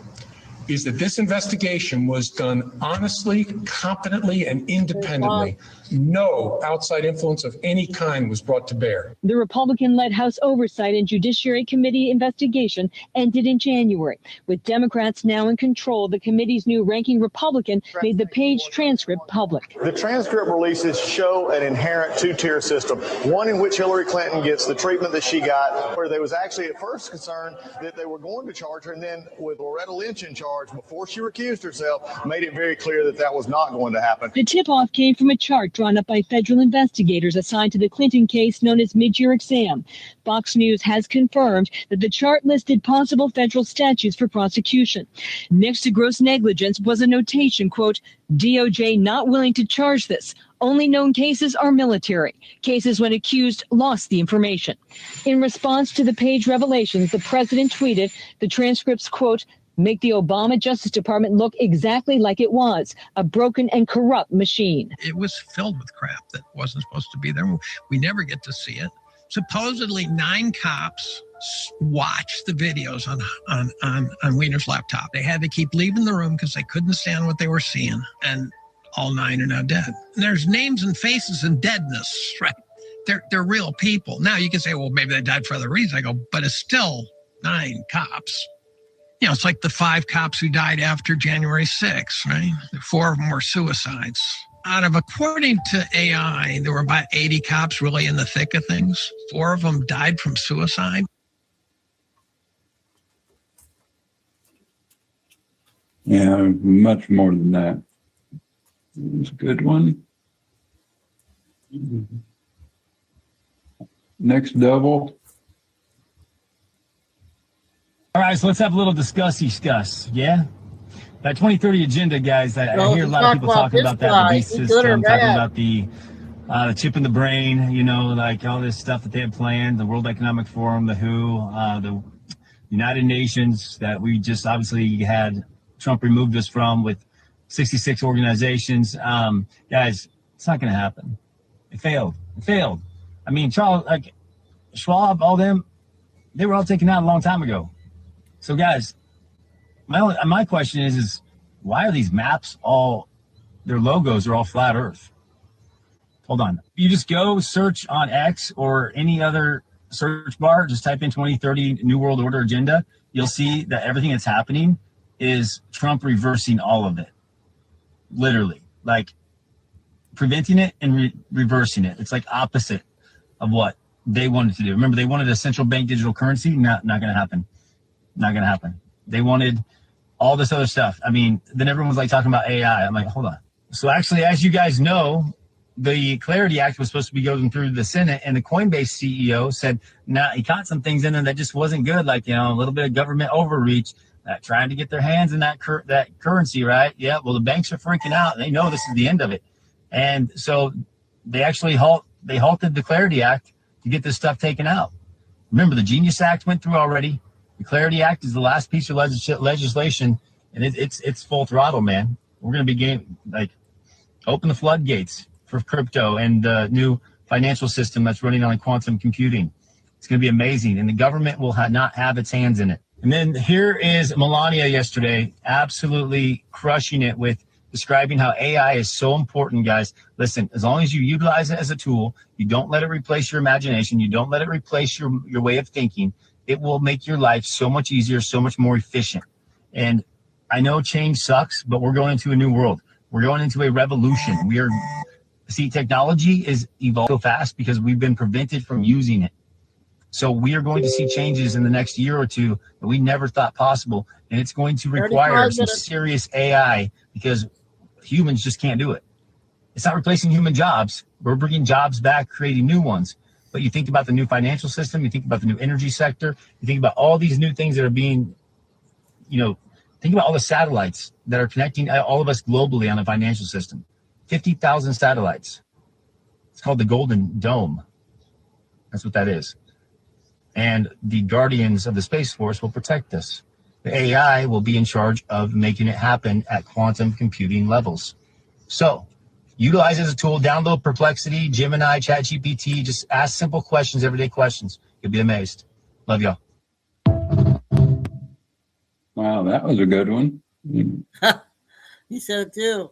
is that this investigation was done honestly, competently, and independently. no outside influence of any kind was brought to bear. The Republican-led House Oversight and Judiciary Committee investigation ended in January. With Democrats now in control, the committee's new ranking Republican made the page transcript public. The transcript releases show an inherent two-tier system, one in which Hillary Clinton gets the treatment that she got, where there was actually at first concern that they were going to charge her, and then with Loretta Lynch in charge, before she recused herself, made it very clear that that was not going to happen. The tip-off came from a chart drawn up by federal investigators assigned to the Clinton case known as mid-year exam. Fox News has confirmed that the chart listed possible federal statutes for prosecution. Next to gross negligence was a notation, quote, DOJ not willing to charge this. Only known cases are military, cases when accused lost the information. In response to the page revelations, the president tweeted the transcripts, quote, make the Obama Justice Department look exactly like it was, a broken and corrupt machine. It was filled with crap that wasn't supposed to be there. We never get to see it. Supposedly 9 cops watched the videos on Weiner's laptop. They had to keep leaving the room because they couldn't stand what they were seeing. And all 9 are now dead. And there's names and faces and deadness, right? They're real people. Now you can say, well, maybe they died for other reasons. I go, but it's still 9 cops. You know, it's like the 5 cops who died after January 6th, right? 4 of them were suicides. According to AI, there were about 80 cops really in the thick of things. 4 of them died from suicide. Yeah, much more than that. It's a good one. Next double. All right, so let's have a little discuss. Yeah? That 2030 agenda, guys, I hear a lot of people talking about that, the beast system, talking about the chip in the brain, you know, like all this stuff that they have planned, the World Economic Forum, the WHO, the United Nations that we just obviously had Trump removed us from with 66 organizations. Guys, it's not going to happen. It failed. I mean, Charles, like Schwab, all them, they were all taken out a long time ago. So, guys, my question is why are these maps their logos are all flat Earth? Hold on. You just go search on X or any other search bar, just type in 2030 New World Order agenda. You'll see that everything that's happening is Trump reversing all of it. Literally, like preventing it and reversing it. It's like opposite of what they wanted to do. Remember, they wanted a central bank digital currency. Not going to happen. Not going to happen. They wanted all this other stuff. I mean, then everyone's like talking about AI. I'm like, hold on. So actually, as you guys know, the Clarity Act was supposed to be going through the Senate, and the Coinbase CEO said, he caught some things in there that just wasn't good, like, you know, a little bit of government overreach, trying to get their hands in that currency, right? Yeah, well, the banks are freaking out. They know this is the end of it. And so they actually halted the Clarity Act to get this stuff taken out. Remember, the Genius Act went through already. The Clarity Act is the last piece of legislation, and it's full throttle, man. We're going to be open the floodgates for crypto and the new financial system that's running on quantum computing. It's going to be amazing, and the government will not have its hands in it. And then here is Melania yesterday, absolutely crushing it with describing how AI is so important, guys. Listen, as long as you utilize it as a tool, you don't let it replace your imagination, you don't let it replace your way of thinking, it will make your life so much easier, so much more efficient. And I know change sucks, but we're going into a new world. We're going into a revolution. Technology is evolving so fast because we've been prevented from using it. So we are going to see changes in the next year or two that we never thought possible. And it's going to require some serious AI because humans just can't do it. It's not replacing human jobs. We're bringing jobs back, creating new ones. But you think about the new financial system, you think about the new energy sector, you think about all these new things that are being, think about all the satellites that are connecting all of us globally on the financial system. 50,000 satellites. It's called the Golden Dome. That's what that is. And the guardians of the Space Force will protect us. The AI will be in charge of making it happen at quantum computing levels. So utilize it as a tool, download Perplexity, Gemini, ChatGPT, just ask simple questions, everyday questions. You'll be amazed. Love y'all. Wow, that was a good one. He said it too.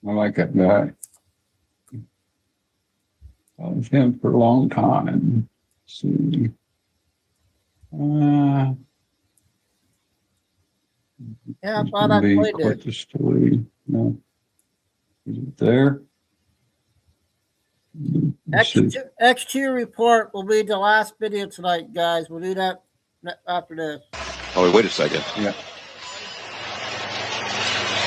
I like that guy. Followed him for a long time. Let's see. Yeah, I thought I played quite it. the story. No. Is it there? X2 report will be the last video tonight, guys. We'll do that after this. Oh, wait a second. Yeah.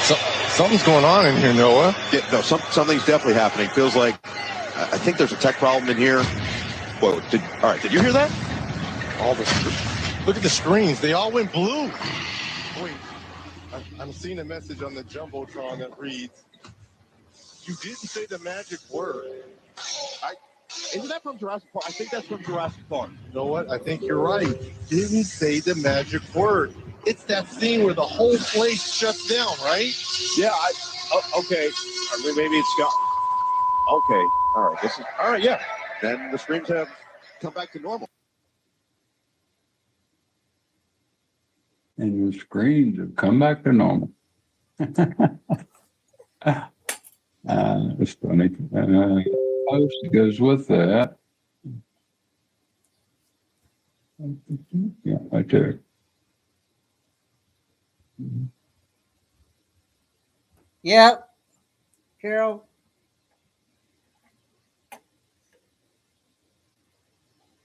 So, something's going on in here, Noah. Yeah, no, something's definitely happening. Feels like, I think there's a tech problem in here. Whoa, all right, did you hear that? Look at the screens. They all went blue. Wait, I'm seeing a message on the Jumbotron that reads, "You didn't say the magic word." Isn't that from Jurassic Park? I think that's from Jurassic Park. You know what? I think you're right. Didn't say the magic word. It's that scene where the whole place shuts down, right? Yeah, okay. I mean, maybe it's got... Okay, all right. All right, yeah. Then the screens have come back to normal. And the screens have come back to normal. That's funny. Post goes with that. Yeah, right there. Yep. Carol.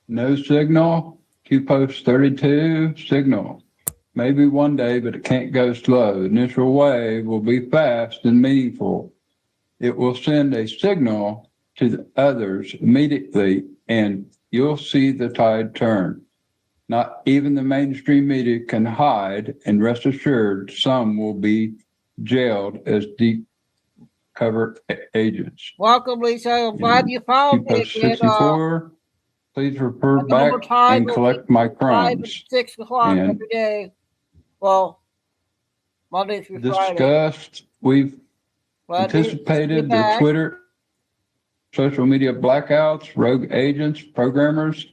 No signal. Q-post 32, signal. Maybe one day, but it can't go slow. Initial wave will be fast and meaningful. It will send a signal to the others immediately, and you'll see the tide turn. Not even the mainstream media can hide, and rest assured, some will be jailed as deep cover agents. Welcome, Lisa. I'm glad you found me. Post 64. Please refer back and collect my crumbs. 6 o'clock And every day. Well, Monday through Friday. Discussed. We've anticipated the Twitter, social media blackouts, rogue agents, programmers,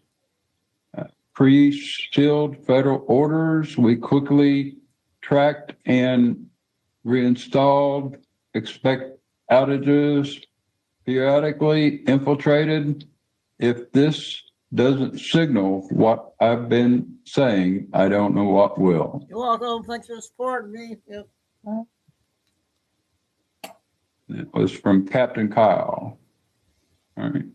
pre-sealed federal orders. We quickly tracked and reinstalled. Expect outages periodically infiltrated. If this doesn't signal what I've been saying, I don't know what will. You're welcome. Thanks for supporting me. Yep. It was from Captain Kyle. All right.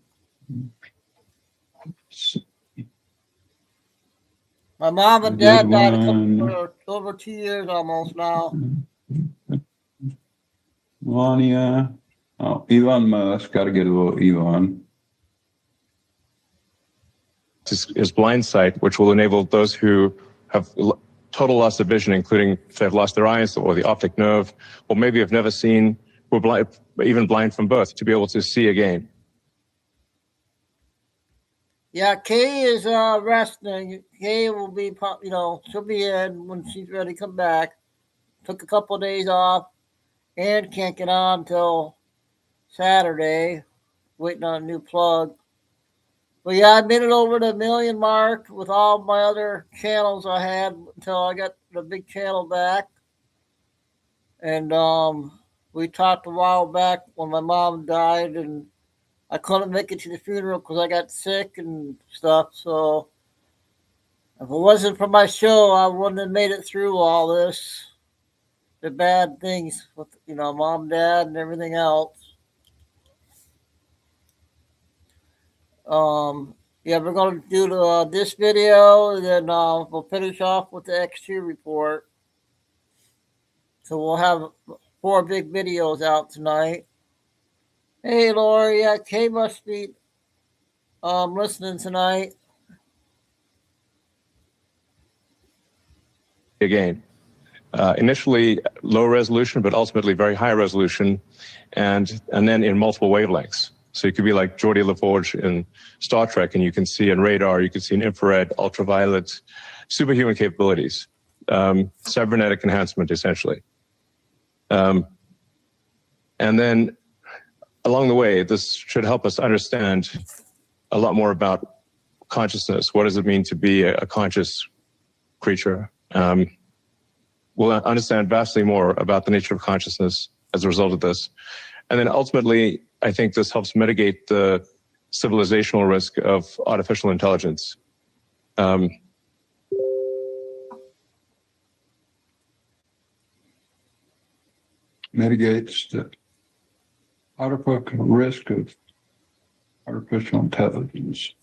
My mom and dad died for over 2 years almost now. Melania. Oh, Elon Musk. Got to get a little Elon. Is blind sight, which will enable those who have total loss of vision, including if they've lost their eyes or the optic nerve, or maybe have never seen, or blind, even blind from birth, to be able to see again. Yeah, Kay is resting. Kay will be, she'll be in when she's ready to come back. Took a couple of days off and can't get on until Saturday. Waiting on a new plug. But yeah, I made it over the 1 million mark with all my other channels I had until I got the big channel back. And we talked a while back when my mom died, and I couldn't make it to the funeral because I got sick and stuff. So if it wasn't for my show, I wouldn't have made it through all this, the bad things with, mom, dad, and everything else. Yeah, we're going to do this video, and then we'll finish off with the X2 report. So we'll have 4 big videos out tonight. Hey, Lori, yeah, Kay must be listening tonight. Again, initially low resolution, but ultimately very high resolution, and then in multiple wavelengths. So you could be like Geordi LaForge in Star Trek, and you can see in radar, you can see in infrared, ultraviolet, superhuman capabilities, cybernetic enhancement, essentially. And then along the way, this should help us understand a lot more about consciousness. What does it mean to be a conscious creature? We'll understand vastly more about the nature of consciousness as a result of this. And then ultimately, I think this helps mitigate the civilizational risk of artificial intelligence. Mitigates the artificial risk of artificial intelligence.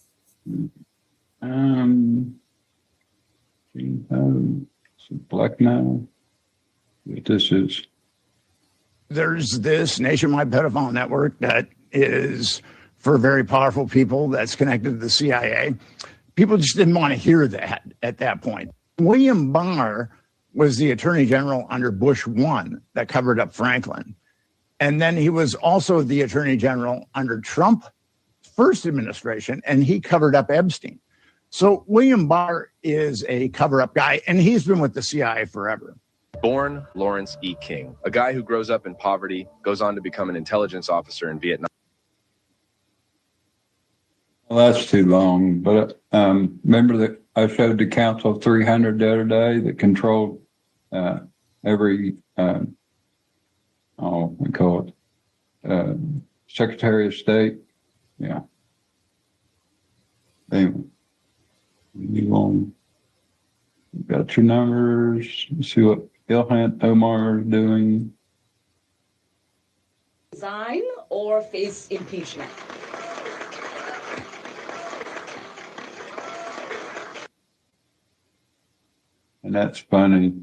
Black now. This is. There's this nationwide pedophile network that is for very powerful people that's connected to the CIA. People just didn't want to hear that at that point. William Barr was the attorney general under Bush 1 that covered up Franklin. And then he was also the attorney general under Trump's first administration, and he covered up Epstein. So William Barr is a cover-up guy, and he's been with the CIA forever. Born Lawrence E. King, a guy who grows up in poverty, goes on to become an intelligence officer in Vietnam. Well, that's too long, but remember that I showed the Council 300 the other day that controlled every, we call it Secretary of State. Yeah. Anyway, we've got your numbers. Let's see what Ilhan Omar is doing. Resign or face impeachment. And that's funny,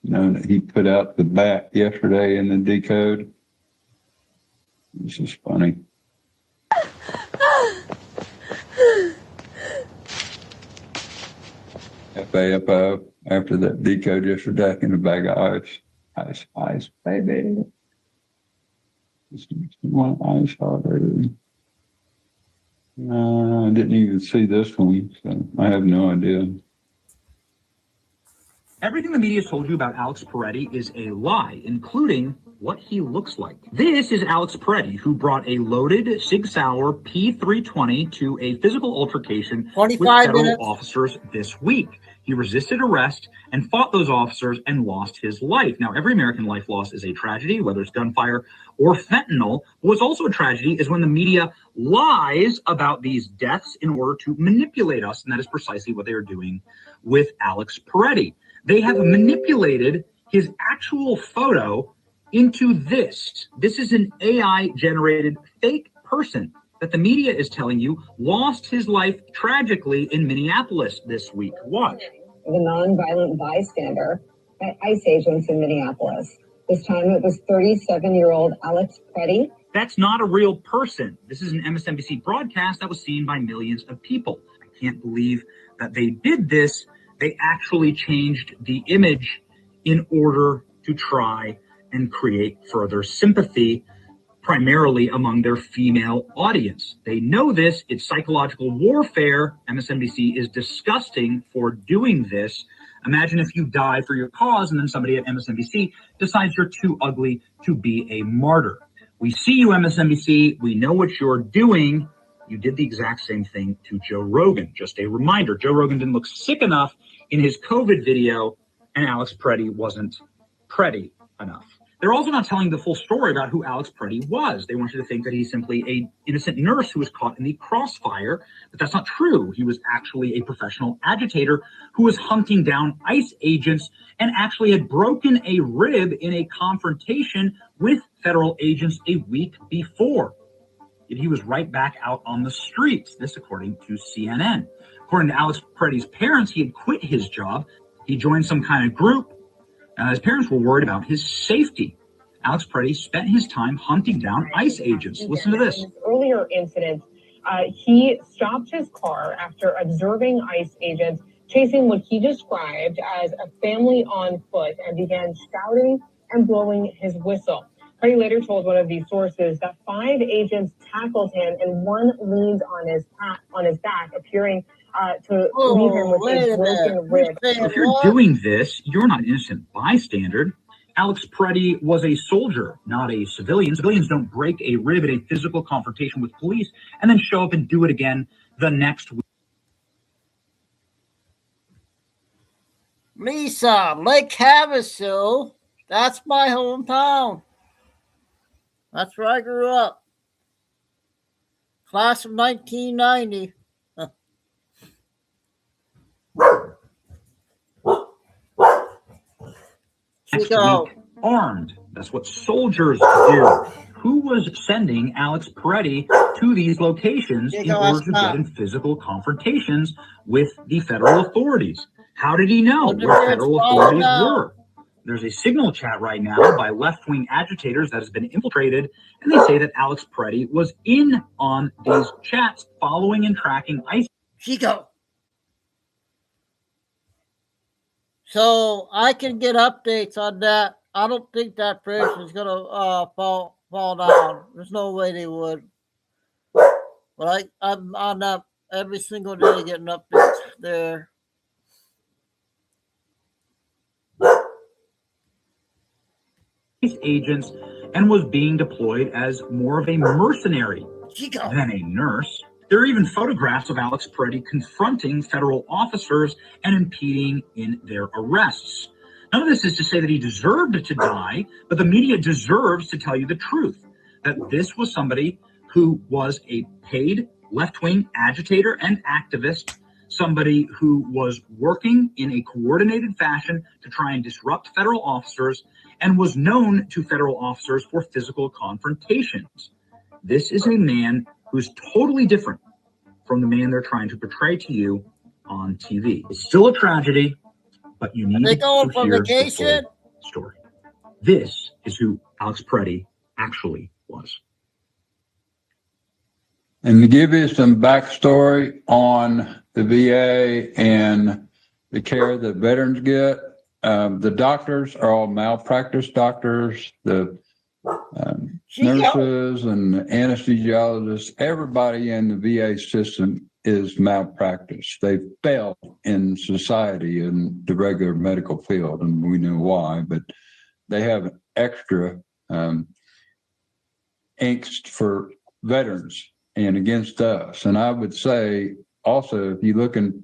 you know, that he put out the bat yesterday in the decode. This is funny. FAFO after that decode yesterday in a bag of ice. Ice, baby. Just one ice already. I didn't even see this one, so I have no idea. Everything the media has told you about Alex Peretti is a lie, including what he looks like. This is Alex Peretti, who brought a loaded Sig Sauer P320 to a physical altercation with federal officers this week. He resisted arrest and fought those officers and lost his life. Now, every American life loss is a tragedy, whether it's gunfire or fentanyl. What's also a tragedy is when the media lies about these deaths in order to manipulate us, and that is precisely what they are doing with Alex Peretti. They have manipulated his actual photo into this. This is an AI-generated fake person that the media is telling you lost his life tragically in Minneapolis this week. Watch. The nonviolent bystander by ICE agents in Minneapolis. This time it was 37-year-old Alex Peretti. That's not a real person. This is an MSNBC broadcast that was seen by millions of people. I can't believe that they did this. They actually changed the image in order to try and create further sympathy, primarily among their female audience. They know this. It's psychological warfare. MSNBC is disgusting for doing this. Imagine if you die for your cause and then somebody at MSNBC decides you're too ugly to be a martyr. We see you, MSNBC. We know what you're doing. You did the exact same thing to Joe Rogan. Just a reminder, Joe Rogan didn't look sick enough in his COVID video, and Alex Peretti wasn't pretty enough. They're also not telling the full story about who Alex Peretti was. They want you to think that he's simply an innocent nurse who was caught in the crossfire, but that's not true. He was actually a professional agitator who was hunting down ICE agents and actually had broken a rib in a confrontation with federal agents a week before. Yet he was right back out on the streets, this according to CNN. According to Alex Peretti's parents, he had quit his job. He joined some kind of group. His parents were worried about his safety. Alex Peretti spent his time hunting down ICE agents. Listen to this. In his earlier incident, he stopped his car after observing ICE agents chasing what he described as a family on foot and began shouting and blowing his whistle. Peretti later told one of these sources that 5 agents tackled him and one leaned on his back, appearing to leave him with a broken rib. If you're doing this, you're not an innocent bystander. Alex Peretti was a soldier, not a civilian. Civilians don't break a rib in a physical confrontation with police and then show up and do it again the next week. Lisa, Lake Havasu, that's my hometown. That's where I grew up. Class of 1990. Chico. Armed. That's what soldiers do. Who was sending Alex Peretti to these locations in order to get in physical confrontations with the federal authorities? How did he know where federal authorities were? There's a signal chat right now by left-wing agitators that has been infiltrated, and they say that Alex Peretti was in on these chats following and tracking ICE. Chico. So I can get updates on that. I don't think that bridge is gonna fall down. There's no way they would. But I'm on that every single day getting updates there. Agents and was being deployed as more of a mercenary Chico. than a nurse. There are even photographs of Alex Peretti confronting federal officers and impeding in their arrests. None of this is to say that he deserved to die, but the media deserves to tell you the truth, that this was somebody who was a paid left-wing agitator and activist, somebody who was working in a coordinated fashion to try and disrupt federal officers and was known to federal officers for physical confrontations. This is a man who's totally different from the man they're trying to portray to you on TV. It's still a tragedy, but you need to hear the full story. This is who Alex Peretti actually was. And to give you some backstory on the VA and the care that veterans get, the doctors are all malpractice doctors. The nurses and anesthesiologists, everybody in the VA system is malpractice. They fail in society in the regular medical field, and we know why, but they have extra angst for veterans and against us. And I would say also, if you look in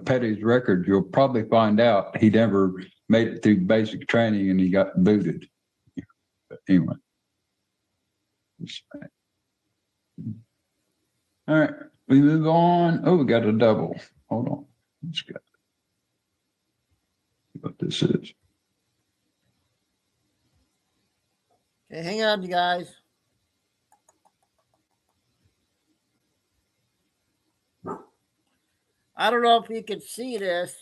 Petty's record, you'll probably find out he never made it through basic training and he got booted. But anyway. All right, we move on. Oh, we got a double. Hold on. Let's go. What this is. Okay, hang on, you guys. I don't know if you can see this.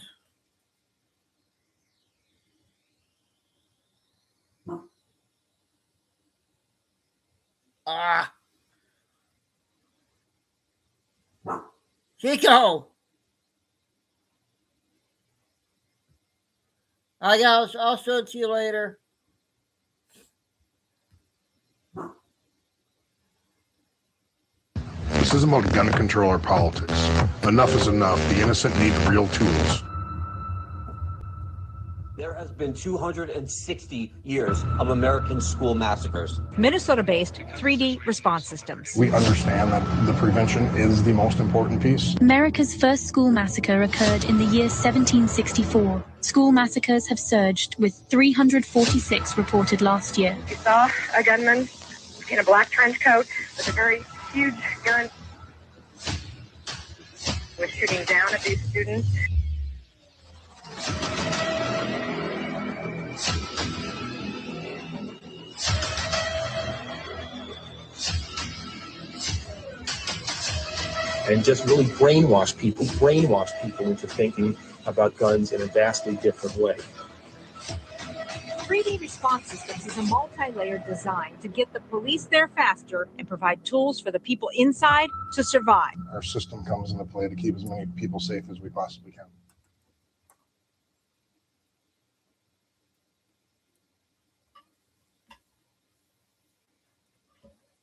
Chico. I'll show it to you later. This isn't about gun control or politics. Enough is enough. The innocent need real tools. There has been 260 years of American school massacres. Minnesota-based 3D response systems. We understand that the prevention is the most important piece. America's first school massacre occurred in the year 1764. School massacres have surged, with 346 reported last year. We saw a gunman in a black trench coat with a very huge gun. He was shooting down at these students. And just really brainwash people into thinking about guns in a vastly different way. 3D response systems is a multi-layered design to get the police there faster and provide tools for the people inside to survive. Our system comes into play to keep as many people safe as we possibly can.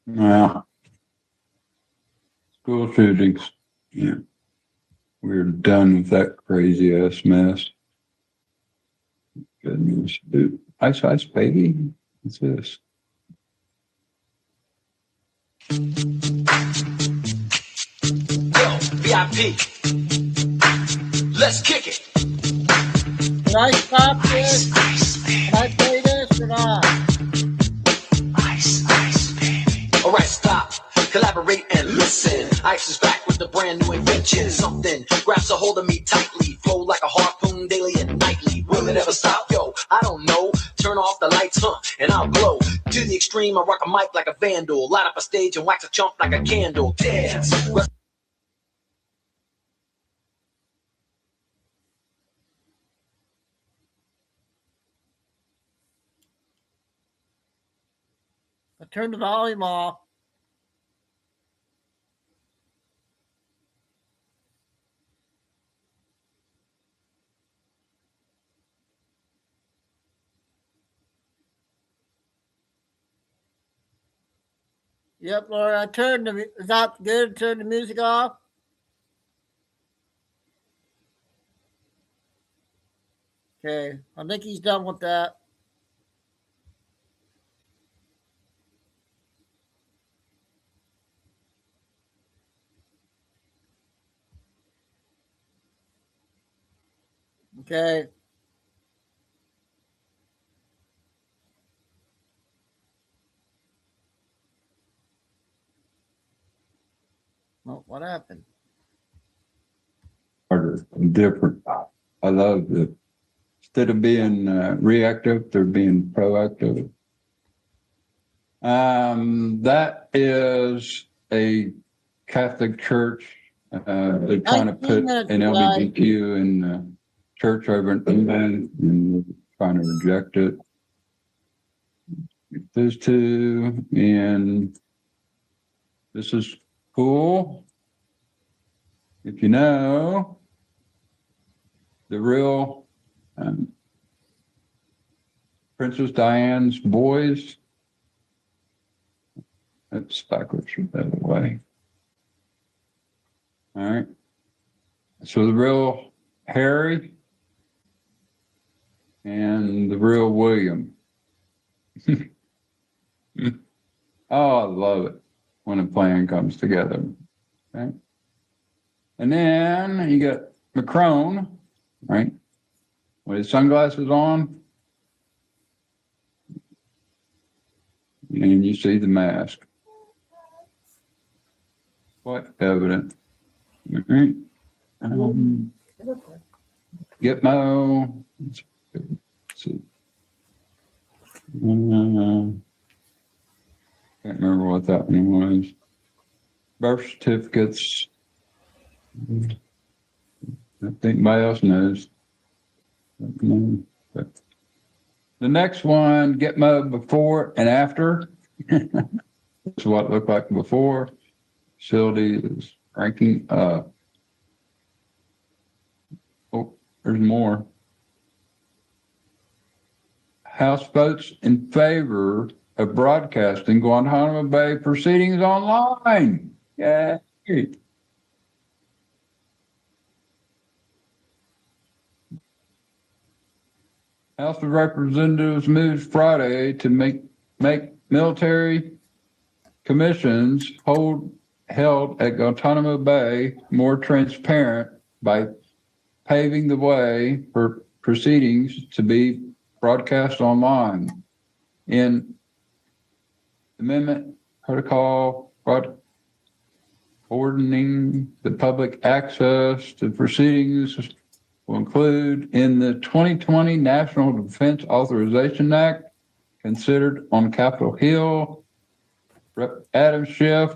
Yeah. School shootings. Yeah. We're done with that crazy ass mess. Goodness, dude. Ice Ice Baby? What's this? Yo, VIP. Let's kick it. Can I stop this? Can I play this or not? Ice, baby. All right, stop. collaborate and listen. Ice is back with the brand new invention. Something grabs a hold of me tightly, flow like a harpoon daily and nightly. Will it ever stop? Yo, I don't know. Turn off the lights, and I'll glow. To the extreme, I rock a mic like a vandal. Light up a stage and wax a chump like a candle. Dance. I turned the volume off. Yep, Laura, I turned the, is that good? Turn the music off? Okay, I think he's done with that. Okay. Well, what happened? Harder and different. I love it. Instead of being reactive, they're being proactive. That is a Catholic church. They're trying to put an LGBTQ in the church over in England, and trying to reject it. Those two, and this is cool. If you know, the real Princess Diana's boys. That's backwards, by the way. All right. So the real Harry and the real William. Oh, I love it when a plan comes together. Okay. And then you got Macron, right? With his sunglasses on. And you see the mask. Quite evident. Okay. Gitmo. Let's see. Can't remember what that one was. Birth certificates. I think anybody else knows. But the next one, Gitmo before and after. That's what it looked like before. Facility is ranking up. Oh, there's more. House votes in favor of broadcasting Guantanamo Bay proceedings online. Yeah. House of Representatives moved Friday to make military commissions held at Guantanamo Bay more transparent by paving the way for proceedings to be broadcast online. In Amendment Protocol ordering the public access to proceedings will include in the 2020 National Defense Authorization Act, considered on Capitol Hill. Rep. Adam Schiff,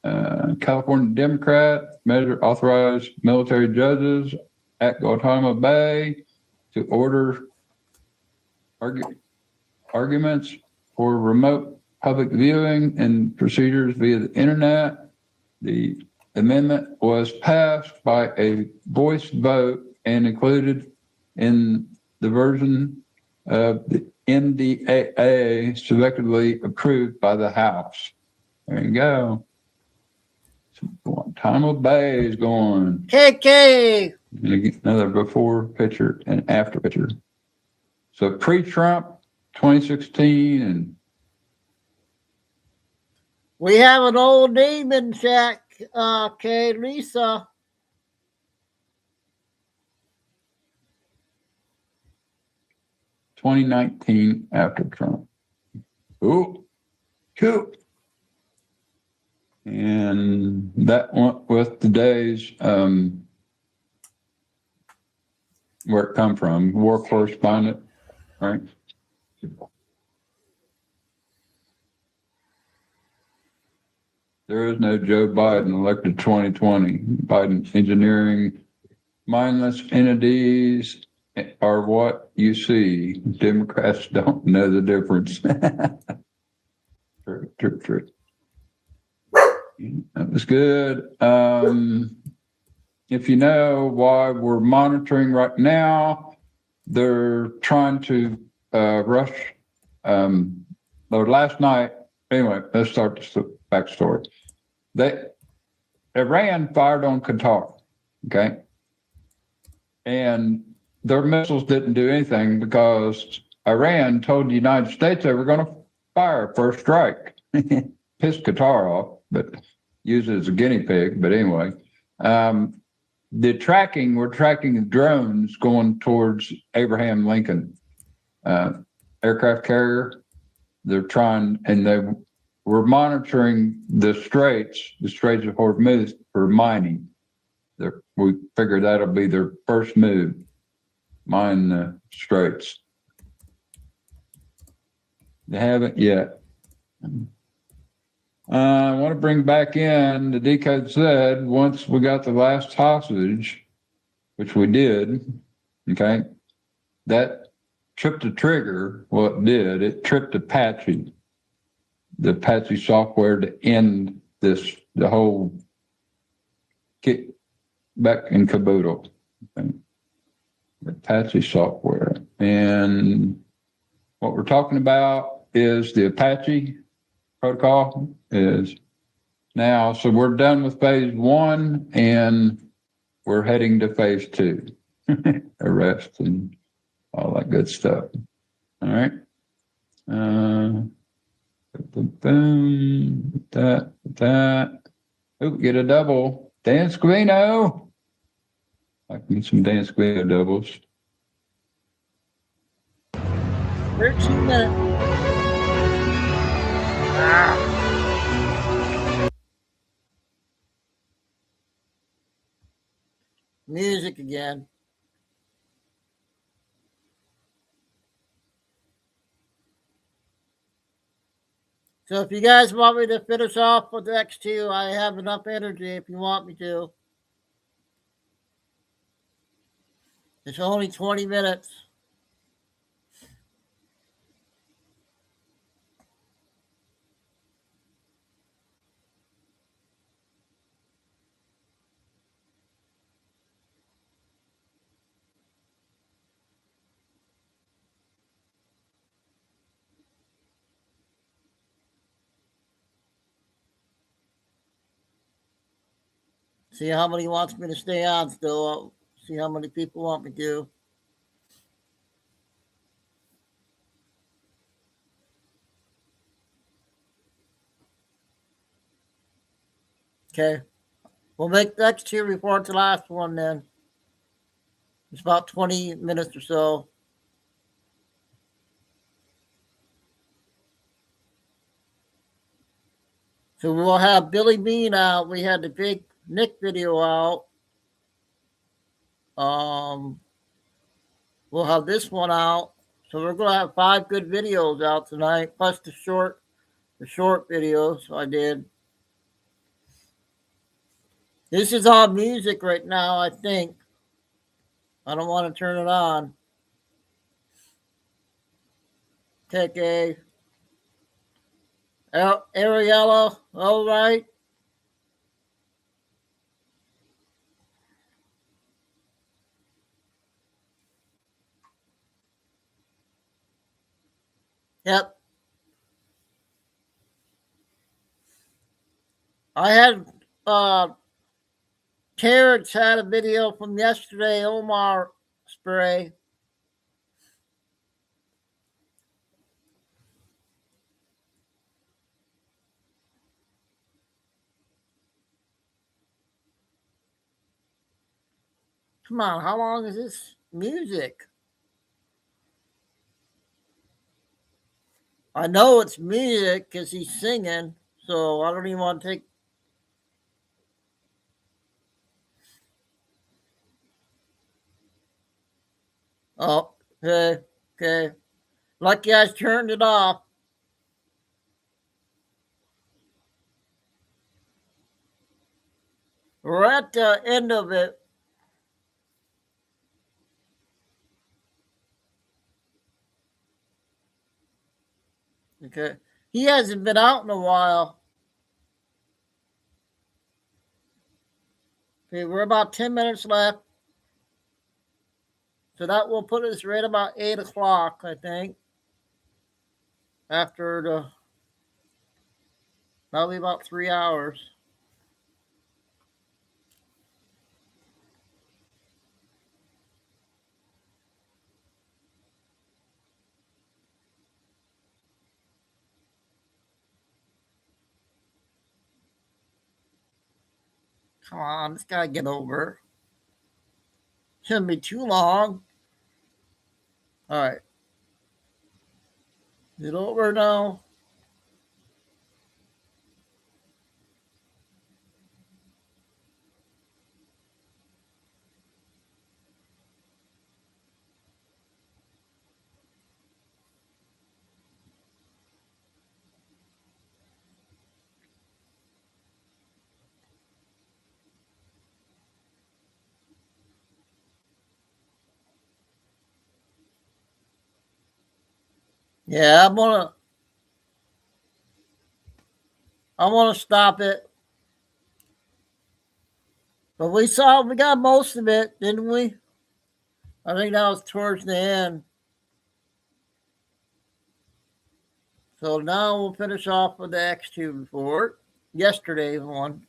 California Democrat, measure authorized military judges at Guantanamo Bay to order arguments for remote public viewing and procedures via the internet. The amendment was passed by a voice vote and included in the version of the NDAA selectively approved by the House. There you go. Guantanamo Bay is going. KK. Another before picture and after picture. So pre-Trump 2016 and we have an old name in chat, okay, Lisa. (2019) after Trump. Ooh, cool. And that went with today's where it come from, war correspondent, right? There is no Joe Biden elected 2020. Biden engineering mindless entities are what you see. Democrats don't know the difference. True. That was good. If you know why we're monitoring right now, they're trying to rush. Or last night, anyway, let's start the backstory. Iran fired on Qatar, okay? And their missiles didn't do anything because Iran told the United States they were going to fire first strike. Pissed Qatar off, but use it as a guinea pig. But anyway, we're tracking drones going towards Abraham Lincoln aircraft carrier. They're trying, and we're monitoring the Straits of Hormuz for mining. We figure that'll be their first move, mine the Straits. They haven't yet. I want to bring back in, the decode said, once we got the last hostage, which we did, okay, that tripped the trigger. Well, it tripped Apache, the Apache software to end the whole kick back in caboodle. Okay. Apache software. And what we're talking about is the Apache protocol is now. So we're done with phase 1 and we're heading to phase 2. Arrest and all that good stuff. All right. Boom. That. Oh, get a double. Dan Squino. I can get some Dan Squino doubles. 13 minutes. Music again. So if you guys want me to finish off with the X2, I have enough energy if you want me to. It's only 20 minutes. See how many wants me to stay on still. I'll see how many people want me to. Okay. We'll make the next 2 report the last one then. It's about 20 minutes or so. So we'll have Billy Bean out. We had the big Nick video out. We'll have this one out. So we're going to have 5 good videos out tonight, plus the short videos I did. This is all music right now, I think. I don't want to turn it on. Take a Ariella, all right. Yep. I had Terrence had a video from yesterday, Omar spray. Come on, how long is this music? I know it's music because he's singing, so I don't even want to take Oh, okay. Okay. Lucky I turned it off. We're at the end of it. Okay. He hasn't been out in a while. Okay, we're about 10 minutes left. So that will put us right about 8 o'clock, I think. After the probably about 3 hours. Come on, this gotta get over. Shouldn't be too long. All right. Is it over now? Yeah, I wanna stop it. But we got most of it, didn't we? I think that was towards the end. So now we'll finish off with the X2 report. Yesterday's one.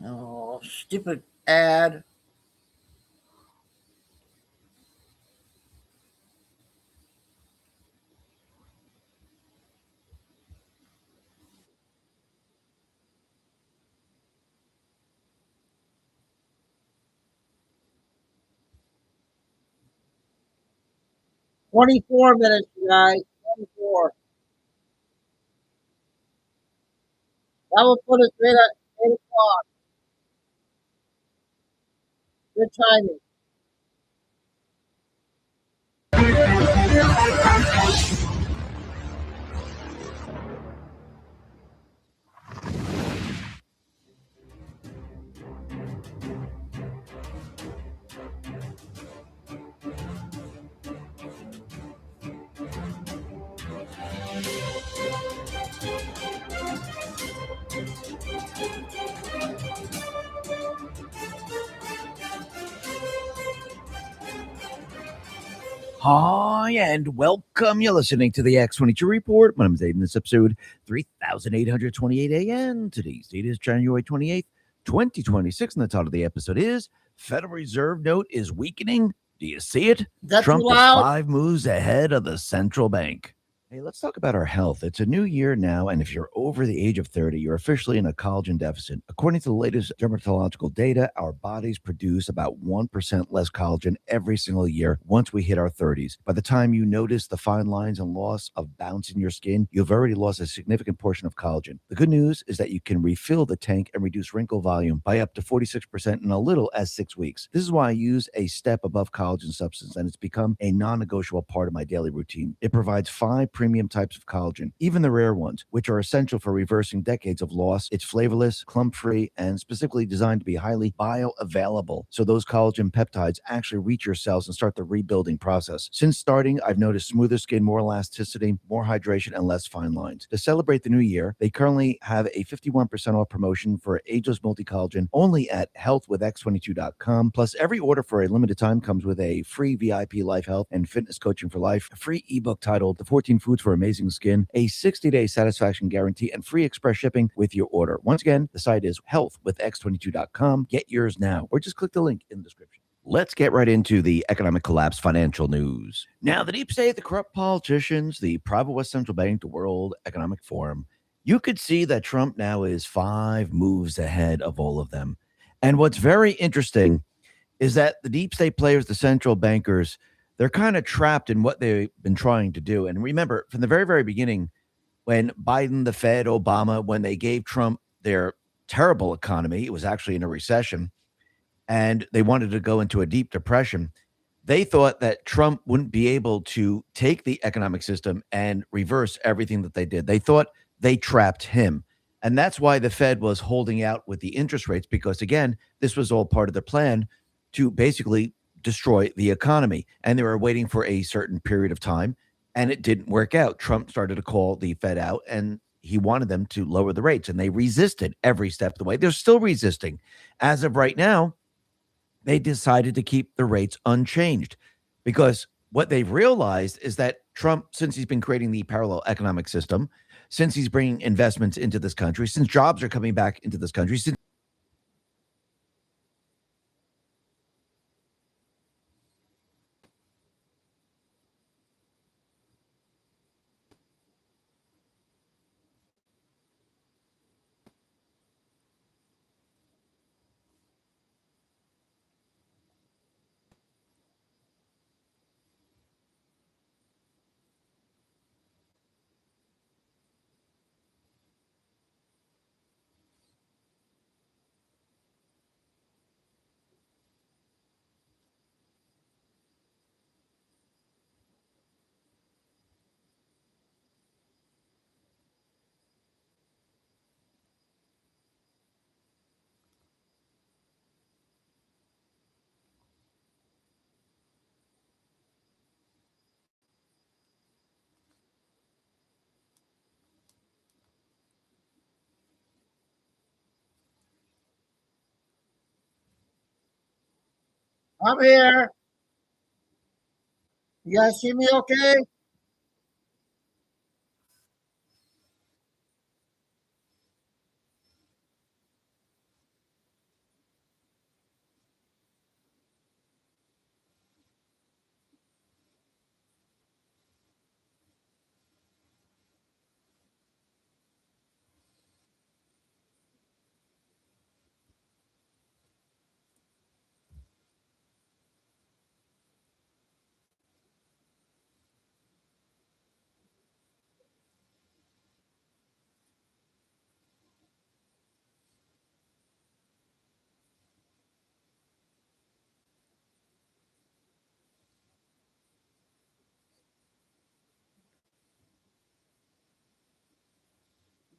Oh, stupid ad. "24 minutes, guys. 24. That will put us right at 8 o'clock. Good timing. Hi, and welcome. You're listening to the X22 Report. My name is Aiden. This episode 3828 AM. Today's date is January 28th, 2026. And the title of the episode is Federal Reserve Note is Weakening. Do you see it? Trump is 5 moves ahead of the central bank. Hey, let's talk about our health. It's a new year now, and if you're over the age of 30, you're officially in a collagen deficit. According to the latest dermatological data, our bodies produce about 1% less collagen every single year once we hit our 30s. By the time you notice the fine lines and loss of bounce in your skin, you've already lost a significant portion of collagen. The good news is that you can refill the tank and reduce wrinkle volume by up to 46% in as little as 6 weeks. This is why I use a step above collagen substance, and it's become a non-negotiable part of my daily routine. It provides 5 premium types of collagen, even the rare ones, which are essential for reversing decades of loss. It's flavorless, clump-free, and specifically designed to be highly bioavailable, so those collagen peptides actually reach your cells and start the rebuilding process. Since starting, I've noticed smoother skin, more elasticity, more hydration, and less fine lines. To celebrate the new year, they currently have a 51% off promotion for ageless multi-collagen only at healthwithx22.com. Plus, every order for a limited time comes with a free VIP life health and fitness coaching for life, a free ebook titled The 14 Foods for Amazing Skin, a 60-day satisfaction guarantee, and free express shipping with your order. Once again, the site is healthwithx22.com. Get yours now, or just click the link in the description. Let's get right into the economic collapse financial news. Now, the deep state, the corrupt politicians, the private West Central Bank, the World Economic Forum, you could see that Trump now is 5 moves ahead of all of them. And what's very interesting is that the deep state players, the central bankers, they're kind of trapped in what they've been trying to do. And remember, from the very, very beginning, when Biden, the Fed, Obama, when they gave Trump their terrible economy, it was actually in a recession, and they wanted to go into a deep depression. They thought that Trump wouldn't be able to take the economic system and reverse everything that they did. They thought they trapped him. And that's why the Fed was holding out with the interest rates, because, again, this was all part of the plan to basically destroy the economy. And they were waiting for a certain period of time, and it didn't work out. Trump started to call the Fed out, and he wanted them to lower the rates, and they resisted every step of the way. They're still resisting. As of right now, they decided to keep the rates unchanged, because what they've realized is that Trump, since he's been creating the parallel economic system, since he's bringing investments into this country, since jobs are coming back into this country, since I'm here. You guys see me okay?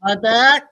My back?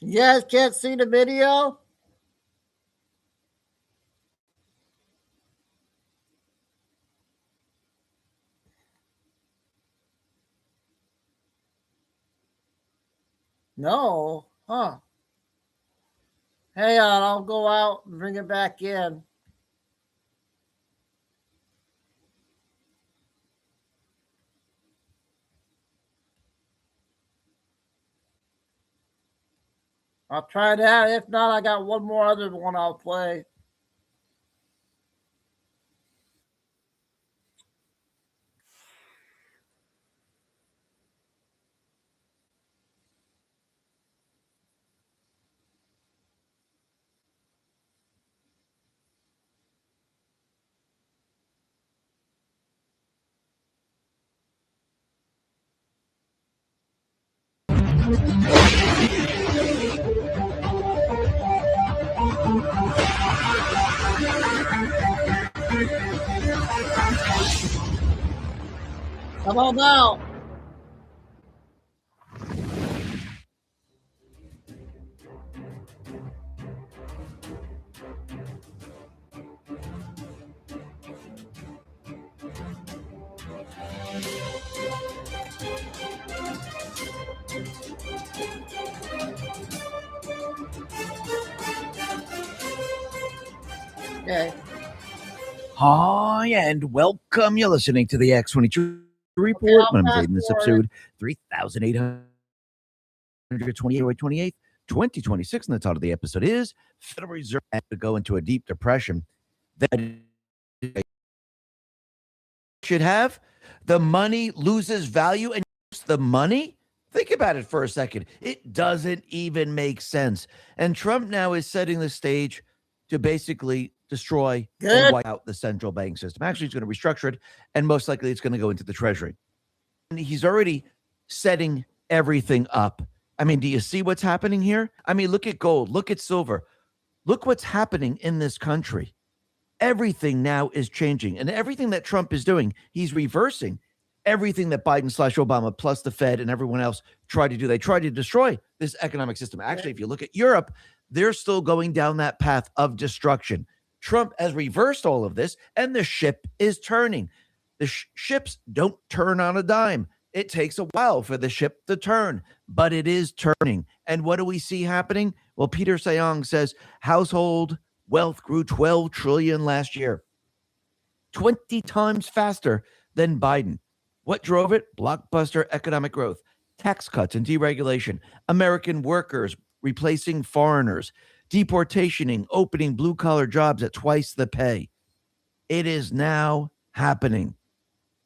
You guys can't see the video? No. Huh. Hang on, I'll go out and bring it back in. I'll try that. If not, I got one more other one I'll play. Come on now. Okay. Hi, and welcome. You're listening to the X22 Report. My name is Aiden. This episode 3,828, 2026. And the title of the episode is Federal Reserve had to go into a deep depression that should have. The money loses value and the money. Think about it for a second. It doesn't even make sense. And Trump now is setting the stage to basically destroy and wipe out the central bank system. Actually, he's going to restructure it, and most likely it's going to go into the Treasury. And he's already setting everything up. I mean, do you see what's happening here? I mean, look at gold, look at silver. Look what's happening in this country. Everything now is changing, and everything that Trump is doing, he's reversing everything that Biden/Obama plus the Fed and everyone else tried to do. They tried to destroy this economic system. Actually, if you look at Europe, they're still going down that path of destruction. Trump has reversed all of this, and the ship is turning. The ships don't turn on a dime. It takes a while for the ship to turn, but it is turning. And what do we see happening? Well, Peter Sayong says household wealth grew 12 trillion last year, 20 times faster than Biden. What drove it? Blockbuster economic growth, tax cuts and deregulation, American workers replacing foreigners, deportationing, opening blue-collar jobs at twice the pay. It is now happening.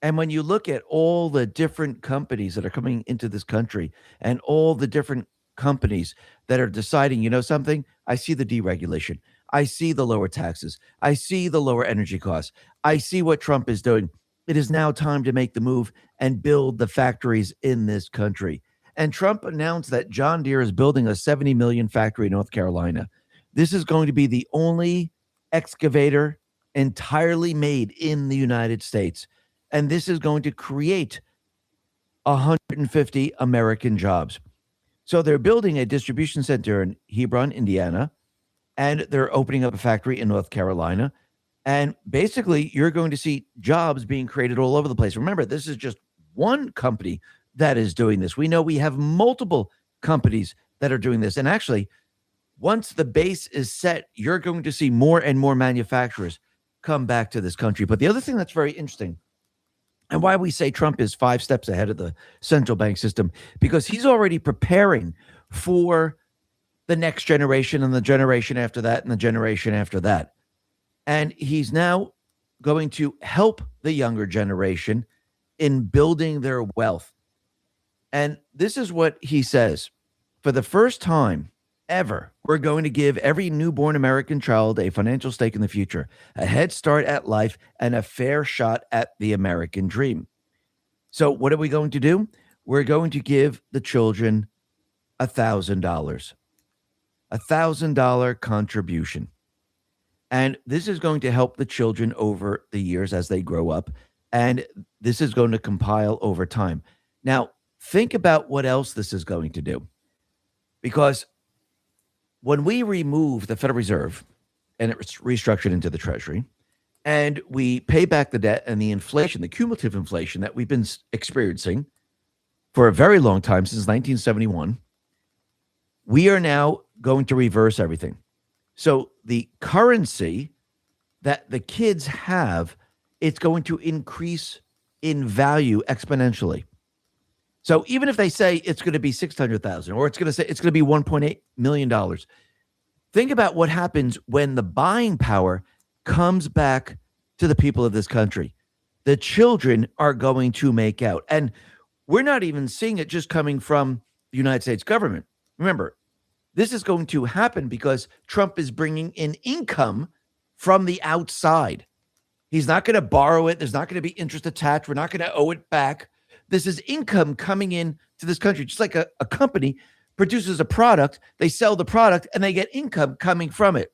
And when you look at all the different companies that are coming into this country and all the different companies that are deciding, you know something? I see the deregulation. I see the lower taxes. I see the lower energy costs. I see what Trump is doing. It is now time to make the move and build the factories in this country. And Trump announced that John Deere is building a 70 million factory in North Carolina. This is going to be the only excavator entirely made in the United States. And this is going to create 150 American jobs. So they're building a distribution center in Hebron, Indiana, and they're opening up a factory in North Carolina. And basically, you're going to see jobs being created all over the place. Remember, this is just one company that is doing this. We know we have multiple companies that are doing this. And actually, once the base is set, you're going to see more and more manufacturers come back to this country. But the other thing that's very interesting, and why we say Trump is 5 steps ahead of the central bank system, because he's already preparing for the next generation and the generation after that and the generation after that. And he's now going to help the younger generation in building their wealth. And this is what he says. For the first time ever, we're going to give every newborn American child a financial stake in the future, a head start at life, and a fair shot at the American dream. So what are we going to do? We're going to give the children $1,000, $1,000 contribution. And this is going to help the children over the years as they grow up. And this is going to compile over time. Now, think about what else this is going to do. Because when we remove the Federal Reserve and it's restructured into the Treasury, and we pay back the debt and the inflation, the cumulative inflation that we've been experiencing for a very long time, since 1971, we are now going to reverse everything. So the currency that the kids have, it's going to increase in value exponentially. So even if they say it's going to be $600,000 or it's going to be $1.8 million, think about what happens when the buying power comes back to the people of this country. The children are going to make out. And we're not even seeing it just coming from the United States government. Remember, this is going to happen because Trump is bringing in income from the outside. He's not going to borrow it. There's not going to be interest attached. We're not going to owe it back. This is income coming in to this country, just like a company produces a product, they sell the product, and they get income coming from it.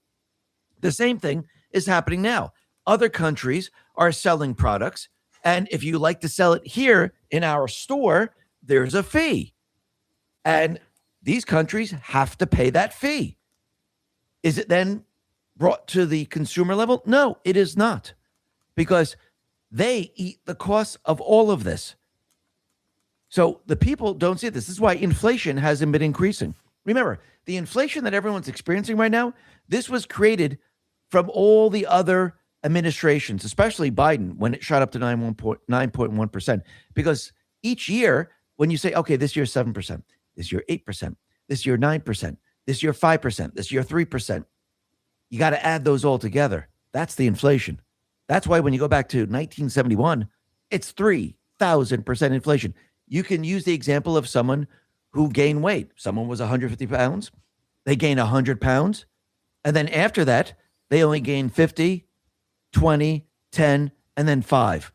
The same thing is happening now. Other countries are selling products, And if you like to sell it here in our store, there's a fee. And these countries have to pay that fee. Is it then brought to the consumer level? No, it is not, because they eat the cost of all of this. So the people don't see this. This is why inflation hasn't been increasing. Remember, the inflation that everyone's experiencing right now, this was created from all the other administrations, especially Biden, when it shot up to 9.1%. Because each year, when you say, okay, this year 7%, this year 8%, this year 9%, this year 5%, this year 3%, you got to add those all together. That's the inflation. That's why when you go back to 1971, it's 3,000% inflation. You can use the example of someone who gained weight. Someone was 150 pounds. They gained 100 pounds. And then after that, they only gained 50, 20, 10, and then 5.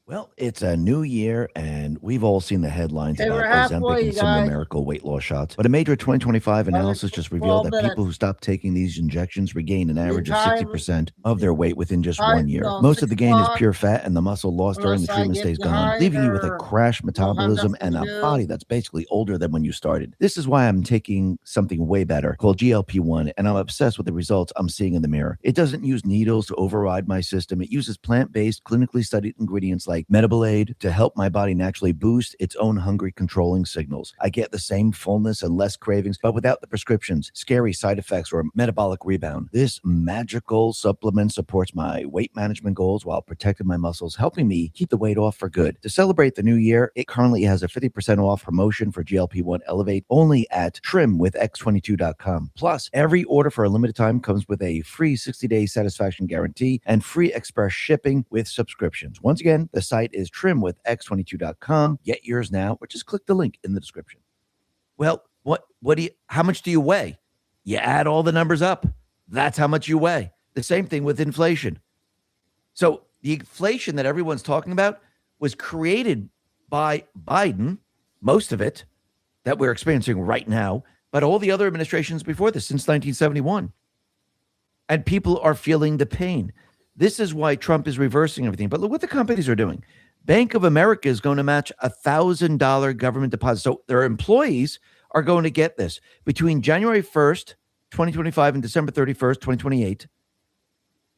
Well, it's a new year, and we've all seen the headlines about Ozempic and some numerical weight loss shots. But a major 2025 analysis just revealed that people who stop taking these injections regain an average of 60% of their weight within just 1 year. Most of the gain is pure fat, and the muscle lost during the treatment stays gone, leaving you with a crash metabolism and a body that's basically older than when you started. This is why I'm taking something way better called GLP-1, and I'm obsessed with the results I'm seeing in the mirror. It doesn't use needles to override my system. It uses plant-based, clinically studied ingredients like Metabolaid to help my body naturally boost its own hungry controlling signals. I get the same fullness and less cravings, but without the prescriptions, scary side effects, or metabolic rebound. This magical supplement supports my weight management goals while protecting my muscles, helping me keep the weight off for good. To celebrate the new year, it currently has a 50% off promotion for GLP-1 Elevate only at trimwithx22.com. Plus, every order for a limited time comes with a free 60-day satisfaction guarantee and free express shipping with subscriptions. Once again, the site is trimwithx22.com. Get yours now, or just click the link in the description. Well, how much do you weigh? You add all the numbers up. That's how much you weigh. The same thing with inflation. So the inflation that everyone's talking about was created by Biden, most of it that we're experiencing right now, but all the other administrations before this since 1971. And people are feeling the pain. This is why Trump is reversing everything. But look what the companies are doing. Bank of America is going to match $1,000 government deposit. So their employees are going to get this. Between January 1st, 2025 and December 31st, 2028,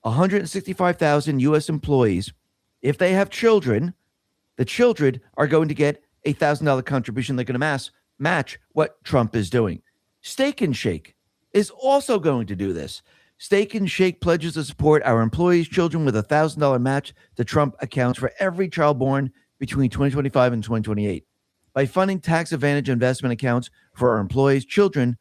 165,000 U.S. employees, if they have children, the children are going to get a $1,000 contribution. They're going to match what Trump is doing. Steak and Shake is also going to do this. Steak and Shake pledges to support our employees' children with a $1,000 match to Trump accounts for every child born between 2025 and 2028. By funding tax advantage investment accounts for our employees' children,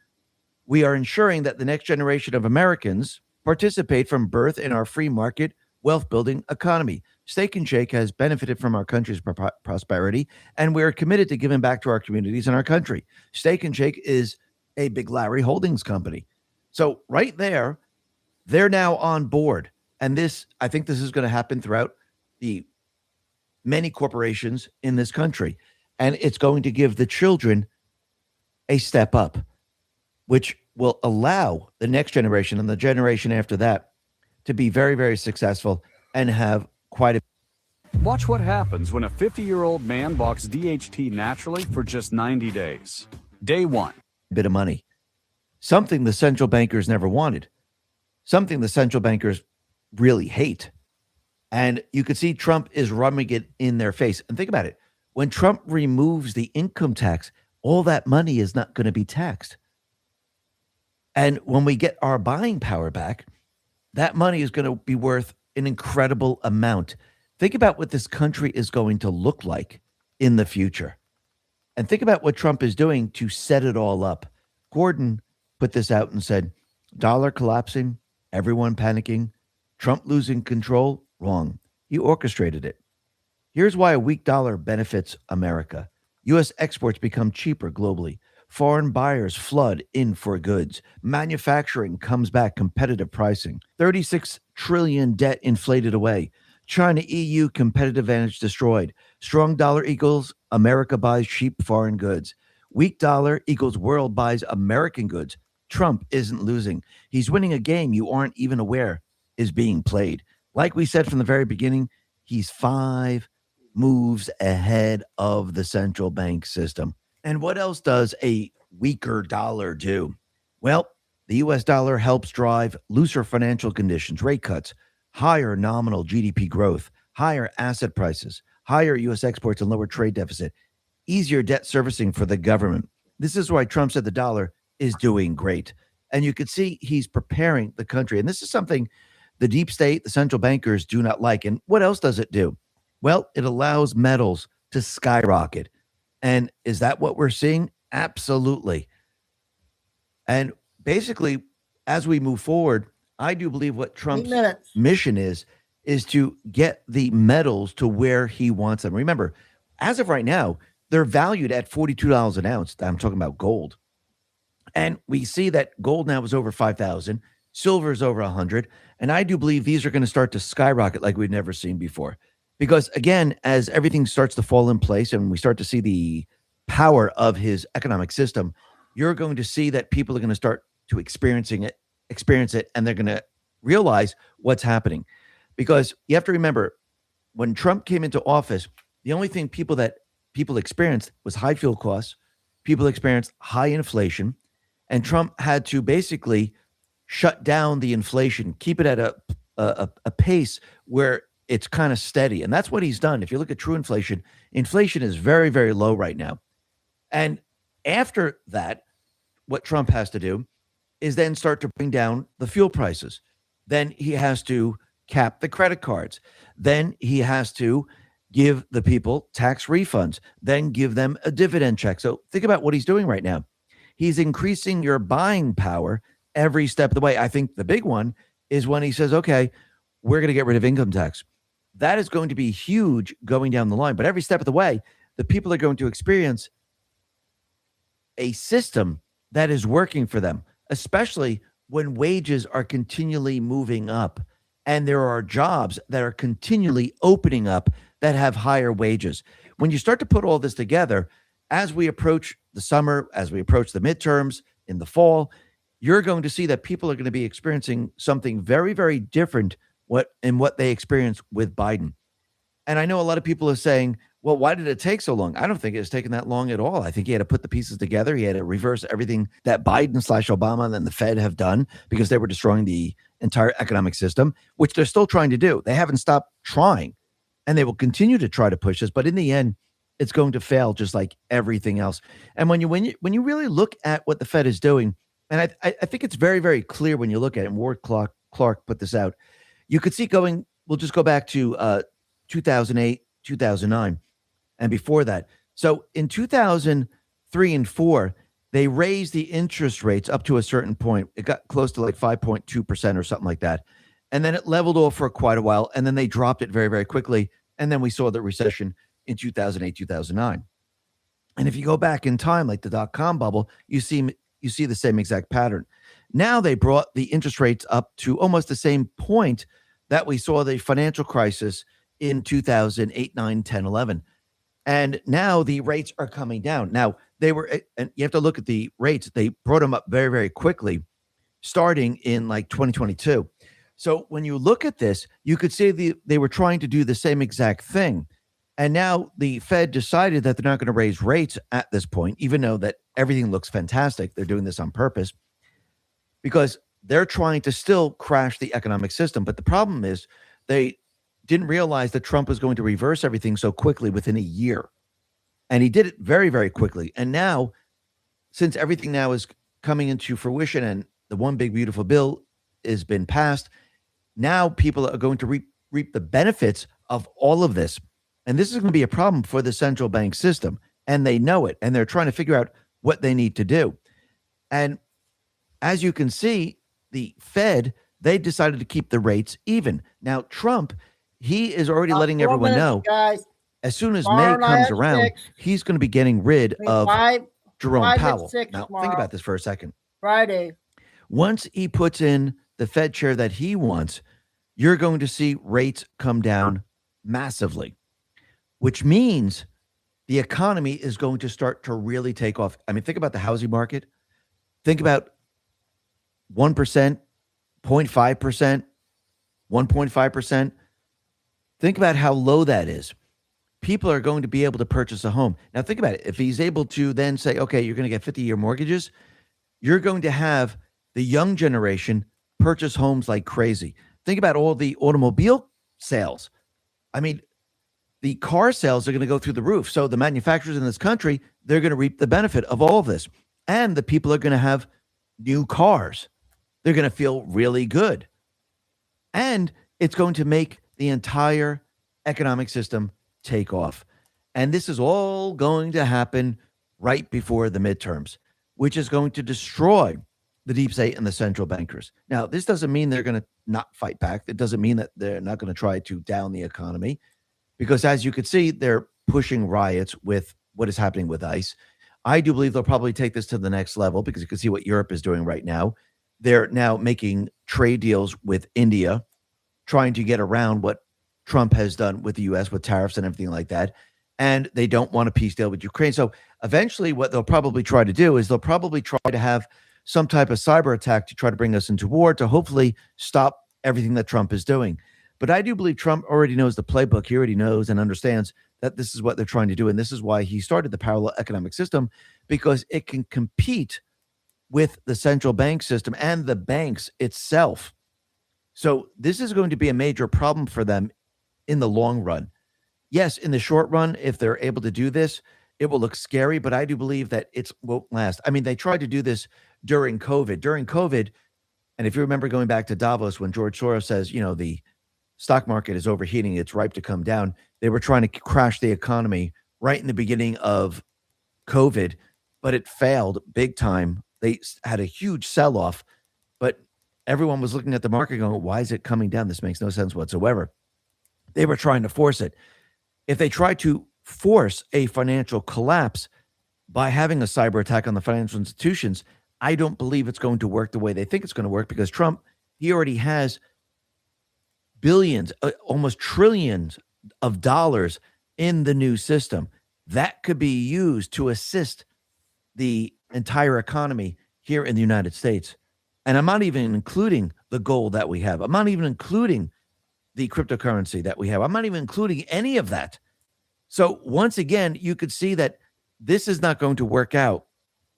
we are ensuring that the next generation of Americans participate from birth in our free market, wealth-building economy. Steak and Shake has benefited from our country's prosperity, and we are committed to giving back to our communities and our country. Steak and Shake is a Big Larry Holdings company. So right there, they're now on board. And I think this is going to happen throughout the many corporations in this country. And it's going to give the children a step up, which will allow the next generation and the generation after that to be very, very successful and have quite a... Watch what happens when a 50-year-old man walks DHT naturally for just 90 days. Day 1. Bit of money. Something the central bankers never wanted. Something the central bankers really hate. And you could see Trump is rubbing it in their face. And think about it. When Trump removes the income tax, all that money is not going to be taxed. And when we get our buying power back, that money is going to be worth an incredible amount. Think about what this country is going to look like in the future. And think about what Trump is doing to set it all up. Gordon put this out and said, dollar collapsing, everyone panicking, Trump losing control. Wrong. He orchestrated it. Here's why a weak dollar benefits America. U.S. exports become cheaper globally. Foreign buyers flood in for goods. Manufacturing comes back competitive pricing. 36 trillion debt inflated away. China-EU competitive advantage destroyed. Strong dollar equals America buys cheap foreign goods. Weak dollar equals world buys American goods. Trump isn't losing. He's winning a game you aren't even aware is being played. Like we said from the very beginning, He's 5 moves ahead of the central bank system. And what else does a weaker dollar do? Well, the US dollar helps drive looser financial conditions, rate cuts, higher nominal GDP growth, higher asset prices, higher US exports and lower trade deficit, easier debt servicing for the government. This is why Trump said the dollar is doing great. And you can see he's preparing the country. And this is something the deep state, the central bankers do not like. And what else does it do? Well, it allows metals to skyrocket. And is that what we're seeing? Absolutely. And basically, as we move forward, I do believe what Trump's mission is to get the metals to where he wants them. Remember, as of right now, they're valued at $42 an ounce. I'm talking about gold. And we see that gold now is over 5,000, silver is over 100, and I do believe these are going to start to skyrocket like we've never seen before. Because again, as everything starts to fall in place and we start to see the power of his economic system, you're going to see that people are going to start to experience it, and they're going to realize what's happening. Because you have to remember, when Trump came into office, the only thing people experienced was high fuel costs, people experienced high inflation, and Trump had to basically shut down the inflation, keep it at a pace where it's kind of steady. And that's what he's done. If you look at true inflation, inflation is very, very low right now. And after that, what Trump has to do is then start to bring down the fuel prices. Then he has to cap the credit cards. Then he has to give the people tax refunds, then give them a dividend check. So think about what he's doing right now. He's increasing your buying power every step of the way. I think the big one is when he says, okay, we're going to get rid of income tax. That is going to be huge going down the line. But every step of the way, the people are going to experience a system that is working for them, especially when wages are continually moving up and there are jobs that are continually opening up that have higher wages. When you start to put all this together, as we approach the summer, as we approach the midterms in the fall, you're going to see that people are going to be experiencing something very, very different what they experienced with Biden. And I know a lot of people are saying, well, why did it take so long? I don't think it's taken that long at all. I think he had to put the pieces together. He had to reverse everything that Biden/Obama and then the Fed have done because they were destroying the entire economic system, which they're still trying to do. They haven't stopped trying, and they will continue to try to push this. But in the end, it's going to fail just like everything else. And when you really look at what the Fed is doing, and I think it's very, very clear when you look at it, and Ward Clark put this out, you could see going, we'll just go back to 2008, 2009, and before that. So in 2003 and 4, they raised the interest rates up to a certain point. It got close to like 5.2% or something like that. And then it leveled off for quite a while. And then they dropped it very, very quickly. And then we saw the recession in 2008, 2009. And if you go back in time, like the dot-com bubble, you see the same exact pattern. Now they brought the interest rates up to almost the same point that we saw the financial crisis in 2008, 9, 10, 11. And now the rates are coming down. Now, and you have to look at the rates. They brought them up very, very quickly, starting in like 2022. So when you look at this, you could see they were trying to do the same exact thing. And now the Fed decided that they're not going to raise rates at this point, even though that everything looks fantastic. They're doing this on purpose because they're trying to still crash the economic system. But the problem is they didn't realize that Trump was going to reverse everything so quickly within a year. And he did it very, very quickly. And now, since everything now is coming into fruition and the one big beautiful bill has been passed, now people are going to reap the benefits of all of this. And this is going to be a problem for the central bank system. And they know it. And they're trying to figure out what they need to do. And as you can see, the Fed, they decided to keep the rates even. Now, Trump, he is already letting everyone know, guys, as soon as May comes around, he's going to be getting rid of Jerome Powell. Now, think about this for a second. Friday. Once he puts in the Fed chair that he wants, you're going to see rates come down massively, which means the economy is going to start to really take off. I mean, think about the housing market. Think about 1%, 0.5%, 1.5%. Think about how low that is. People are going to be able to purchase a home. Now, think about it. If he's able to then say, okay, you're going to get 50-year mortgages, you're going to have the young generation purchase homes like crazy. Think about all the automobile sales. I mean, the car sales are going to go through the roof. So the manufacturers in this country, they're going to reap the benefit of all of this. And the people are going to have new cars. They're going to feel really good. And it's going to make the entire economic system take off. And this is all going to happen right before the midterms, which is going to destroy the deep state and the central bankers. Now, this doesn't mean they're going to not fight back. It doesn't mean that they're not going to try to down the economy, because as you could see, they're pushing riots with what is happening with ICE. I do believe they'll probably take this to the next level, because you can see what Europe is doing right now. They're now making trade deals with India, trying to get around what Trump has done with the U.S. with tariffs and everything like that. And they don't want a peace deal with Ukraine. So eventually what they'll probably try to do is they'll probably try to have some type of cyber attack to try to bring us into war, to hopefully stop everything that Trump is doing. But I do believe Trump already knows the playbook. He already knows and understands that this is what they're trying to do. And this is why he started the parallel economic system, because it can compete with the central bank system and the banks itself. So this is going to be a major problem for them in the long run. Yes, in the short run, if they're able to do this, it will look scary, but I do believe that it won't last. I mean, they tried to do this during COVID. During COVID, and if you remember going back to Davos, when George Soros says, the stock market is overheating, it's ripe to come down, they were trying to crash the economy right in the beginning of COVID, but it failed big time. They had a huge sell-off, but everyone was looking at the market going, why is it coming down? This makes no sense whatsoever. They were trying to force it. If they try to force a financial collapse by having a cyber attack on the financial institutions, I don't believe it's going to work the way they think it's going to work, because Trump, he already has billions, almost trillions of dollars in the new system that could be used to assist the entire economy here in the United States. And I'm not even including the gold that we have. I'm not even including the cryptocurrency that we have. I'm not even including any of that. So once again, you could see that this is not going to work out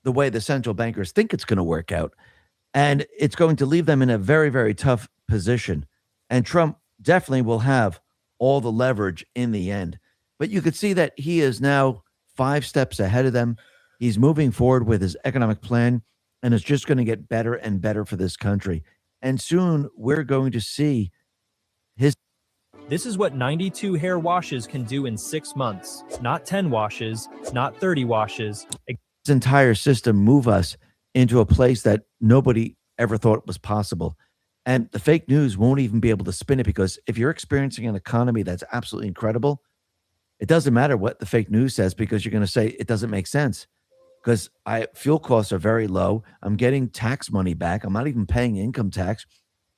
the way the central bankers think it's going to work out. And it's going to leave them in a very, very tough position. And Trump definitely will have all the leverage in the end. But you could see that he is now 5 steps ahead of them. He's moving forward with his economic plan, and it's just going to get better and better for this country. And soon we're going to see his. This is what 92 hair washes can do in 6 months. Not 10 washes, not 30 washes. This entire system move us into a place that nobody ever thought was possible. And the fake news won't even be able to spin it, because if you're experiencing an economy that's absolutely incredible, it doesn't matter what the fake news says, because you're going to say it doesn't make sense. Because fuel costs are very low. I'm getting tax money back. I'm not even paying income tax.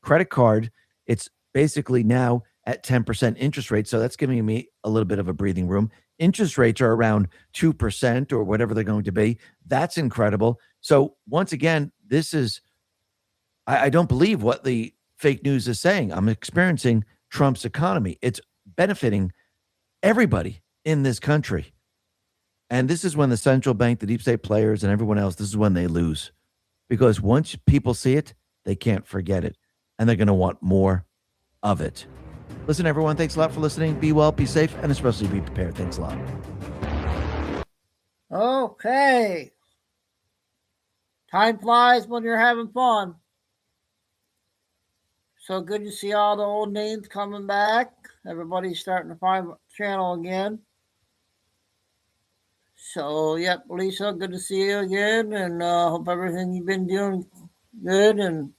Credit card, it's basically now at 10% interest rate. So that's giving me a little bit of a breathing room. Interest rates are around 2% or whatever they're going to be. That's incredible. So once again, this is, I don't believe what the fake news is saying. I'm experiencing Trump's economy. It's benefiting everybody in this country. And this is when the central bank, the deep state players, and everyone else, this is when they lose. Because once people see it, they can't forget it. And they're going to want more of it. Listen, everyone, thanks a lot for listening. Be well, be safe, and especially be prepared. Thanks a lot. Okay. Time flies when you're having fun. So good to see all the old names coming back. Everybody's starting to find the channel again. So, yep, Lisa, good to see you again, and hope everything you've been doing good. And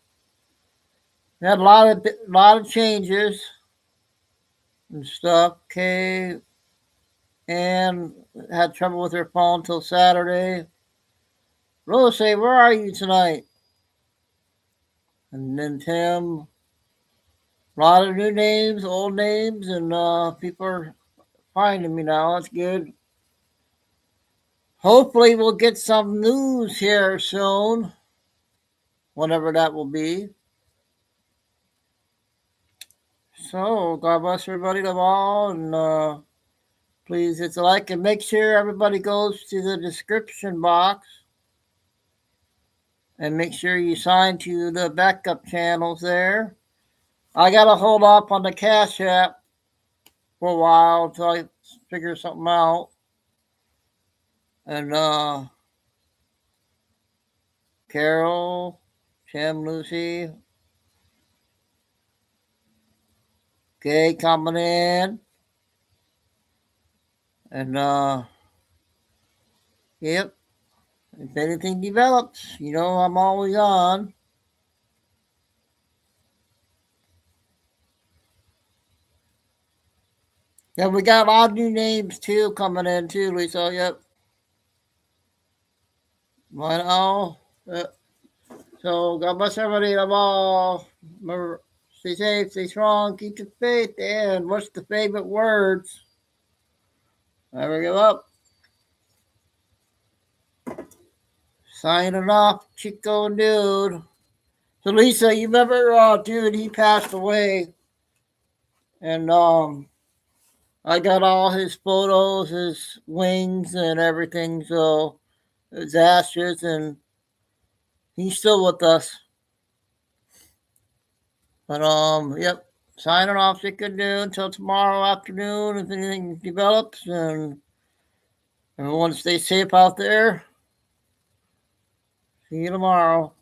we had a lot of changes and stuff. Okay, and had trouble with her phone until Saturday. Rose, where are you tonight? And then Tim, a lot of new names, old names, and people are finding me now. That's good. Hopefully we'll get some news here soon, whenever that will be. So, God bless everybody to all, and please hit the like and make sure everybody goes to the description box and make sure you sign to the backup channels there. I got to hold off on the Cash App for a while until I figure something out. And Carol, Tim, Lucy, Kay coming in. And yep. If anything develops, you know I'm always on. Yeah, we got a lot of new names too coming in too, Lisa. Yep. Right all. So God bless everybody. Love all. Remember, stay safe, stay strong, keep the faith. And what's the favorite words? Never give up. Signing off, chicodude. So Lisa, you remember, dude? He passed away, and I got all his photos, his wings, and everything. So his ashes, and he's still with us. But yep. Signing off, chicodude, until tomorrow afternoon. If anything develops, and everyone stay safe out there. See you tomorrow.